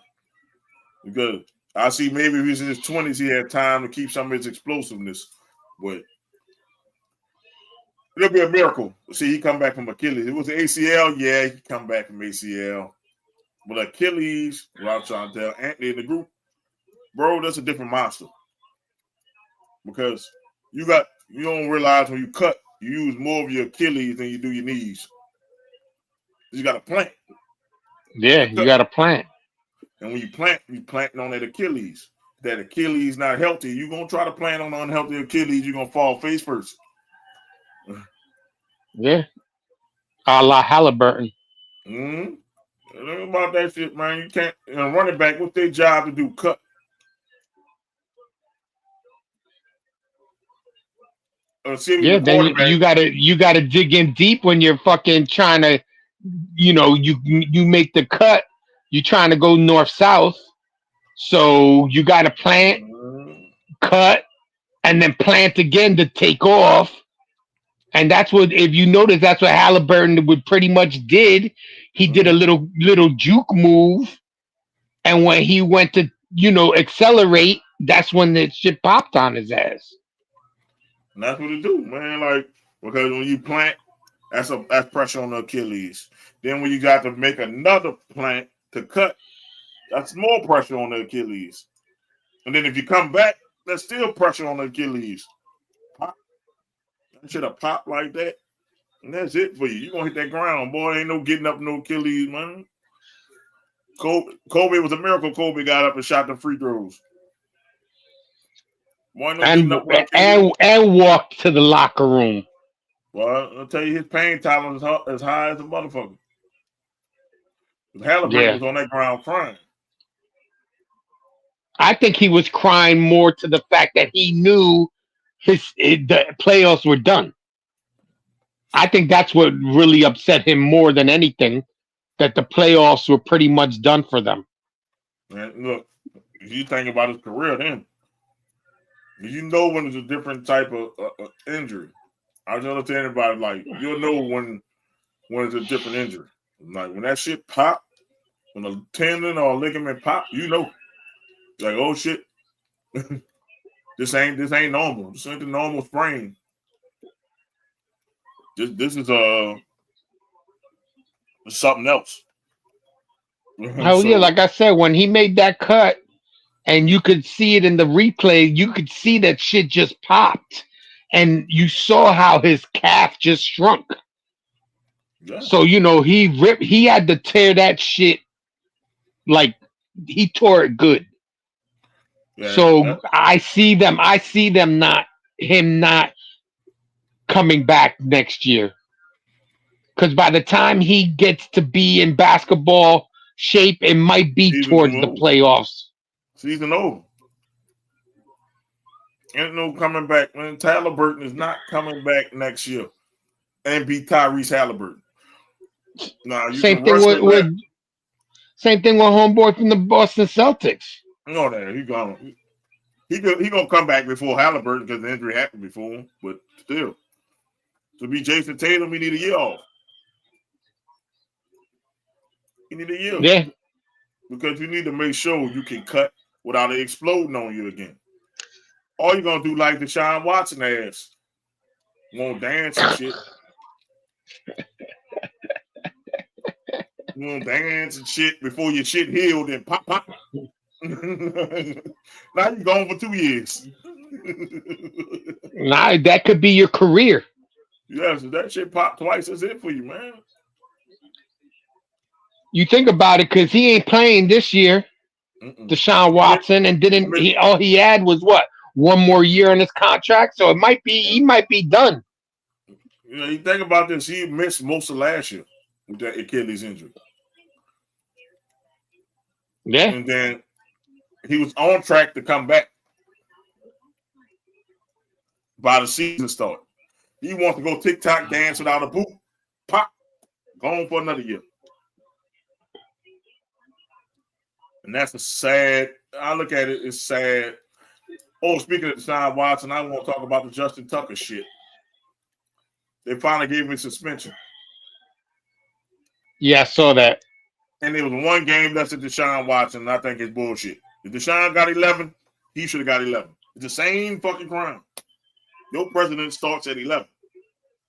Because I see maybe if he's in his 20s, he had time to keep some of his explosiveness. But it'll be a miracle. See, he come back from Achilles. It was the ACL. Yeah, he come back from ACL. But Achilles, what I'm trying to tell Anthony in the group, bro, that's a different monster. Because you don't realize when you cut, you use more of your Achilles than you do your knees. You got to plant. Yeah, you got to plant. And when you planting on that Achilles. That Achilles not healthy, you're going to try to plant on the unhealthy Achilles, you're going to fall face first. Yeah. A la Halliburton. Think about that shit, man. You can't, running back, what's their job to do? Cut. Yeah, then you gotta dig in deep when you're fucking trying to, you make the cut. You're trying to go north south, so you got to plant, cut, and then plant again to take off. And that's what, if you notice, that's what Halliburton would pretty much did. He did a little juke move, and when he went to accelerate, that's when the shit popped on his ass. And that's what it do, man. Like, because when you plant, that's pressure on the Achilles. Then when you got to make another plant to cut, that's more pressure on the Achilles. And then if you come back, there's still pressure on the Achilles. Pop. That should have popped like that. And that's it for you. You're going to hit that ground, boy. Ain't no getting up no Achilles, man. Kobe was a miracle. Kobe got up and shot the free throws. And walked to the locker room. Well, I'll tell you, his pain tolerance is as high as a motherfucker. Halliburton was on that ground crying. I think he was crying more to the fact that he knew the playoffs were done. I think that's what really upset him more than anything, that the playoffs were pretty much done for them. Man, look, if you think about his career then, you know when it's a different type of injury. I tell it to anybody, like, you'll know when it's a different injury. Like, when that shit pop, when a tendon or a ligament pop, you know. Like, oh shit. This ain't normal. This ain't the normal sprain. This is something else. Hell yeah, like I said, when he made that cut and you could see it in the replay, you could see that shit just popped. And you saw how his calf just shrunk. Yeah. So, he had to tear that shit, like, he tore it good. Yeah, so yeah. I see them not coming back next year. Because by the time he gets to be in basketball shape, it might be season towards the playoffs. Season over. Ain't no coming back. Man, Halliburton is not coming back next year and be Tyrese Halliburton. Nah, same thing with homeboy from the Boston Celtics. No, that he gonna come back before Halliburton because the injury happened before him. But still, to be Jason Tatum, we need a year off. You need a year, yeah, because you need to make sure you can cut without it exploding on you again. All you're gonna do like Deshaun Watson ass, won't dance and shit. You won't dance and shit before your shit healed and pop. Now you're gone for 2 years. Nah, that could be your career. Yes, if that shit pop twice, that's it for you, man. You think about it, because he ain't playing this year, Deshaun Watson, and all he had was what? 1 more year in his contract, so he might be done. You think about this, he missed most of last year with that Achilles injury. Yeah. And then he was on track to come back by the season start. He wants to go TikTok dance without a boot. Pop. Gone for another year. And that's I look at it, it's sad. Oh, speaking of Deshaun Watson, I want to talk about the Justin Tucker shit. They finally gave him suspension. Yeah, I saw that. And there was 1 game left to Deshaun Watson, and I think it's bullshit. If Deshaun got 11, he should have got 11. It's the same fucking crime. Your president starts at 11.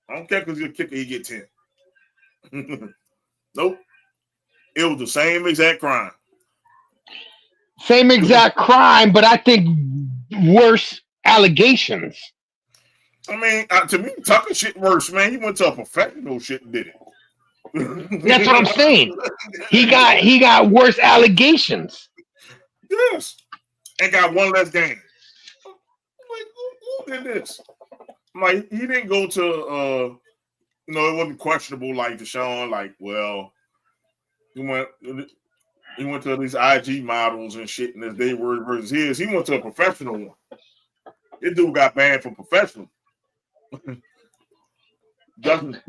I don't care because you're a kicker, he get 10. Nope. It was the same exact crime. Same exact crime, but I think worse allegations. I mean, to me, Tucker shit worse, man. He went to a professional shit and did it. That's what I'm saying. He got worse allegations. Yes. And got 1 less game. Like, who did this? Like, he didn't go to it wasn't questionable like Deshaun, like, well, he went to these IG models and shit, and as they were versus his, he went to a professional one. This dude got banned from professional. Justin,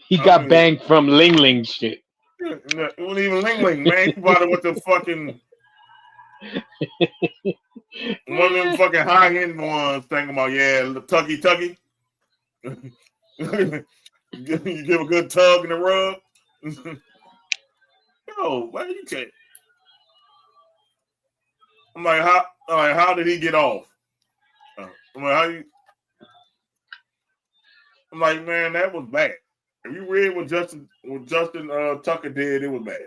he got banged from Ling Ling shit. It wasn't even Ling Ling, man. He bought it with the fucking one of them fucking high end ones. Thinking about tuggy. You give a good tug and a rub. Yo, man, you can't. I'm like, how did he get off? I'm like, man, that was bad. If you read what Justin Tucker did, it was bad.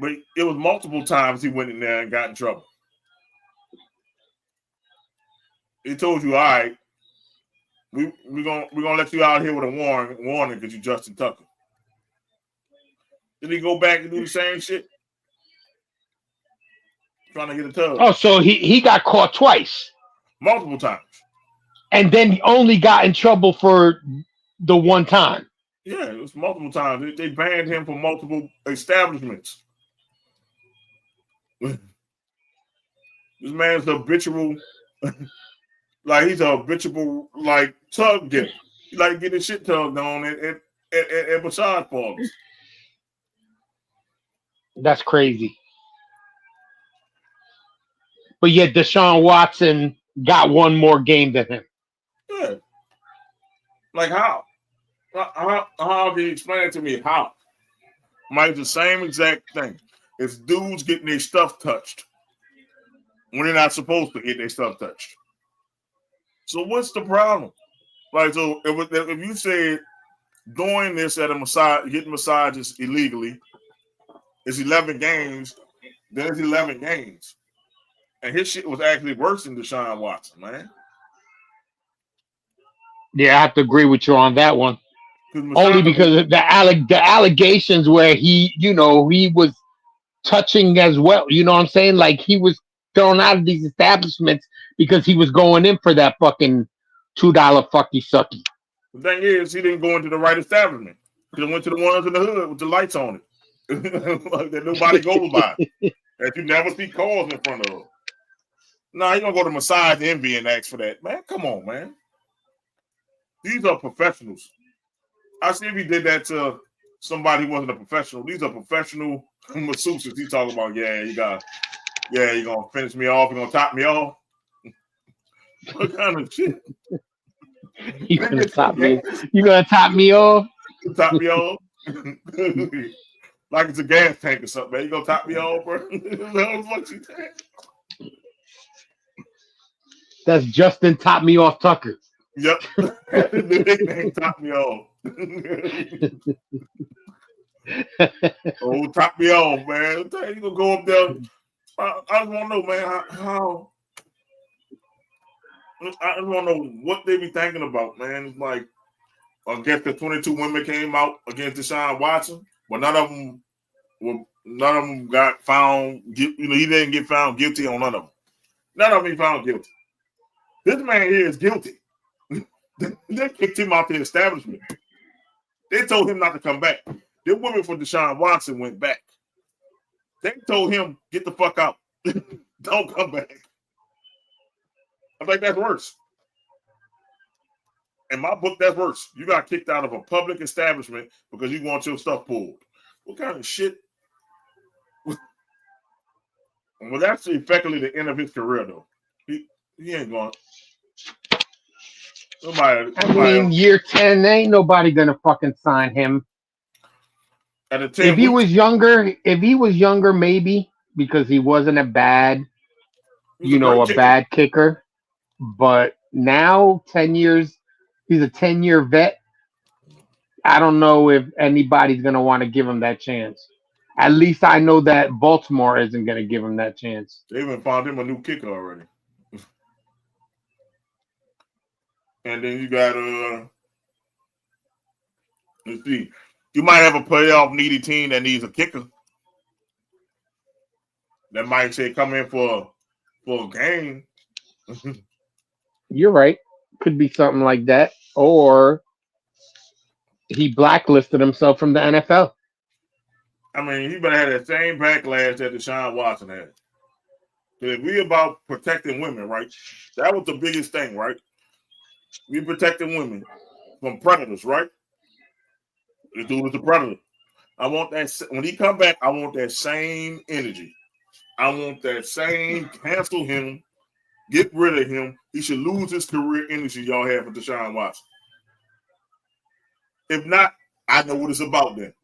But it was multiple times he went in there and got in trouble. He told you, all right, we're gonna let you out here with a warning because you Justin Tucker. Did he go back and do the same shit? Trying to get a tub. Oh, so he got caught twice. Multiple times. And then he only got in trouble for the one time. Yeah, it was multiple times. They banned him from multiple establishments. This man's habitual, like he's a habitual like tug getter. He like getting shit tugged on at massage parlors. That's crazy. But yet Deshaun Watson got one more game than him. Yeah. Like how? How can you explain it to me? How? Like the same exact thing. It's dudes getting their stuff touched when they're not supposed to get their stuff touched. So what's the problem? Like, so if you said doing this at a massage, getting massages illegally, is 11 games, then it's 11 games. And his shit was actually worse than Deshaun Watson, man. Yeah, I have to agree with you on that one. Only because of the allegations where he was touching as well. You know what I'm saying? Like he was thrown out of these establishments because he was going in for that fucking $2 fucky sucky. The thing is, he didn't go into the right establishment. He went to the ones in the hood with the lights on it that nobody goes by, that you never see cars in front of. Nah, you gonna go to Massage Envy and ask for that, man? Come on, man. These are professionals. I see if he did that to somebody who wasn't a professional. These are professional masseuses. He's talking about, you're gonna finish me off, you're gonna top me off. What kind of shit? You gonna top me? You gonna top me off? Top me off? Like it's a gas tank or something, man. You gonna top me off, bro? What you saying? That's Justin Top Me Off Tucker. Yep. The nickname Top Me Off. Oh, top me off, man. You gonna go up there. I just want to know, man, how I just want to know what they be thinking about, man. It's like, I guess the 22 women came out against Deshaun Watson, but none of them got found. He didn't get found guilty on none of them. None of them he found guilty. This man here is guilty. They kicked him out the establishment. They told him not to come back. The women for Deshaun Watson went back. They told him, get the fuck out. Don't come back. I think that's worse. In my book, that's worse. You got kicked out of a public establishment because you want your stuff pulled. What kind of shit? Well, that's effectively the end of his career, though. He ain't going. Year 10, ain't nobody gonna fucking sign him. If he was younger, maybe, because he wasn't a bad kicker. But now, 10 years, he's a 10-year vet. I don't know if anybody's gonna want to give him that chance. At least I know that Baltimore isn't gonna give him that chance. They even found him a new kicker already. And then you got let's see. You might have a playoff needy team that needs a kicker. That might say come in for a game. You're right. Could be something like that. Or he blacklisted himself from the NFL. I mean, he better have that same backlash that Deshaun Watson had. If we about protecting women, right? That was the biggest thing, right? We protecting women from predators, right? This dude is a predator. I want that when he come back. I want that same energy. I want that same cancel him, get rid of him. He should lose his career energy y'all have with Deshaun Watson. If not, I know what it's about then.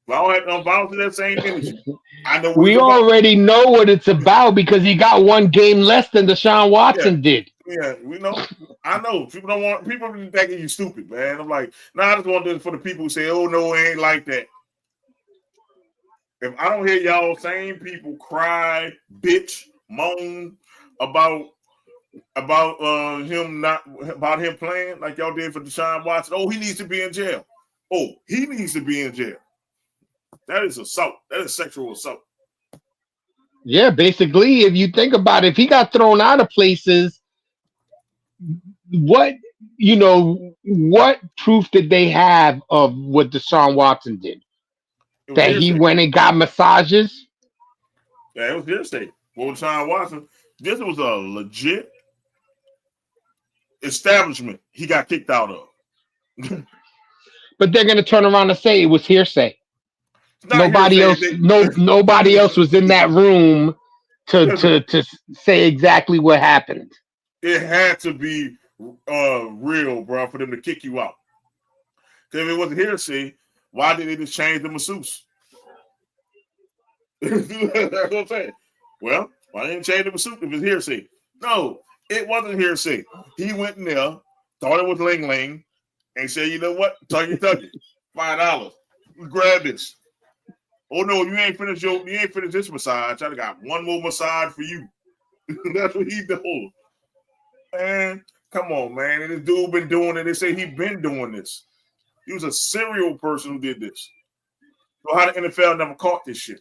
If I don't have no bounce to that same energy, I know what we it's about. already know what it's about because he got one game less than Deshaun Watson did. Yeah, we know. I know. People don't want people thinking you stupid, man. I'm like, I just want this for the people who say, oh no, it ain't like that. If I don't hear y'all same people cry, bitch, moan about him playing like y'all did for Deshaun Watson. Oh, he needs to be in jail. Oh, he needs to be in jail. That is assault. That is sexual assault. Yeah, basically, if you think about it, if he got thrown out of places, what proof did they have of what Deshaun Watson did? That he went and got massages? Yeah, it was hearsay. Well, Deshaun Watson, this was a legit establishment he got kicked out of. But they're gonna turn around and say it was hearsay. Nobody else was in that room to say exactly what happened. It had to be real, bro, for them to kick you out. Because if it wasn't hearsay, why did they just change the masseuse? That's what I'm saying. Well, why didn't they change the masseuse if it's hearsay? No, it wasn't hearsay. He went in there, thought it was Ling Ling, and said, you know what? Tuggy, $5. Grab this. Oh no, you ain't finished this massage. I got one more massage for you. That's what he doing. Man, come on, man. And this dude been doing it. They say he been doing this. He was a serial person who did this. So how the NFL never caught this shit?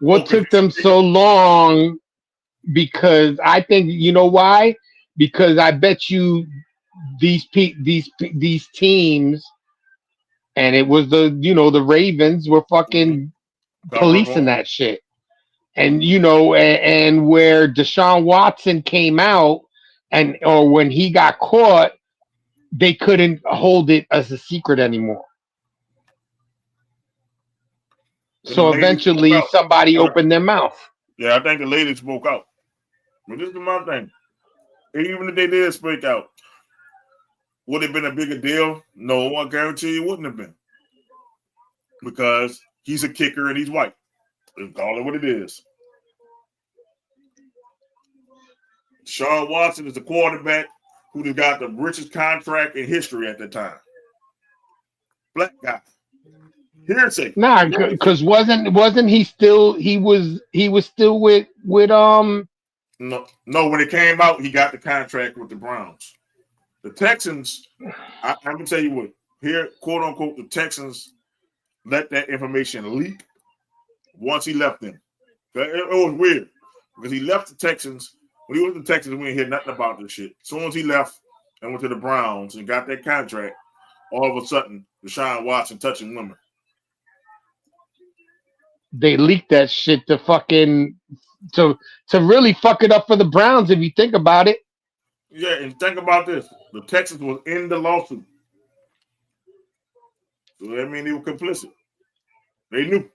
What took them so long? Because I think you know why? Because I bet you these teams, and it was the Ravens were fucking policing that shit. And and where Deshaun Watson came out or when he got caught, they couldn't hold it as a secret anymore. So eventually somebody opened their mouth. Yeah, I think the lady spoke out. But this is my thing. Even if they did speak out, would it have been a bigger deal? No, I guarantee you wouldn't have been. Because he's a kicker and he's white. Let's call it what it is. Deshaun Watson is the quarterback who just got the richest contract in history at the time. Black guy. Hearsay. Nah, because wasn't he still he was still with No, when it came out, he got the contract with the Browns. The Texans, I'm gonna tell you what, here, quote unquote, the Texans let that information leak once he left them. It was weird because he left the Texans. When he was in the Texans, we didn't hear nothing about this shit. As soon as he left and went to the Browns and got that contract, all of a sudden, Deshaun Watson touching women. They leaked that shit to really fuck it up for the Browns if you think about it. Yeah, and think about this. The Texans was in the lawsuit. So that means they were complicit. They knew.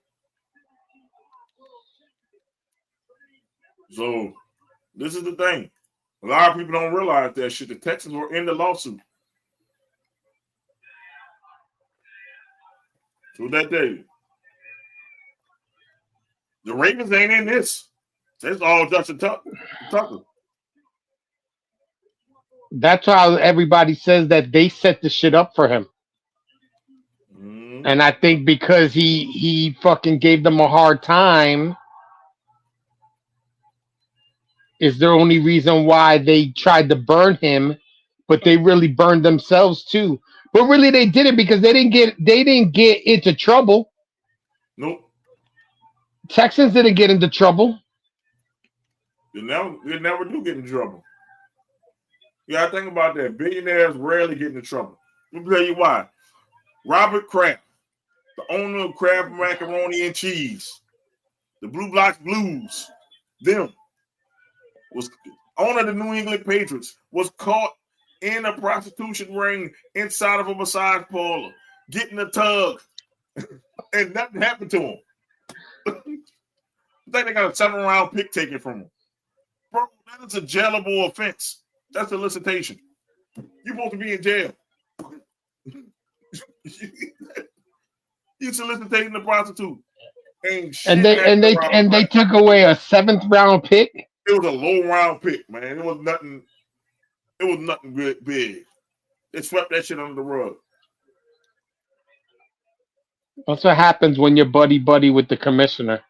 So this is the thing. A lot of people don't realize that shit. The Texans were in the lawsuit. So that day. The Ravens ain't in this. That's all Justin Tucker. That's how everybody says that they set the shit up for him. Mm-hmm. And I think because he fucking gave them a hard time is the only reason why they tried to burn him, but they really burned themselves too. But really they did it because they didn't get into trouble. Nope. Texans didn't get into trouble. They never do get in trouble. Yeah, think about that. Billionaires rarely get into trouble. Let me tell you why. Robert Kraft the owner of Crab Macaroni and Cheese, the Blue Blocks Blues, them was owner of the New England Patriots, was caught in a prostitution ring inside of a massage parlor, getting a tug, and nothing happened to him. I think they got a 7-round pick taken from him. Bro, that is a jailable offense. That's solicitation. You're supposed to be in jail. You soliciting the prostitute. And they took away a 7th-round pick. It was a low-round pick, man. It was nothing good, big. They swept that shit under the rug. That's what happens when you're buddy with the commissioner.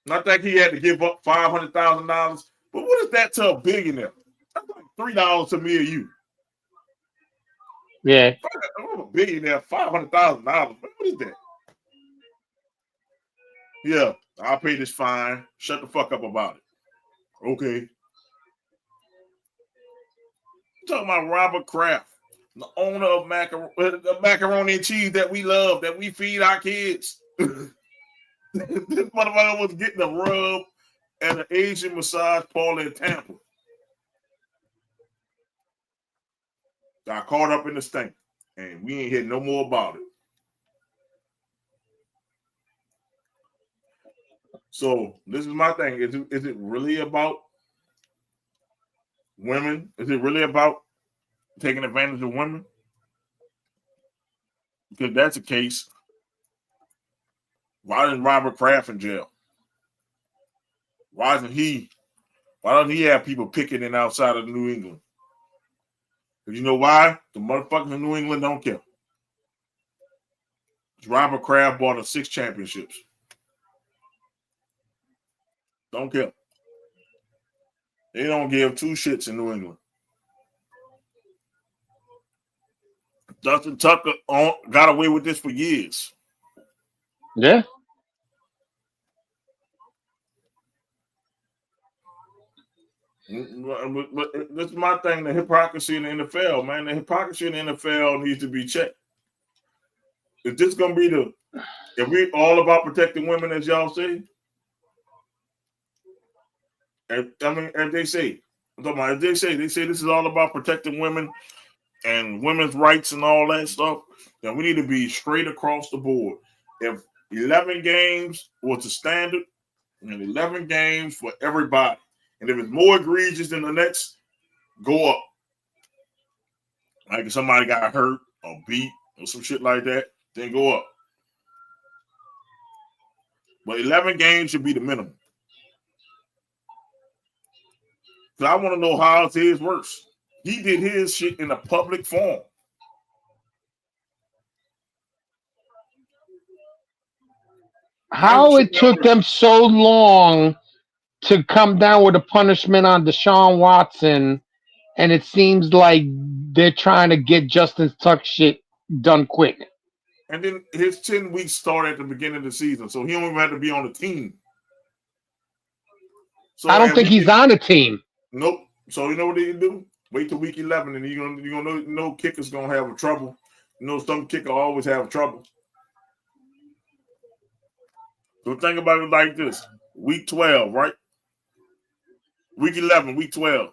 Not that he had to give up $500,000, but what is that to a billionaire? That's like $3 to me or you. Yeah. I'm a billionaire, $500,000. What is that? Yeah, I'll pay this fine. Shut the fuck up about it. Okay. I'm talking about Robert Kraft, the owner of the macaroni and cheese that we love, that we feed our kids. This motherfucker was getting a rub at an Asian massage parlor in Tampa. Got caught up in the stink, and we ain't heard no more about it. So this is my thing. Is it really about women? Is it really about taking advantage of women? Because if that's the case, why isn't Robert Kraft in jail? Why doesn't he have people picketing outside of New England? Because you know why? The motherfuckers in New England don't care. Robert Kraft bought us 6 championships. Don't care. They don't give 2 shits in New England. Dustin Tucker got away with this for years. Yeah. But this is my thing, the hypocrisy in the NFL, man. The hypocrisy in the NFL needs to be checked. Is this going to be if we all about protecting women, as y'all say? As they say this is all about protecting women and women's rights and all that stuff, then we need to be straight across the board. If 11 games was the standard, and 11 games for everybody, and if it's more egregious than the next, go up. Like if somebody got hurt or beat or some shit like that, then go up. But 11 games should be the minimum. Because I want to know how his worse. He did his shit in a public forum. How it took them so long to come down with a punishment on Deshaun Watson, and it seems like they're trying to get Justin Tuck shit done quick. And then his 10 weeks start at the beginning of the season, so he don't even have to be on the team. So I don't think he's on the team. Nope. So you know what they do? Wait till week 11, and you're gonna know kicker's gonna have trouble. You know, some kicker always have trouble. So think about it like this: week 12, right? Week 11, week 12.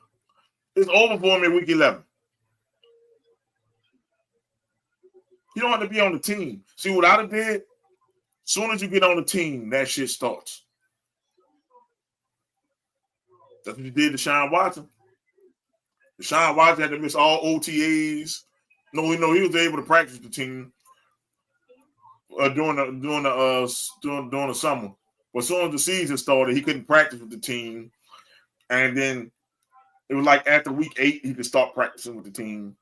It's over for him in week 11. You don't have to be on the team. See what I did? As soon as you get on the team, that shit starts. That's what you did to Deshaun Watson. Deshaun Watson had to miss all OTAs. No, he was able to practice the team during the summer. But as soon as the season started, he couldn't practice with the team. And then it was like after week 8, he could start practicing with the team.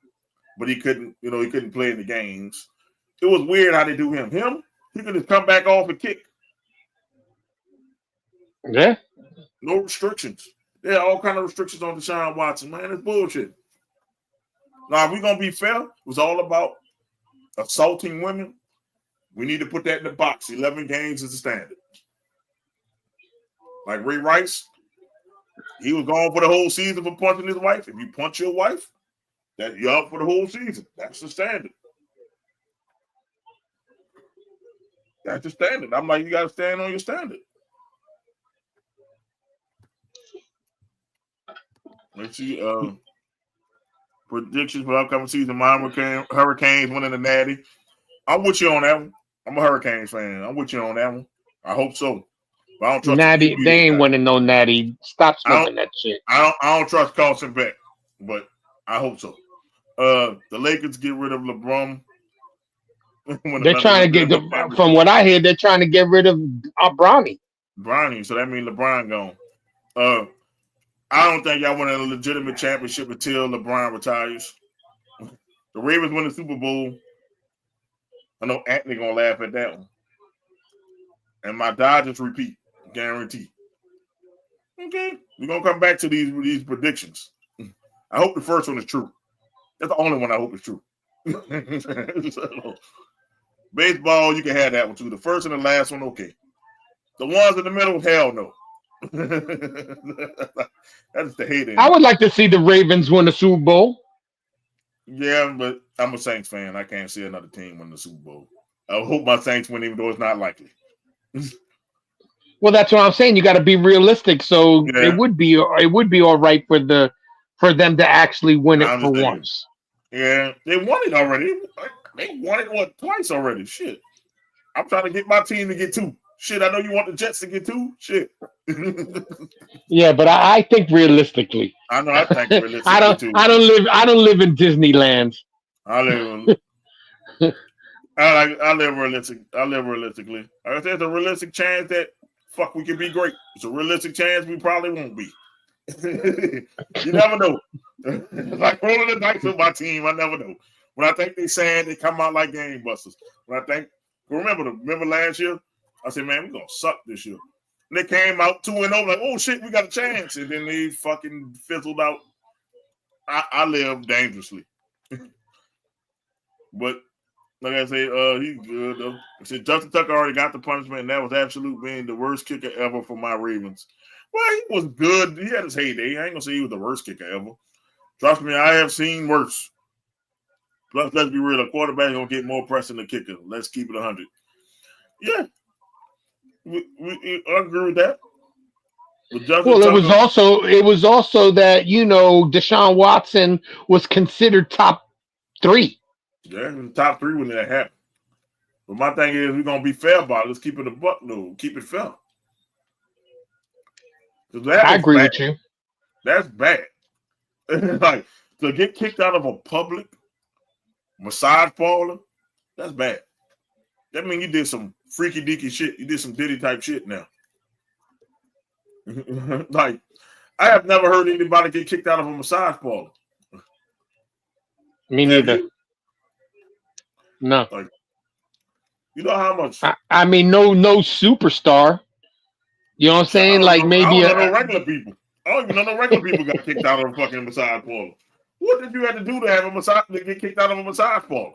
But he couldn't play in the games. It was weird how they do him. He could just come back off and kick. Yeah. No restrictions. There are all kinds of restrictions on Deshaun Watson, man. It's bullshit. Now, if we're going to be fair, it was all about assaulting women. We need to put that in the box. 11 games is the standard. Like Ray Rice, he was gone for the whole season for punching his wife. If you punch your wife, you're out for the whole season. That's the standard. That's the standard. I'm like, you got to stand on your standard. Let's see. Predictions for upcoming season. Miami Hurricanes winning the Natty. I'm with you on that one. I'm a Hurricanes fan. I'm with you on that one. I hope so. But I don't trust Natty. They ain't winning no Natty. Stop smoking that shit. I don't trust Carson Beck, but I hope so. The Lakers get rid of LeBron. They're trying to get from what I hear, they're trying to get rid of Bronny. Bronny, so that means LeBron gone. I don't think y'all win a legitimate championship until LeBron retires. The Ravens win the Super Bowl. I know Anthony gonna laugh at that one. And my Dodgers repeat, guarantee. Okay, we're gonna come back to these predictions. I hope the first one is true. That's the only one I hope is true. So, baseball, you can have that one too. The first and the last one, okay. The ones in the middle, hell no. That's the hater. I would like to see the Ravens win the Super Bowl. Yeah, but I'm a Saints fan. I can't see another team win the Super Bowl. I hope my Saints win, even though it's not likely. Well, that's what I'm saying. You got to be realistic. So it would be all right for them to actually win it for once. Yeah, they won it already. They won it twice already. Shit, I'm trying to get my team to get 2. Shit, I know you want the Jets to get 2. Shit. Yeah, but I think realistically. I know. I think realistically too. I don't live in Disneyland. I live realistic. I live realistically. There's a realistic chance that we can be great. It's a realistic chance we probably won't be. You never know. Like rolling the dice with my team, I never know. When I think they saying they come out like game busters. Remember last year? I said, man, we're gonna suck this year. And they came out 2-0, like, oh shit, we got a chance. And then they fucking fizzled out. I live dangerously. But like I say, he's good though. I said Justin Tucker already got the punishment, and that was absolute being the worst kicker ever for my Ravens. Well, he was good. He had his heyday. I ain't gonna say he was the worst kicker ever. Trust me, I have seen worse. Plus, let's be real, a quarterback gonna get more press than the kicker. Let's keep it 100. Yeah. I agree with that. Well, it was also that Deshaun Watson was considered top 3. Yeah, he was top 3 when that happened. But my thing is, we're gonna be fair about it. Let's keep it a buck, though. Keep it fair. I agree with you. That's bad. Like to get kicked out of a public massage parlor, that's bad. That means you did some freaky deaky shit. You did some Diddy type shit now. Like, I have never heard anybody get kicked out of a massage parlor. Me neither. No. Like, you know how much? I mean, no superstar. You know what I'm saying? Like maybe I don't know no regular people. I don't even know no regular people got kicked out of a fucking massage parlor. What did you have to do to get kicked out of a massage parlor?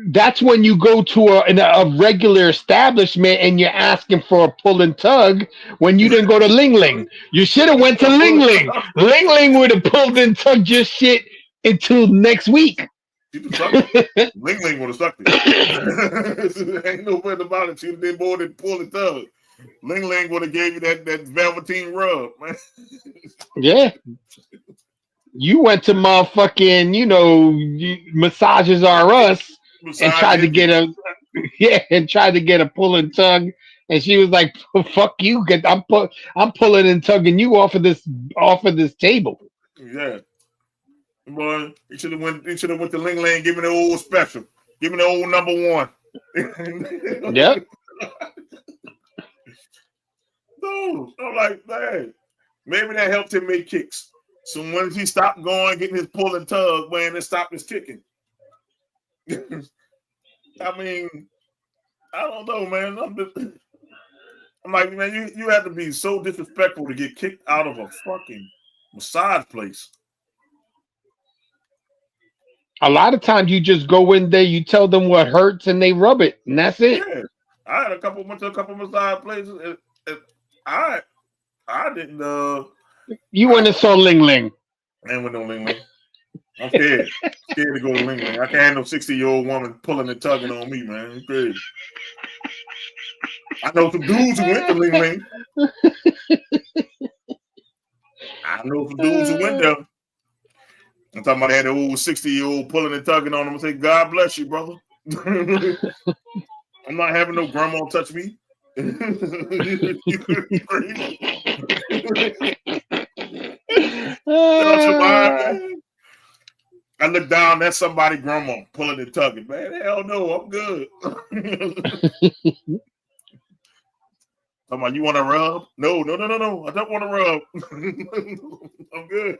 That's when you go to a regular establishment and you're asking for a pull and tug when you didn't go to Ling Ling. You should have went to Ling Ling. Ling Ling would have pulled and tugged your shit until next week. Ling Ling would have sucked it. Ain't no way about it. She did more than pull and tug. Ling Ling would have gave you that velveteen rub, man. Yeah. You went to motherfucking, Massages R Us and tried to get a pull and tug, and she was like, "Fuck you! I'm pulling and tugging you off of this table." Yeah, boy, you should have went to Ling Ling, give me the old special, give me the old number 1. Yep. No, I'm like, man, maybe that helped him make kicks. So when he stopped going, getting his pull and tug, man, it stopped his kicking. I mean, I don't know, man. I'm like, man, you have to be so disrespectful to get kicked out of a fucking massage place. A lot of times you just go in there, you tell them what hurts, and they rub it, and that's it. Yeah, I had went to a couple massage places. And I didn't. You went and saw Ling Ling. And with no Ling Ling. I'm scared. Scared to go to Ling Ling. I can't have no 60-year-old woman pulling and tugging on me, man. It's crazy. I know some dudes who went to Ling Ling. I know some dudes who went there. I'm talking about that old 60-year-old pulling and tugging on them and say, God bless you, brother. I'm not having no grandma touch me. I look down, that's somebody grandma pulling and tugging. Man, hell no, I'm good. You want to rub? No. I don't want to rub. I'm good.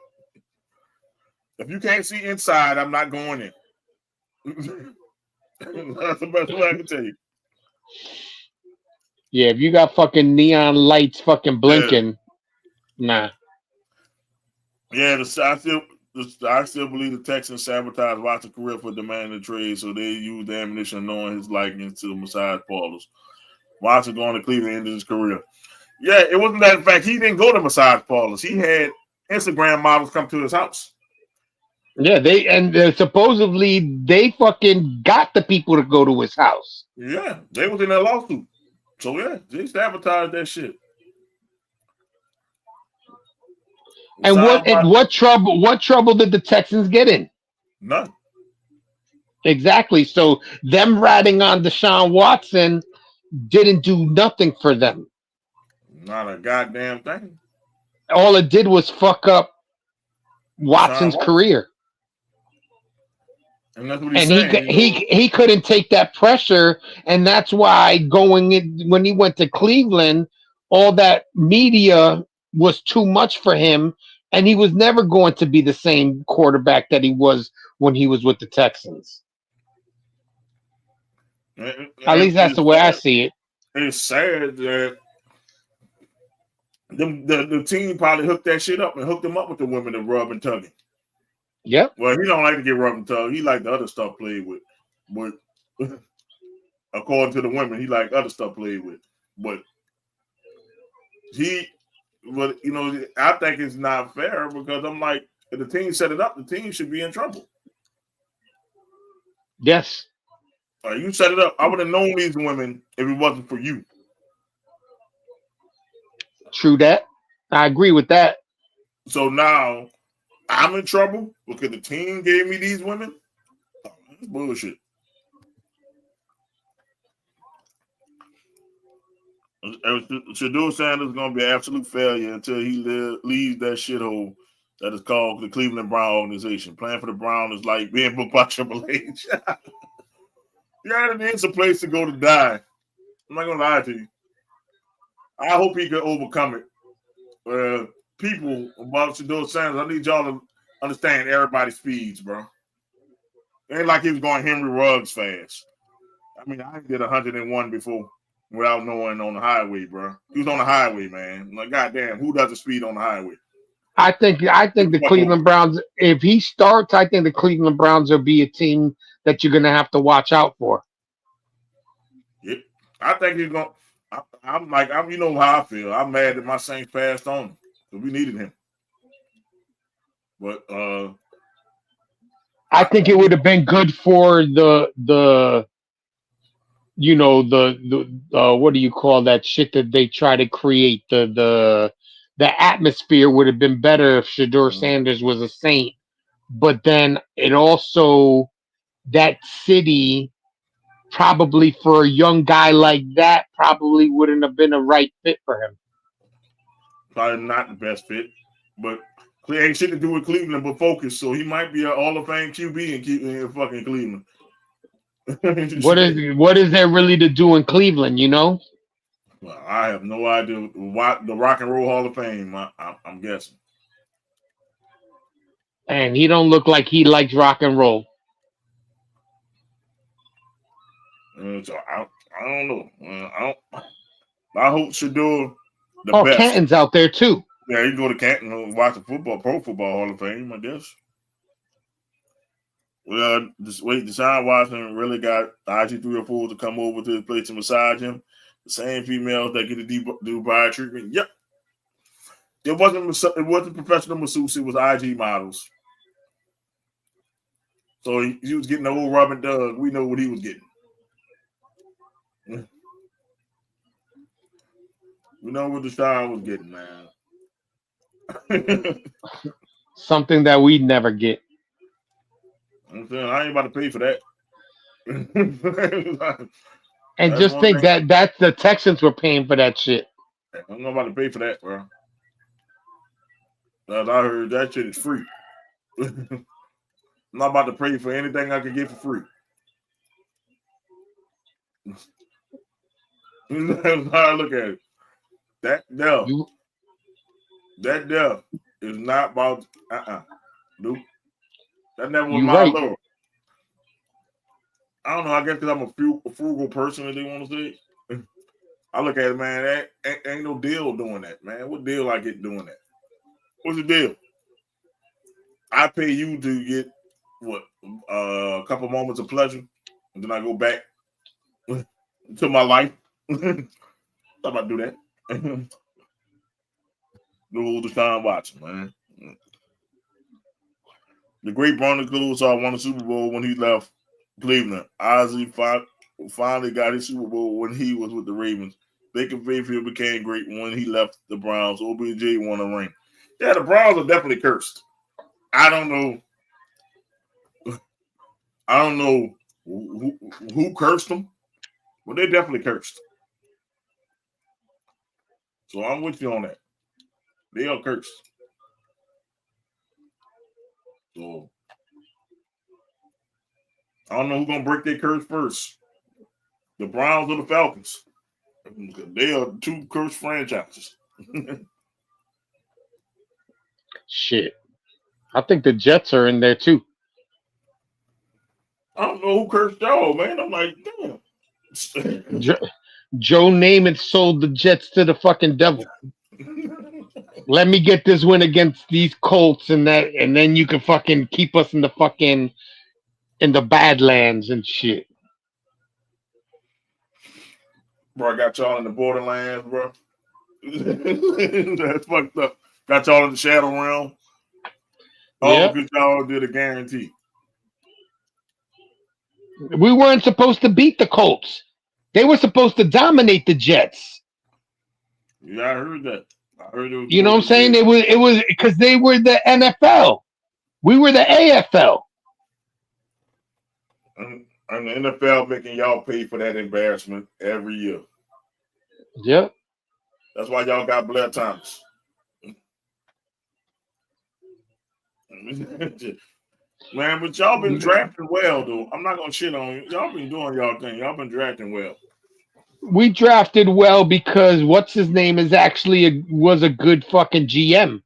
If you can't see inside, I'm not going in. That's the best way I can tell you. Yeah, if you got fucking neon lights fucking blinking, nah. Yeah, I still believe the Texans sabotaged Watson's career for demanding the trade, so they used the ammunition knowing his likeness to massage parlors. Watson going to Cleveland ended his career. Yeah, it wasn't that. In fact, he didn't go to massage parlors. He had Instagram models come to his house. Yeah, supposedly they fucking got the people to go to his house. Yeah, they was in that lawsuit. So yeah, they sabotaged that shit. And what trouble did the Texans get in? None. Exactly. So them ratting on Deshaun Watson didn't do nothing for them. Not a goddamn thing. All it did was fuck up Watson's career. And that's what he's saying. He couldn't take that pressure, and that's why when he went to Cleveland, all that media was too much for him, and he was never going to be the same quarterback that he was when he was with the Texans. At least that's the way I see it. It's sad that the team probably hooked that shit up and hooked him up with the women that rub and tugging. Yep. Well, he don't like to get rubbed and tugged. He like the other stuff played with. But according to the women, he like other stuff played with. But I think it's not fair because I'm like, if the team set it up, the team should be in trouble. Yes. You set it up. I would have known these women if it wasn't for you. True that. I agree with that. So now I'm in trouble because the team gave me these women. That's bullshit. Shedeur Sanders is going to be an absolute failure until he leaves that shithole that is called the Cleveland Brown organization. Playing for the Brown is like being booked by Triple H. Yeah, it is a place to go to die. I'm not going to lie to you. I hope he can overcome it. People about Shedeur Sanders, I need y'all to understand everybody's speeds, bro. It ain't like he was going Henry Ruggs fast. I mean, I did 101 before without knowing on the highway, bro. He was on the highway, man. Like, goddamn, who does the speed on the highway? I think the Cleveland Browns, if he starts, I think the Cleveland Browns will be a team that you're going to have to watch out for. Yeah, I think he's going to. I'm you know how I feel. I'm mad that my Saints passed on him. So we needed him. But I think it would have been good for the what do you call that shit that they try to create? The atmosphere would have been better if Shedeur Sanders was a Saint. But then it also, that city, probably for a young guy like that, probably wouldn't have been a right fit for him. Probably not the best fit, but it ain't shit to do with Cleveland but focus. So he might be a Hall of Fame QB in fucking Cleveland. What is there really to do in Cleveland, you know? Well, I have no idea. What the Rock and Roll Hall of Fame, I'm guessing. And he don't look like he likes rock and roll. So I don't know. I hope Shedeur the best. Canton's out there too. Yeah, you go to Canton and watch the Pro Football Hall of Fame, I guess. Well, Deshaun Watson really got IG 304 to come over to his place to massage him. The same females that get the Dubai treatment. Yep. It wasn't professional masseuse, it was IG models. So he was getting the old Robin Doug. We know what he was getting. We know what Deshaun was getting, man. Something that we never get. I'm saying I ain't about to pay for that. And just think that the Texans were paying for that shit. I'm not about to pay for that, bro. As I heard, that shit is free. I'm not about to pay for anything I can get for free. That's how I look at it. That there is not about nope. That never was my lure. I don't know. I guess because I'm a frugal person, as they want to say. I look at it, man. That ain't no deal doing that, man. What deal I get doing that? What's the deal? I pay you to get what a couple moments of pleasure, and then I go back to my life. I'm about to do that. No Deshaun Watson, man. The great Broncos won the Super Bowl when he left Cleveland. Ozzie finally got his Super Bowl when he was with the Ravens. Baker Mayfield became great when he left the Browns. OBJ won a ring. Yeah, the Browns are definitely cursed. I don't know who cursed them, but they're definitely cursed. So I'm with you on that. They are cursed. So I don't know who's gonna break their curse first. The Browns or the Falcons. They are two cursed franchises. Shit. I think the Jets are in there too. I don't know who cursed y'all, man. I'm like, damn. Joe Namath sold the Jets to the fucking devil. Let me get this win against these Colts and then you can fucking keep us in the Badlands and shit. Bro, I got y'all in the borderlands, bro. That's fucked up. Got y'all in the shadow realm. All because y'all did a guarantee. We weren't supposed to beat the Colts. They were supposed to dominate the Jets. Yeah, I heard that. I heard it was. You know what I'm saying? It was because they were the NFL. We were the AFL. And the NFL making y'all pay for that embarrassment every year. Yep. That's why y'all got Blair Thomas. Man, but y'all been drafting well, though. I'm not gonna shit on you. Y'all been doing y'all thing. Y'all been drafting well. We drafted well because what's his name is actually was a good fucking GM.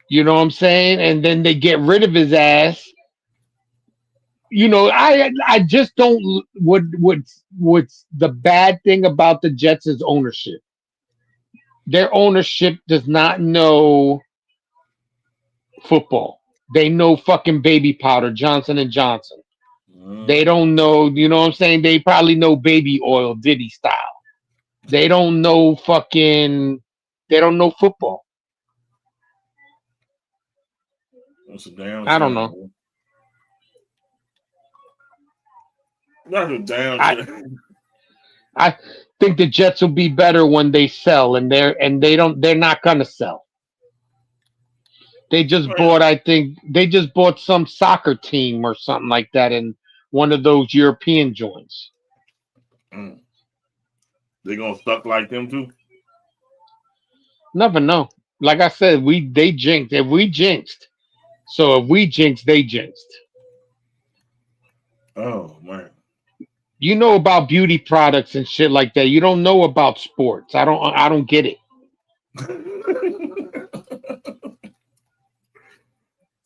You know what I'm saying? And then they get rid of his ass. You know, I just don't. What's the bad thing about the Jets is ownership. Their ownership does not know football. They know fucking baby powder, Johnson and Johnson. They don't know, you know what I'm saying? They probably know baby oil, Diddy style. They don't know football. That's a damn I don't know. That's a damn shame. I think the Jets will be better when they sell, and they're not gonna sell. They just bought some soccer team or something like that in one of those European joints. They gonna suck like them too? Never know. Like I said, they jinxed. If we jinxed, they jinxed. Oh man. You know about beauty products and shit like that. You don't know about sports. I don't get it.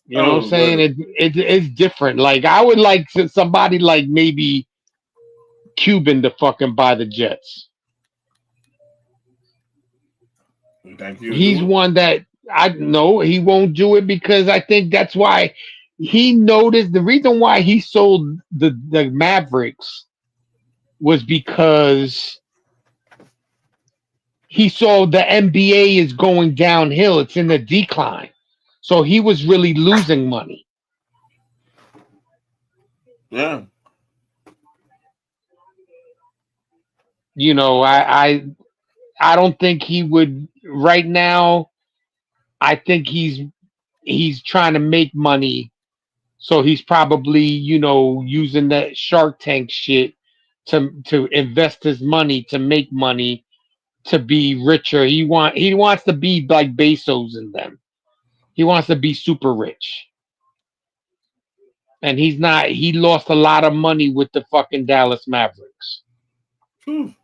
You know what I'm saying? It's different. Like I would like somebody like maybe Cuban to fucking buy the Jets. He's one that I know he won't do it because I think that's why he noticed the reason why he sold the Mavericks was because he saw the NBA is going downhill. It's in the decline. So he was really losing money. Yeah. You know, I don't think he would right now. I think he's trying to make money, so he's probably using that Shark Tank shit to invest his money to make money to be richer. He wants to be like Bezos and them. He wants to be super rich, and he's not. He lost a lot of money with the fucking Dallas Mavericks. Whew.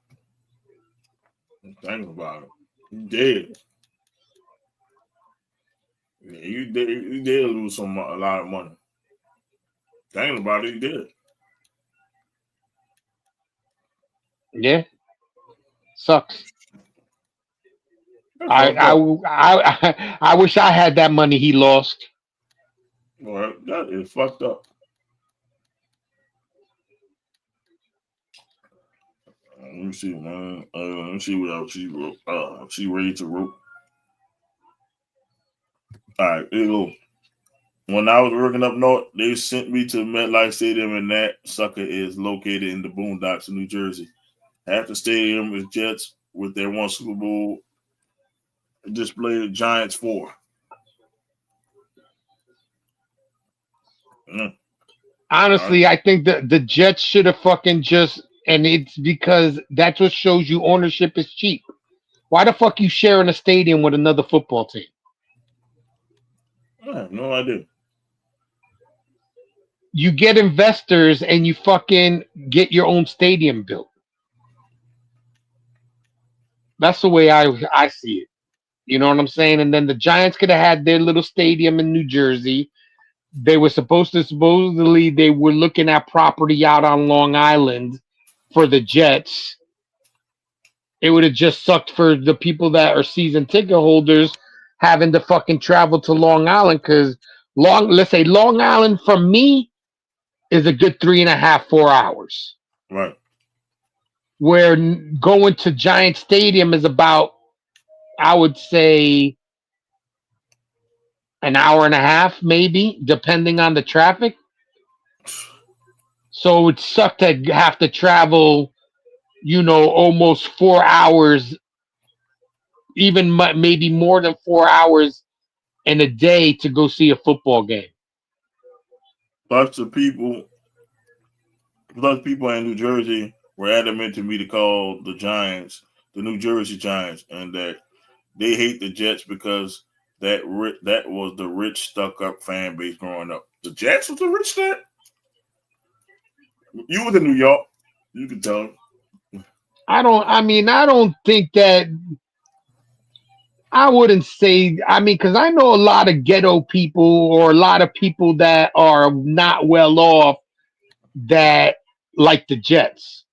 Think about it. You did. Yeah, you did lose a lot of money. Thinking about it, you did. Yeah, sucks. That's I fucked I up. I wish I had that money he lost. Well, that is fucked up. Let me see, man. Let me see what else she wrote. She ready to wrote. All right, here you go. When I was working up north, they sent me to MetLife Stadium, and that sucker is located in the boondocks of New Jersey. Half the stadium is Jets with their one Super Bowl display the Giants for. Mm. Honestly, I think the Jets should have fucking just, and it's because that's what shows you ownership is cheap. Why the fuck you sharing a stadium with another football team? I have no idea. You get investors and you fucking get your own stadium built. That's the way I see it. You know what I'm saying? And then the Giants could have had their little stadium in New Jersey. They were supposedly they were looking at property out on Long Island for the Jets. It would have just sucked for the people that are season ticket holders having to fucking travel to Long Island because let's say Long Island from me is a good 3.5, 4 hours. Right. Where going to Giant Stadium is about, I would say, an hour and a half, maybe, depending on the traffic. So it would suck to have to travel, almost 4 hours, even maybe more than 4 hours in a day to go see a football game. Plus people in New Jersey were adamant to me to call the Giants the New Jersey Giants, and that they hate the Jets because that was the rich, stuck-up fan base growing up. The Jets was the rich stat. You was in New York. You can tell them. I don't think that. I wouldn't say, because I know a lot of ghetto people or a lot of people that are not well off that like the Jets.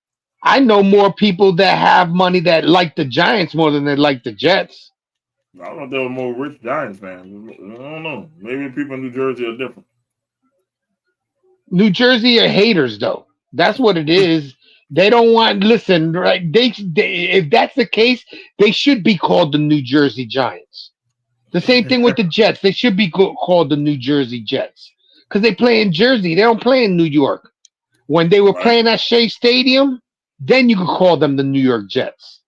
I know more people that have money that like the Giants more than they like the Jets. I don't know if there were more rich Giants fans. I don't know. Maybe people in New Jersey are different. New Jersey are haters, though. That's what it is. They don't want. Listen, right? If that's the case, they should be called the New Jersey Giants. The same thing with the Jets. They should be called the New Jersey Jets because they play in Jersey. They don't play in New York. When they were Right. playing at Shea Stadium, then you could call them the New York Jets.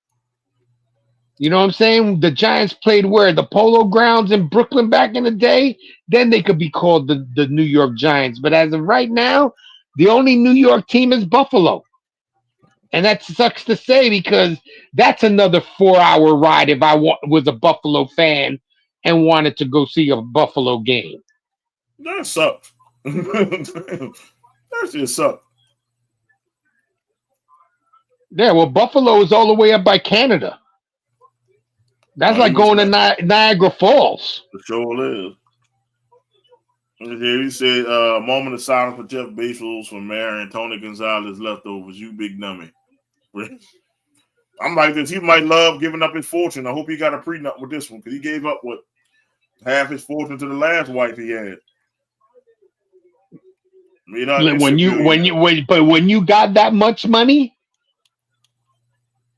You know what I'm saying? The Giants played where? The Polo Grounds in Brooklyn back in the day. Then they could be called the New York Giants. But as of right now, the only New York team is Buffalo. And that sucks to say because that's another 4-hour ride if I was a Buffalo fan and wanted to go see a Buffalo game. That sucks. That just sucks. Yeah, well, Buffalo is all the way up by Canada. That's like going to Niagara Falls. The show is. He said, a moment of silence for Jeff Bezos for Mayor and Tony Gonzalez leftovers. You big dummy. I'm like this. He might love giving up his fortune. I hope he got a prenup with this one because he gave up half his fortune to the last wife he had. When you got that much money,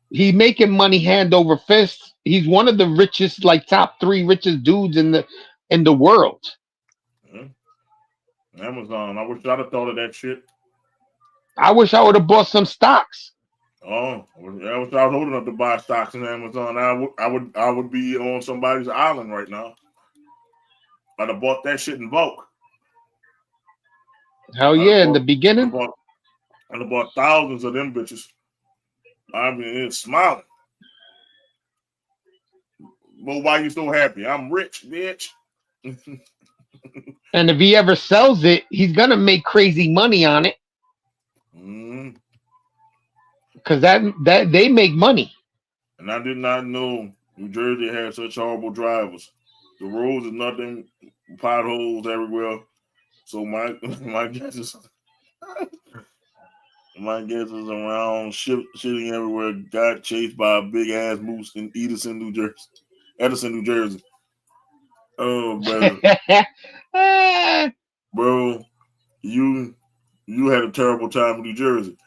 he's making money hand over fist. He's one of the richest, like top 3 richest dudes in the world. Amazon. I wish I'd have thought of that shit. I wish I would have bought some stocks. Oh, I was old enough to buy stocks in Amazon. I would be on somebody's island right now. I'd have bought that shit in bulk. Hell yeah, in the beginning. I'd have bought thousands of them bitches. I mean, it's smiling. Well, why you so happy? I'm rich, bitch. And if he ever sells it, he's gonna make crazy money on it. Because that they make money. And I did not know New Jersey had such horrible drivers. The roads is nothing, potholes everywhere. So my guess is around shitting everywhere. Got chased by a big ass moose in Edison, New Jersey. Oh, brother. Bro, you had a terrible time in New Jersey.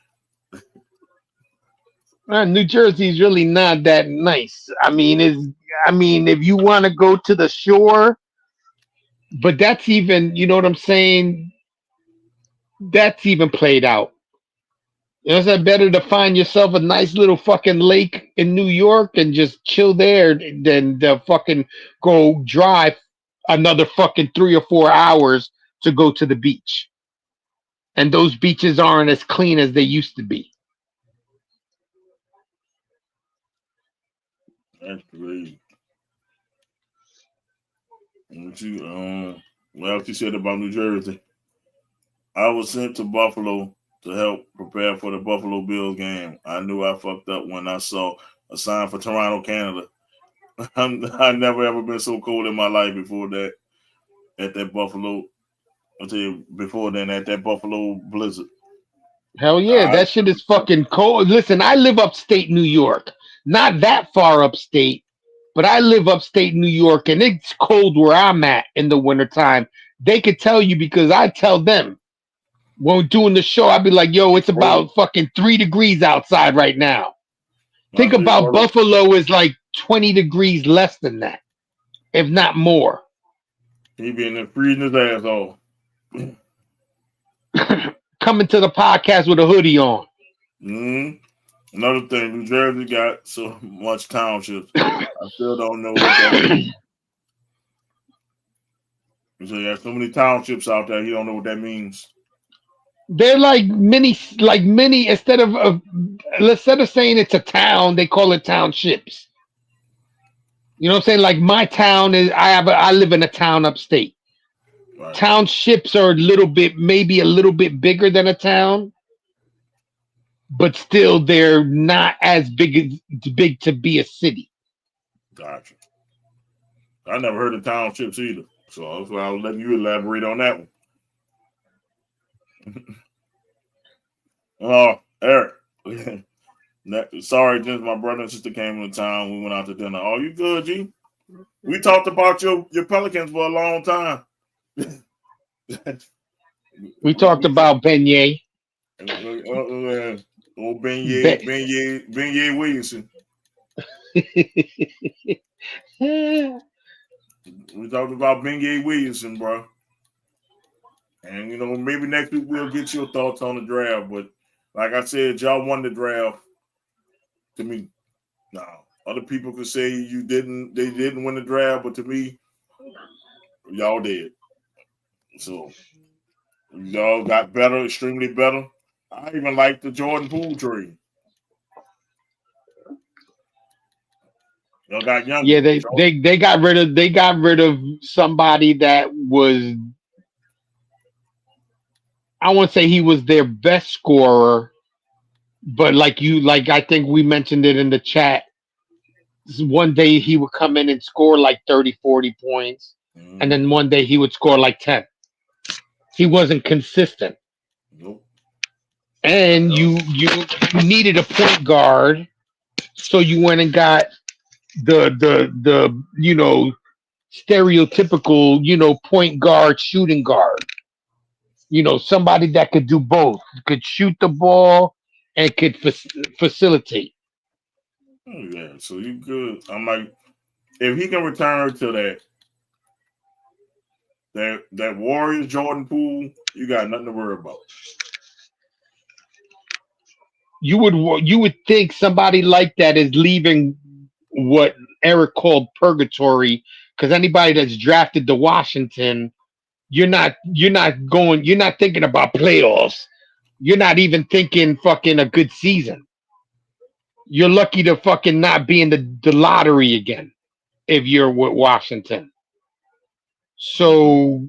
New Jersey's really not that nice. I mean, if you want to go to the shore, but that's even, you know what I'm saying? That's even played out. Isn't it better to find yourself a nice little fucking lake in New York and just chill there than to fucking go drive another fucking 3 or 4 hours to go to the beach? And those beaches aren't as clean as they used to be. That's crazy. What you said about New Jersey? I was sent to Buffalo to help prepare for the Buffalo Bills game. I knew I fucked up when I saw a sign for Toronto, Canada. I've never ever been so cold in my life before that. At that Buffalo, I'll tell you before then at that Buffalo blizzard. Hell yeah, that shit is fucking cold. Listen, I live upstate New York, not that far upstate, but I live upstate New York, and it's cold where I'm at in the wintertime. They could tell you because I tell them when doing the show, I'd be like, yo, it's about fucking 3 degrees outside right now. Think about Buffalo is like 20 degrees less than that, if not more. He been there freezing his ass off. Coming to the podcast with a hoodie on. Another thing, New Jersey got so much townships. I still don't know what that is. So you have so many townships out there, you don't know what that means. They're like mini instead of saying it's a town, they call it townships. You know what I'm saying? Like my town is I live in a town upstate. Right. Townships are maybe a little bit bigger than a town, but still they're not as big to be a city. Gotcha. I never heard of townships either, so that's why I'll let you elaborate on that one. Eric. Sorry, since my brother and sister came into town, we went out to dinner. Oh, you good, G? We talked about your Pelicans for a long time. We talked about Beignet. Old Beignet Williamson. We talked about Beignet Williamson, bro. And, maybe next week we'll get your thoughts on the draft. But like I said, y'all won the draft. To me, no. Other people could say they didn't win the draft, but to me, y'all did. So y'all got better, extremely better. I even like the Jordan Poole trade. Y'all got younger. Yeah, they got rid of somebody that was, I won't say he was their best scorer, but like I think we mentioned it in the chat. One day he would come in and score like 30, 40 points, and then one day he would score like 10. He wasn't consistent. Nope. And you needed a point guard, so you went and got the stereotypical point guard, shooting guard. Somebody that could do both, could shoot the ball and could facilitate. Oh, yeah, so you good. I'm like, if he can return to that Warriors Jordan Poole, you got nothing to worry about. You would think somebody like that is leaving what Eric called purgatory, because anybody that's drafted to Washington, you're not thinking about playoffs. You're not even thinking fucking a good season. You're lucky to fucking not be in the lottery again if you're with Washington. So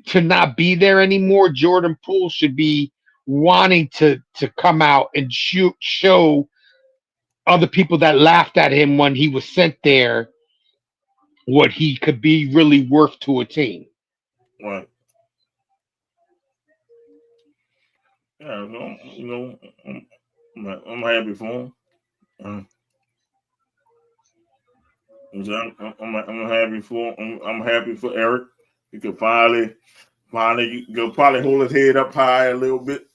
to not be there anymore, Jordan Poole should be wanting to come out and show other people that laughed at him when he was sent there what he could be really worth to a team. Right. Yeah, I'm happy for him. I'm happy for him. I'm happy for Eric. He could finally go probably hold his head up high a little bit.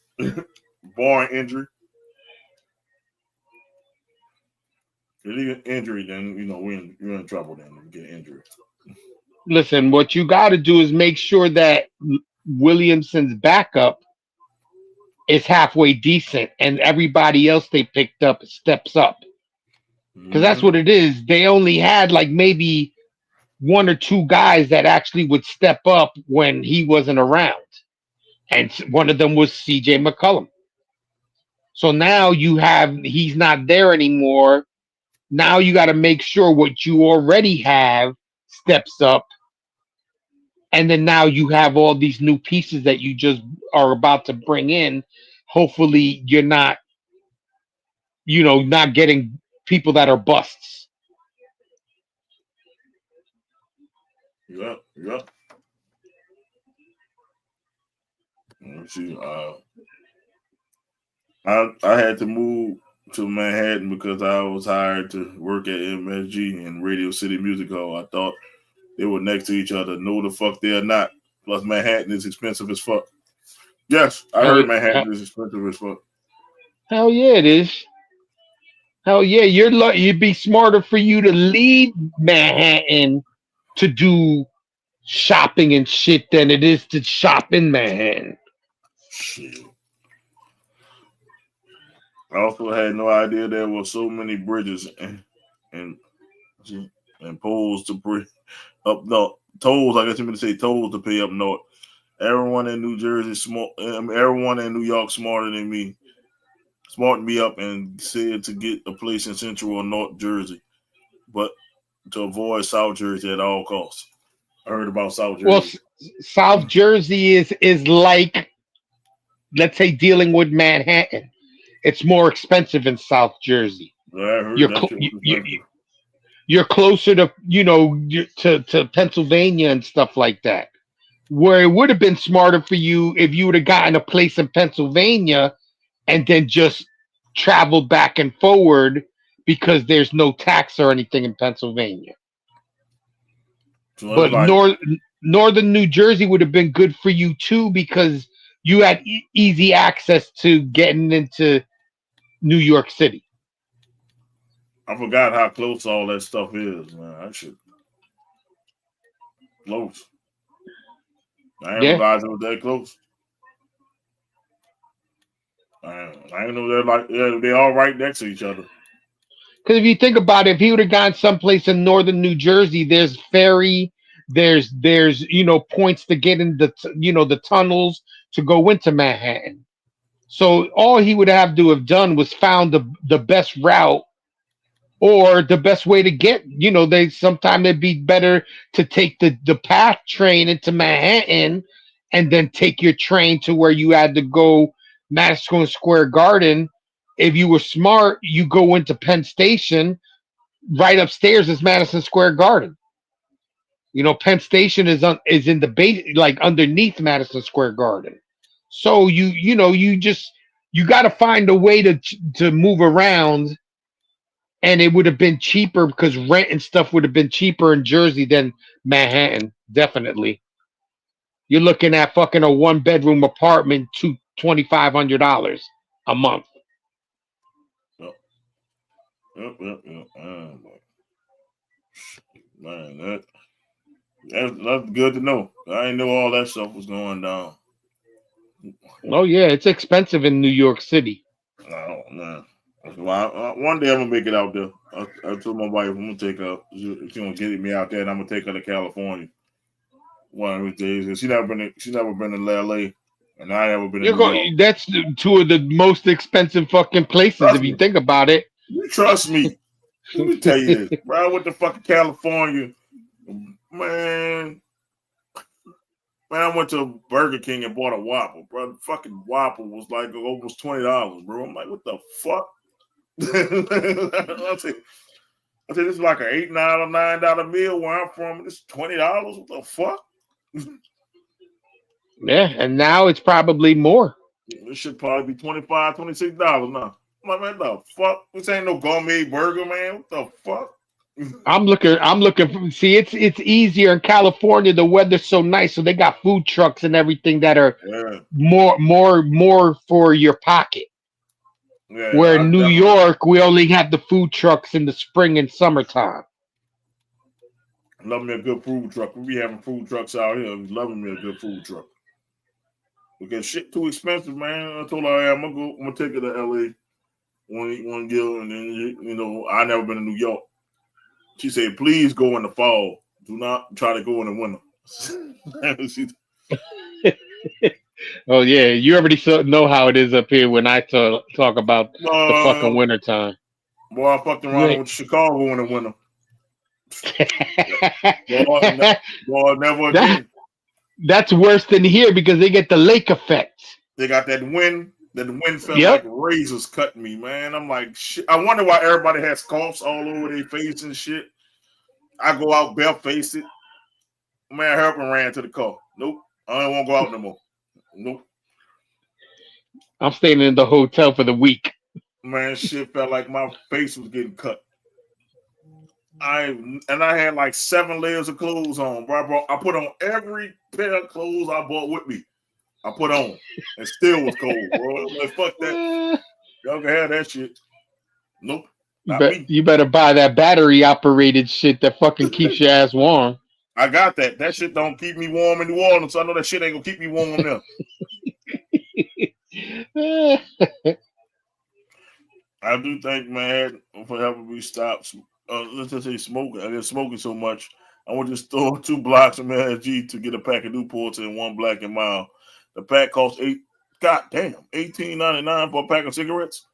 Barring injury. If you get injury, then we're in trouble. Then if you get injured. Listen, what you got to do is make sure that Williamson's backup is halfway decent, and everybody else they picked up steps up. Because that's what it is. They only had like maybe one or two guys that actually would step up when he wasn't around, and one of them was C.J. McCollum. So now he's not there anymore. Now you got to make sure what you already have steps up, and then now you have all these new pieces that you just are about to bring in. Hopefully, you're not, not getting people that are busts. Yep. Let's see. I had to move to Manhattan because I was hired to work at MSG and Radio City Music Hall. I thought they were next to each other. No, the fuck they're not. Plus, Manhattan is expensive as fuck. Yes, I heard Manhattan is expensive as fuck. Hell yeah, it is. Hell yeah, you'd be smarter for you to leave Manhattan to do shopping and shit than it is to shop in Manhattan. Shit. I also had no idea there were so many bridges and poles to bring up north. Tolls, I guess you meant to say tolls to pay up north. Everyone in New Jersey smart. Everyone in New York smarter than me. Smartened me up and said to get a place in Central or North Jersey, but to avoid South Jersey at all costs. I heard about South Jersey. Well, South Jersey is like, let's say, dealing with Manhattan. It's more expensive in South Jersey. Yeah, I heard you're closer to to Pennsylvania and stuff like that. Where it would have been smarter for you if you would have gotten a place in Pennsylvania and then just traveled back and forward, because there's no tax or anything in Pennsylvania. So but northern New Jersey would have been good for you too, because you had easy access to getting into New York City. I forgot how close all that stuff is, man. I should close. I didn't realize it was that close. I didn't know they're all right next to each other. Because if you think about it, if he would have gone someplace in northern New Jersey, there's ferry, there's points to get in the tunnels to go into Manhattan. So all he would have to have done was found the best route or the best way to get. Sometimes it'd be better to take the PATH train into Manhattan and then take your train to where you had to go, Madison Square Garden. If you were smart, you go into Penn Station. Right upstairs is Madison Square Garden. Penn Station is in the base, like underneath Madison Square Garden. So you got to find a way to move around, and it would have been cheaper because rent and stuff would have been cheaper in Jersey than Manhattan. Definitely, you're looking at fucking a 1-bedroom apartment, $2,500 a month. Yep. Man, that's good to know. I didn't know all that stuff was going down. Oh yeah, it's expensive in New York City. Oh man. Well, one day I'm gonna make it out there. I told my wife I'm gonna take her. She gonna get me out there, and I'm gonna take her to California. One of these days. She's never been to LA, and I never been to You're New York. going. That's two of the most expensive fucking places if Trust you me. think about it. You trust me. Let me tell you this, bro. I went to fucking California, man. Man, I went to Burger King and bought a Whopper, bro. The fucking Whopper was like almost $20, bro. I'm like, what the fuck? I said, this is like an $8, $9 meal where I'm from. It's $20. What the fuck? Yeah, and now it's probably more. This should probably be $25, $26 now. I'm like, man, the fuck? This ain't no gourmet burger, man. What the fuck? I'm looking. See, it's easier in California. The weather's so nice, so they got food trucks and everything that are more for your pocket. Yeah, Where I in New definitely York, we only have the food trucks in the spring and summertime. love me a good food truck. We be having food trucks out here. Loving me a good food truck. Because shit too expensive, man. I told her, hey, I'm gonna take her to LA one year, and then I never been to New York. She said, please go in the fall. Do not try to go in the winter. Oh yeah, you already know how it is up here when I talk about the fucking winter time. Boy, I fucked around with Chicago in the winter. boy, never again. That's worse than here because they get the lake effect. They got that wind. That the wind felt like razors cutting me, man. I'm like, shit. I wonder why everybody has coughs all over their face and shit. I go out barefaced. Man, I and ran to the car. Nope. I don't want to go out no more. Nope. I'm staying in the hotel for the week. Man, shit felt like my face was getting cut. I had like 7 layers of clothes on, bro. I put on every pair of clothes I bought with me. I put on and still was cold, bro. Like, fuck that. Y'all can have that shit. Nope. You better buy that battery operated shit that fucking keeps your ass warm. I got that. That shit don't keep me warm in New Orleans, so I know that shit ain't gonna keep me warm there. I do think, man, whenever we stop, let's just say smoking. I get smoking so much. I went to the store 2 blocks from LG to get a pack of Newports and 1 Black and Mild. The pack costs $18.99 for a pack of cigarettes.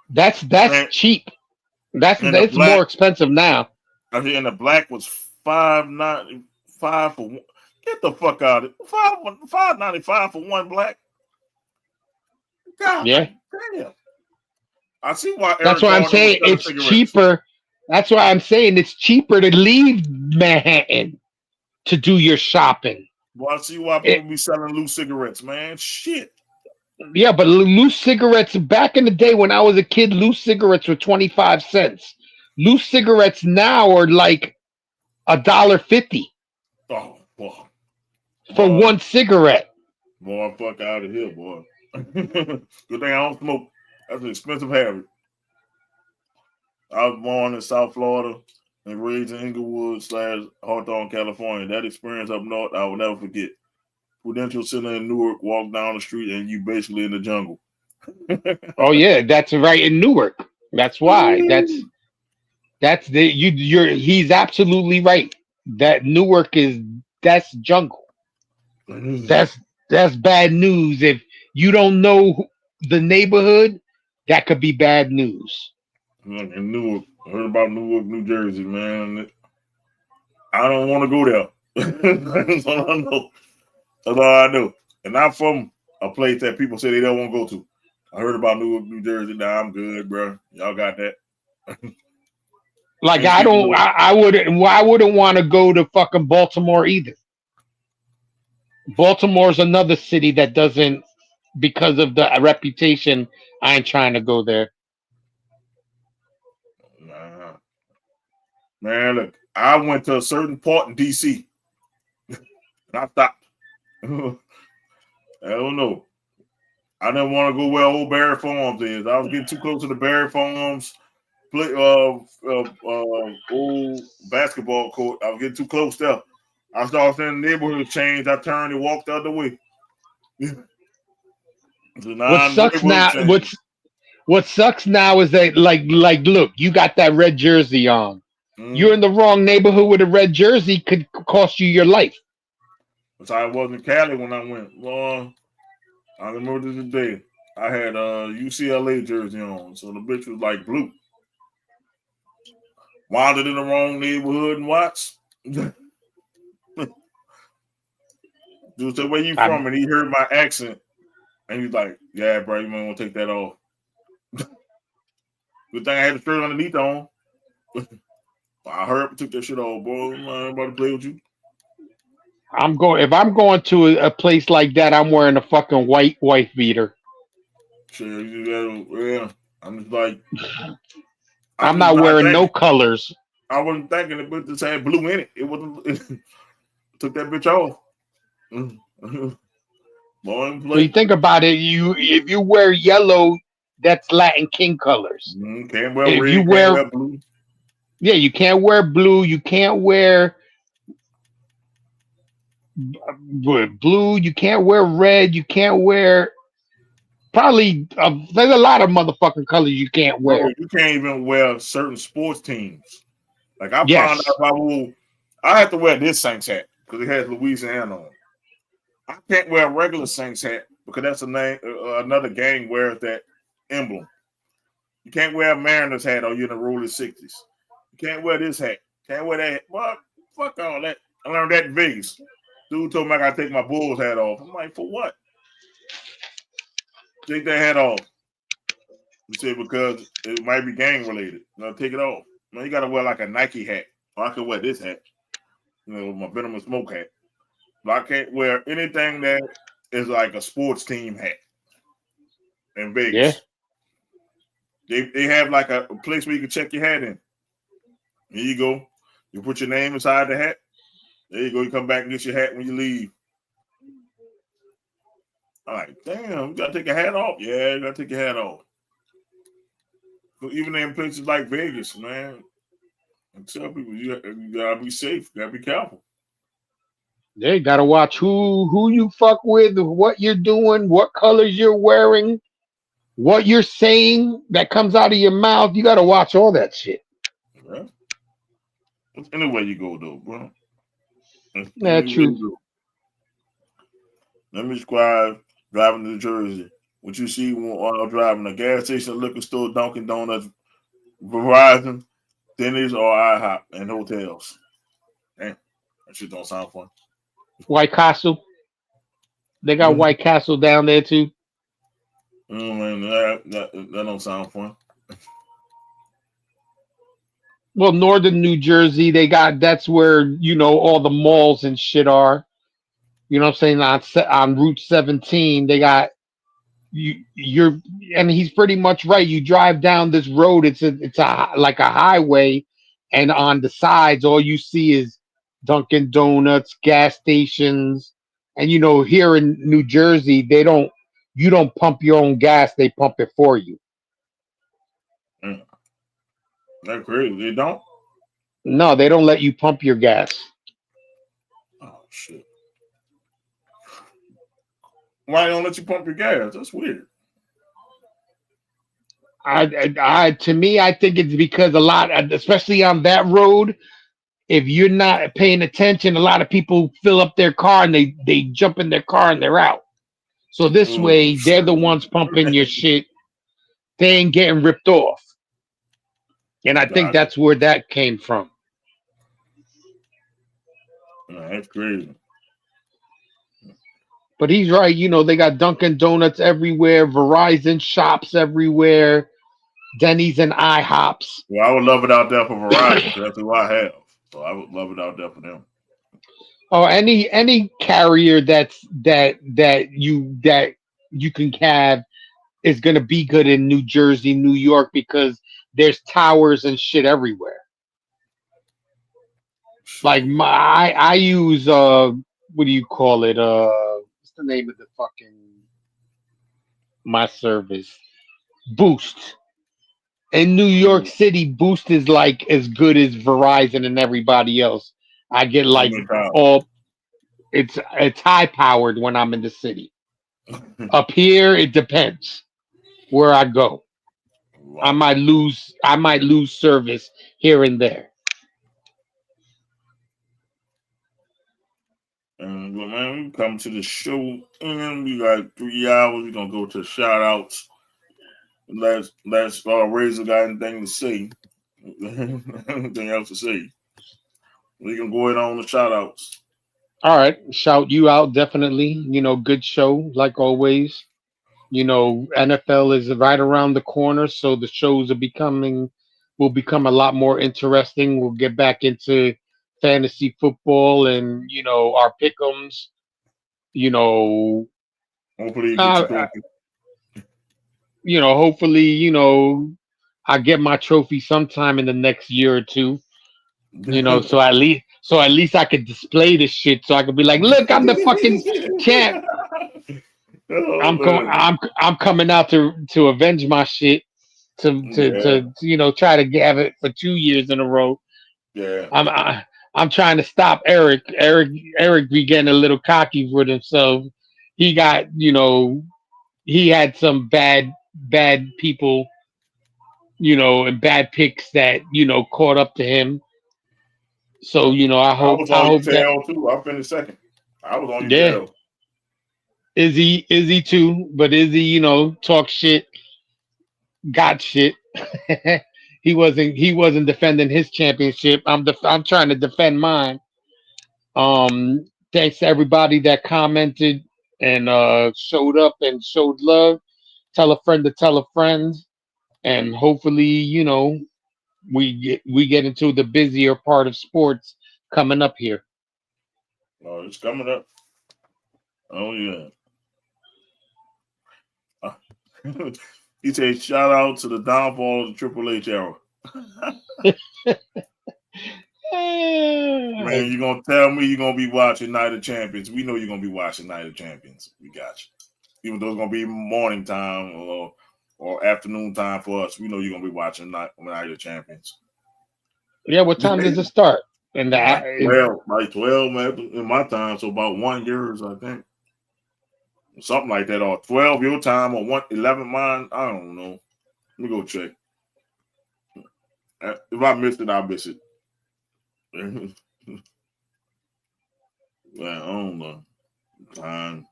That's cheap. That's more expensive now. I think and the black was $5.95 for one. Get the fuck out of it. $5.95 for 1 black. God, yeah. Damn. I see why. That's why I'm saying it's cheaper. That's why I'm saying it's cheaper to leave Manhattan to do your shopping. Well, I see why people be selling loose cigarettes, man. Shit. Yeah, but loose cigarettes back in the day when I was a kid, loose cigarettes were 25 cents. Loose cigarettes now are like $1.50. Oh, boy. For 1 cigarette. Boy, fuck out of here, boy. Good thing I don't smoke. That's an expensive habit. I was born in South Florida and raised in Inglewood / Hawthorne, California. That experience up north, I will never forget. Prudential Center in Newark, walk down the street and you basically in the jungle. Oh yeah, that's right in Newark. That's why. He's absolutely right. That Newark that's jungle. That's bad news. If you don't know the neighborhood, that could be bad news. In Newark, I heard about Newark, New Jersey, man. I don't want to go there. That's all I know. That's all I know. And I'm from a place that people say they don't want to go to. I heard about Newark, New Jersey. Nah, I'm good, bro. Y'all got that. Like I wouldn't want to go to fucking Baltimore either. Baltimore's another city that doesn't, because of the reputation, I ain't trying to go there. Nah. Man, look, I went to a certain part in DC. And I stopped. I don't know. I didn't want to go where old Barry Farms is. I was getting too close to the Barry Farms old basketball court. I was getting too close there. I started seeing the neighborhood change. I turned and walked the other way. What sucks now? What sucks now is that look, you got that red jersey on. You're in the wrong neighborhood with a red jersey could cost you your life. That's how it was in Cali when I went. Well, I remember this day. I had a UCLA jersey on, so the bitch was like blue. Wandered in the wrong neighborhood and watched. Dude said, "Where you from?" And he heard my accent, and he's like, "Yeah, bro, you might want to take that off." Good thing I had the shirt underneath on. I heard up, took that shit off, boy. I'm about to play with you. If I'm going to a place like that, I'm wearing a fucking white wife beater. Sure, yeah. I'm just like, I'm not wearing no colors. I wasn't thinking it, but just had blue in it. It wasn't. Took that bitch off. Boy, so you think about it. If you wear yellow, that's Latin King colors. Can't wear red. Can't wear blue. Yeah, you can't wear blue. You can't wear blue. You can't wear red. You can't wear. Probably there's a lot of motherfucking colors you can't wear. Bro, you can't even wear certain sports teams. Like I found out I have to wear this Saints hat because it has Louisiana on. I can't wear a regular Saints hat because that's another gang wears that emblem. You can't wear a Mariners hat or you're in the Roller 60s. You can't wear this hat. Can't wear that hat. Well, fuck all that. I learned that in Vegas. Dude told me I gotta take my Bulls hat off. I'm like, for what? Take that hat off. You say because it might be gang related. No, take it off. No, you gotta wear like a Nike hat. Or I could wear this hat. My Venom and Smoke hat. But I can't wear anything that is like a sports team hat in Vegas. Yeah. They have like a place where you can check your hat in. Here you go. You put your name inside the hat. There you go. You come back and get your hat when you leave. I'm like, damn, you gotta take your hat off. Yeah, you gotta take your hat off. So even in places like Vegas, man, I tell people you gotta be safe, you gotta be careful. Yeah, you gotta watch who you fuck with, what you're doing, what colors you're wearing, what you're saying that comes out of your mouth. You gotta watch all that shit. Yeah. Anywhere you go though, bro. That's true. Let me describe driving to Jersey. What you see while driving: a gas station, a liquor store, Dunkin' Donuts, Verizon, Denny's, or IHOP, and hotels. Damn, that shit don't sound fun. White Castle. They got White Castle down there too. Oh man, that don't sound fun. Well, northern New Jersey, that's where all the malls and shit are. You know what I'm saying? On Route 17, they got you're and he's pretty much right. You drive down this road, it's like a highway, and on the sides all you see is Dunkin' Donuts, gas stations. And here in New Jersey, you don't pump your own gas, they pump it for you. That's crazy. They don't? No, they don't let you pump your gas. Oh shit. Why don't let you pump your gas? That's weird. To me, I think it's because a lot, especially on that road, if you're not paying attention, a lot of people fill up their car and they jump in their car and they're out. So this way, they're the ones pumping your shit. They ain't getting ripped off. And I think that's where that came from. That's crazy. But he's right. They got Dunkin' Donuts everywhere, Verizon shops everywhere, Denny's and IHOPs. Well, I would love it out there for Verizon. That's who I have. So I would love it out there for them. Oh, any carrier that you can have is going to be good in New Jersey, New York, because there's towers and shit everywhere. Like I use what do you call it? What's the name of the fucking my service? Boost. In New York City, Boost is like as good as Verizon and everybody else. I get like it's high powered when I'm in the city. Up here, it depends where I go. Right. I might lose service here and there. And well, man, we come to the show, and we got 3 hours. We're gonna go to shout outs. Let's Razor got anything to say. Anything else to say? We can go ahead on the shout outs. All right, shout you out definitely. Good show like always. NFL is right around the corner, so the shows will become a lot more interesting. We'll get back into fantasy football and our pick'ems. You know, Hopefully you get your uh, trophy. hopefully, I get my trophy sometime in the next year or two. So at least I could display this shit, so I could be like, look, I'm the fucking champ. Oh man. I'm coming out to avenge my shit Yeah, to try to have it for 2 years in a row. yeah. I'm trying to stop Eric. Eric be getting a little cocky with himself. He got he had some bad people and bad picks that caught up to him. So I was I on your hope that tail too. I finished second. I was on your yeah. tail. Izzy too, but Izzy talk shit, got shit. He wasn't defending his championship. I'm trying to defend mine. Thanks to everybody that commented and showed up and showed love. Tell a friend to tell a friend, and hopefully we get into the busier part of sports coming up here. Oh, it's coming up. Oh yeah. He said, "Shout out to the downfall of the Triple H era." Man, you gonna tell me you're gonna be watching Night of Champions? We know you're gonna be watching Night of Champions. We got you. Even though it's gonna be morning time or afternoon time for us, we know you're gonna be watching Night of Champions. Yeah, what time does it start? And Like 12, like 12 man, in my time, so about 1 years, I think. Something like that, or 12 your time or 11 mine. I don't know. Let me go check. If I missed it, I'll miss it. I don't know. Time.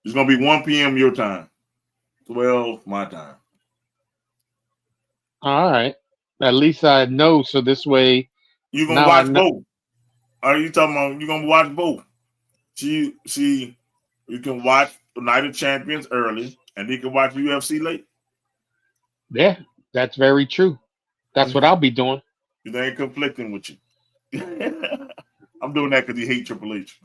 It's gonna be 1 p.m. your time. 12 my time. all right. At least I know, so this way You gonna now I watch know. both. Are you talking about you gonna watch both? See, you can watch the Night of Champions early, and you can watch UFC late. Yeah, that's very true. That's what I'll be doing. It ain't conflicting with you. I'm doing that because you hate Triple H.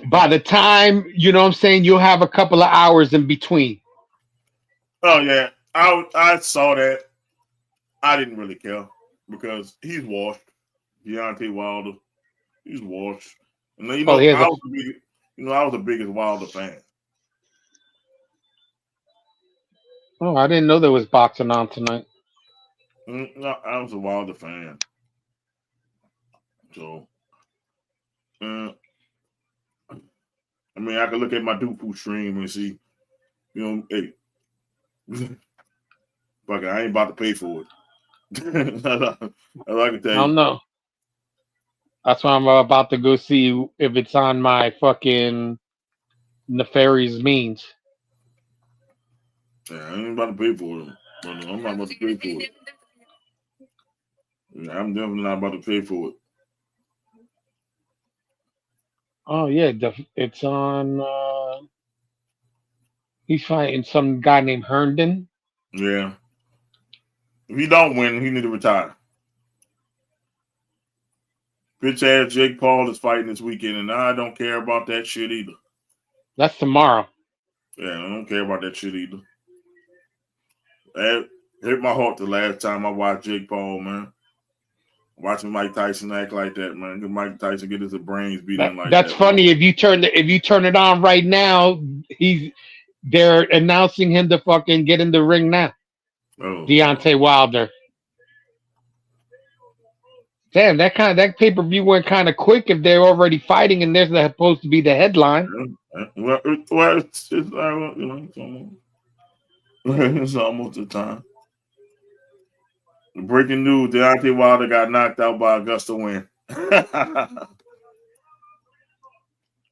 By the time, what I'm saying, you'll have a couple of hours in between. Oh yeah, I saw that. I didn't really care because he's washed. Deontay Wilder, he's washed. And then, Oh, here's I a was I was the biggest Wilder fan. Oh, I didn't know there was boxing on tonight. No, I was a Wilder fan. So, uh, I mean, I can look at my Dooku stream and see, hey, fuck it, I ain't about to pay for it. I can I tell don't you. know. That's why I'm about to go see if it's on my fucking nefarious means. Yeah, I ain't about to pay for it. I'm not about to pay for it. Yeah, I'm definitely not about to pay for it. Oh yeah, it's on. He's fighting some guy named Herndon. Yeah. If he don't win, he need to retire. Bitch ass Jake Paul is fighting this weekend, and I don't care about that shit either. That's tomorrow. Yeah, I don't care about that shit either. That hit my heart the last time I watched Jake Paul, man. Watching Mike Tyson act like that, man. Mike Tyson get his brains beat in like that. That's funny. If you turn it on right now, they're announcing him to fucking get in the ring now. Oh, Deontay Wilder. Damn, that pay per view went kind of quick. If they're already fighting and they're supposed to be the headline. It's like, it's almost the time. Breaking news: Deontay Wilder got knocked out by Augusta Win.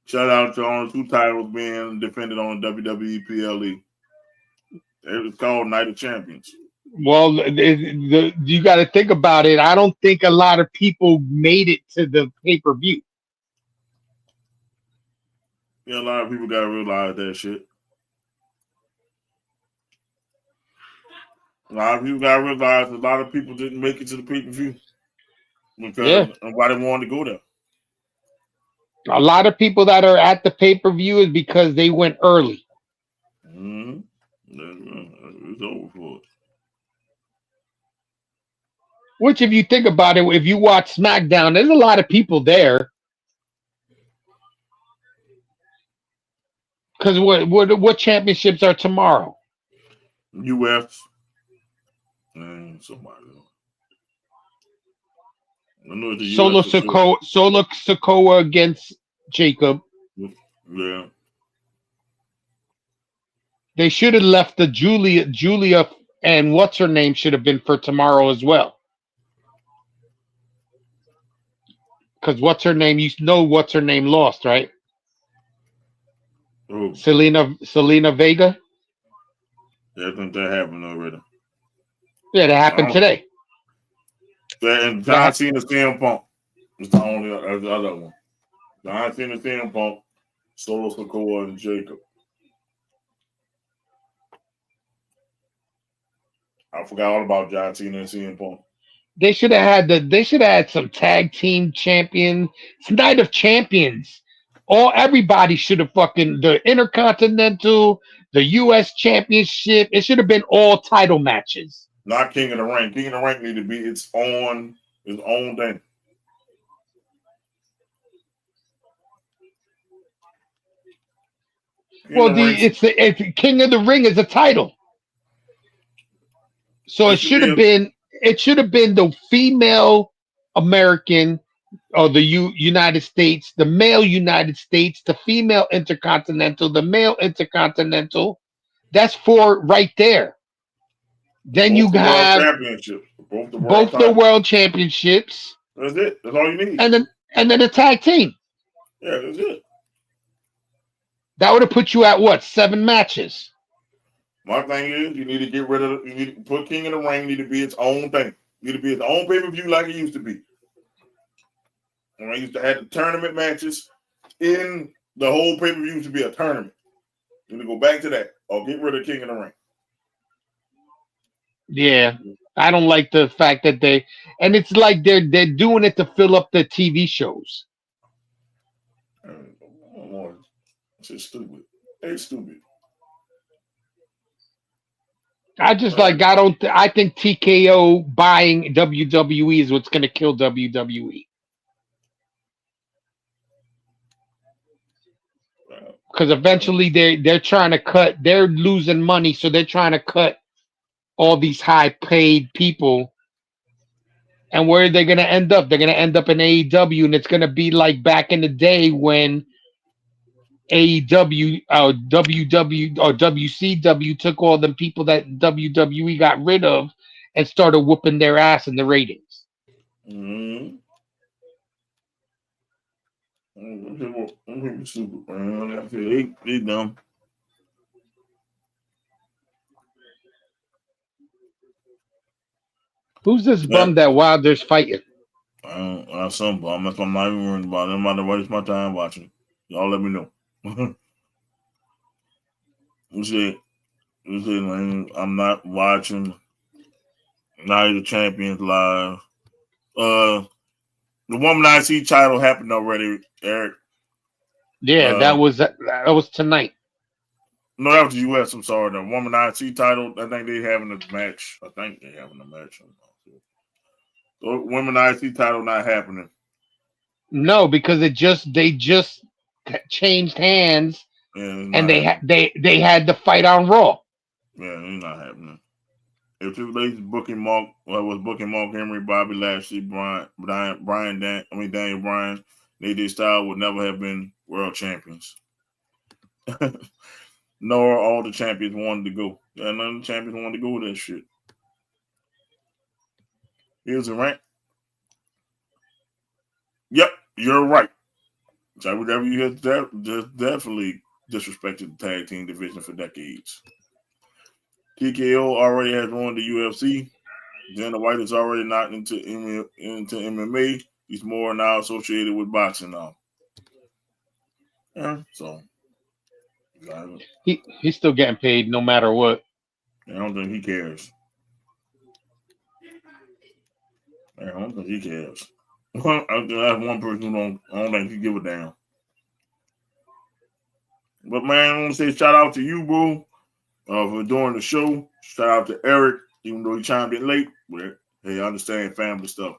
Shout out to all the 2 titles being defended on WWE PLE. It was called Night of Champions. Well, you got to think about it. I don't think a lot of people made it to the pay per view. Yeah, a lot of people got to realize that shit. A lot of people got to realize a lot of people didn't make it to the pay per view because nobody wanted to go there. A lot of people that are at the pay per view is because they went early. Mm-hmm. It's over for it. Which, if you think about it, if you watch SmackDown, there's a lot of people there. Because what championships are tomorrow? U.S. and somebody else. I know it's the Solo Sikoa against Jacob. Yeah. They should have left the Julia and what's her name should have been for tomorrow as well. Because what's her name? You know what's her name lost, right? Oh. Selena Vega. Yeah, I think that happened already. Yeah, that happened today. And John Cena CM Punk is the only the other one. John Cena CM Punk, Solo Sikoa, and Jacob. I forgot all about John Cena and CM Punk. They should have had some tag team champions, some Night of Champions. Everybody should have fucking the Intercontinental, the US Championship. It should have been all title matches. Not King of the Ring. King of the Ring need to be its own thing. It's King of the Ring is a title. So it should have been the female American or the United States, the male United States, the female Intercontinental, the male Intercontinental. That's 4 right there. Then you have both the world championships. That's it. That's all you need. And then a tag team. Yeah, that's it. That would have put you at what, 7 matches? My thing is, you need to get rid of. You need to put King of the Ring. Need to be its own thing. Need to be its own pay per view like it used to be. When I used to have the tournament matches in the whole pay per view used to be a tournament. You need to go back to that or get rid of King of the Ring. Yeah, I don't like the fact that it's like they're doing it to fill up the TV shows. It's just stupid. It's stupid. I think TKO buying WWE is what's going to kill WWE. Because eventually they're losing money, so they're trying to cut all these high paid people. And where are they going to end up? They're going to end up in AEW, and it's going to be like back in the day when AEW, WW or WCW took all the people that WWE got rid of and started whooping their ass in the ratings. Mm-hmm. They dumb. Who's this bum that Wilder's fighting? Some bum. That's why I'm not even worried about it. I'm not going to waste my time watching. Y'all let me know. You see, I'm not watching Night of the Champions live. The Woman IC title happened already, Eric. Yeah, that was tonight. No, that was the US. I'm sorry. The Woman IC title, I think they're having a match. The Women IC title not happening. No, because they just changed hands. Yeah, and they had the fight on Raw. Yeah, it's not happening. If Triple H was booking Mark Henry, Bobby Lashley, Daniel Bryan, AJ Styles would never have been world champions. Nor all the champions wanted to go. Yeah, none of the champions wanted to go with that shit. Here's a rank. Yep, you're right. WWE has definitely disrespected the tag team division for decades. TKO already has won the UFC. Dana White is already not into MMA. He's more now associated with boxing now. Yeah, so he's still getting paid no matter what. I don't think he cares. I don't think he cares. That's one person who I don't think he give a damn. But man, I want to say shout out to you, boo, for doing the show. Shout out to Eric, even though he chimed in late. But hey, I understand family stuff.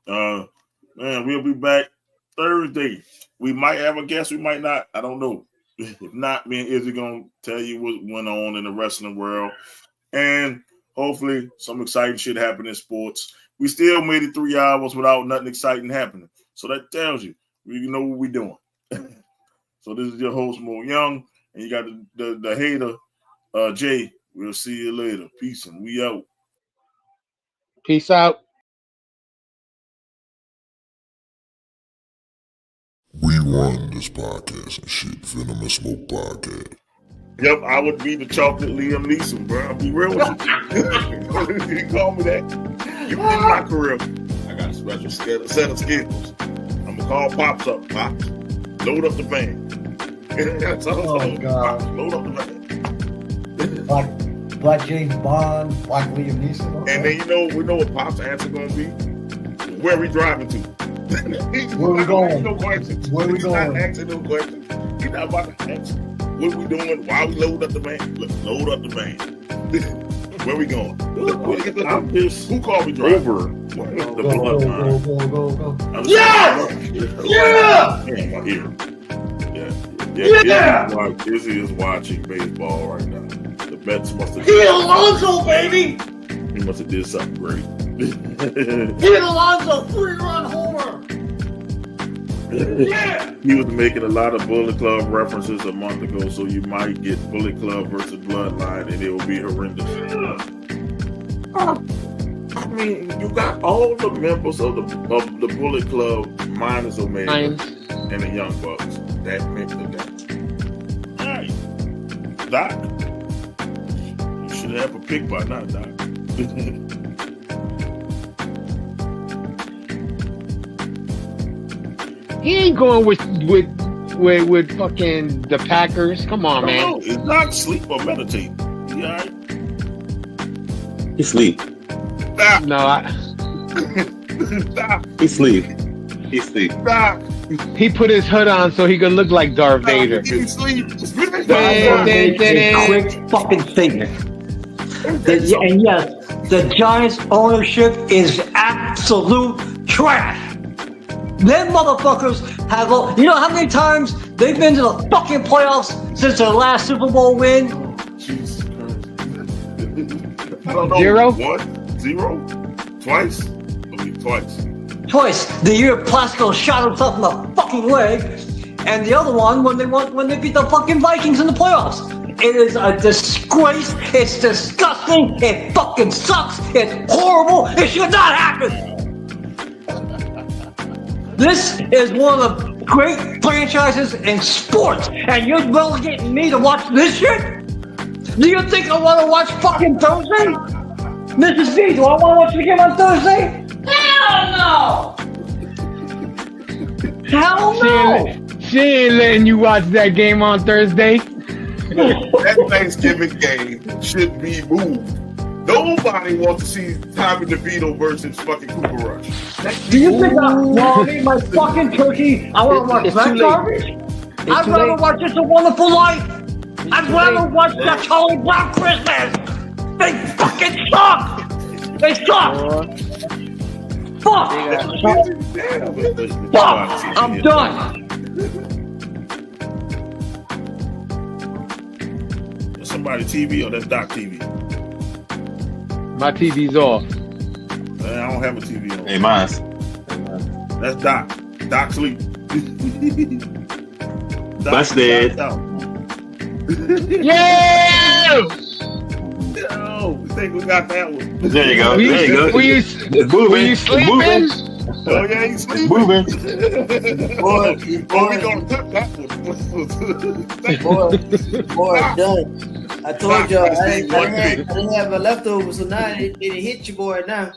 Man, we'll be back Thursday. We might have a guest, we might not. I don't know. If not, me and Izzy gonna tell you what went on in the wrestling world, and hopefully some exciting shit happened in sports. We still made it 3 hours without nothing exciting happening, so that tells you we know what we're doing. So this is your host Mo Young, and you got the hater Jay. We'll see you later. Peace, and we out. Peace out. We run this podcast and shit. Venom and Smoke podcast. Yep, I would be the chocolate Liam Neeson, bro. I'll be real with you. You call me that. You in my career. I got a special set of skills. I'm gonna call Pops up. Pops, load up the van. Oh God! Pops, load up the van. Black James Bond, Black Liam Neeson. Okay. And then we know what Pops' answer gonna be. Where are we driving to? Where we going? No questions. Where we going? He's not asking no questions. He's not about to ask. What we doing? Why we load up the van? Load up the van. Where we going? I'm pissed. Who called me driver? Go. Yeah! Yeah! Izzy is watching baseball right now. The Mets must have. Pete Alonso, baby! He must have did something great. Pete Alonso, 3-run homer! Yeah! He was making a lot of Bullet Club references a month ago, so you might get Bullet Club versus Bloodline, and it will be horrendous. I mean, you got all the members of the Bullet Club minus Omega and the Young Bucks. That makes the dance. All right, Doc, you should have a pick by now, Doc. He ain't going with fucking the Packers. Come on, man. No, it's not sleep or meditate. You all right? He sleep. Stop. No, Stop. He sleep. He sleep. Stop. he put his hood on so he could look like Darth Vader. He sleep. A quick fucking statement. And yes, the Giants ownership is absolute trash. Them motherfuckers have, you know how many times they've been to the fucking playoffs since their last Super Bowl win? Jesus Christ. I don't know. 0? 1, 0, twice. I mean, twice. Twice. The year Plasko shot himself in the fucking leg, and the other one when they beat the fucking Vikings in the playoffs. It is a disgrace. It's disgusting. It fucking sucks. It's horrible. It should not happen. This is one of the great franchises in sports, and you're relegating me to watch this shit? Do you think I want to watch fucking Thursday? Mrs. V, do I want to watch the game on Thursday? Hell no! Hell no! She ain't letting you watch that game on Thursday. That Thanksgiving game should be moved. Nobody wants to see Tommy DeVito versus fucking Cooper Rush. Do you think I want to eat my fucking turkey? I want to watch that garbage? I'd rather watch It's a Wonderful Life. I'd rather watch that Charlie Brown Christmas. They fucking suck. They suck. Fuck. Fuck. I'm done. That's somebody TV or that's Doc TV? My TV's off. Man, I don't have a TV on. Hey, mine's. That's Doc. Doc sleep. Busted. Yeah! Yo, we think we got that one. There you go. Were There you go. Were you, It's moving. were you sleeping? Oh yeah, he's sleeping. Moving. Boy, we gonna put that one. Boy, done. I told y'all I didn't have a leftover, so now it hit your boy now.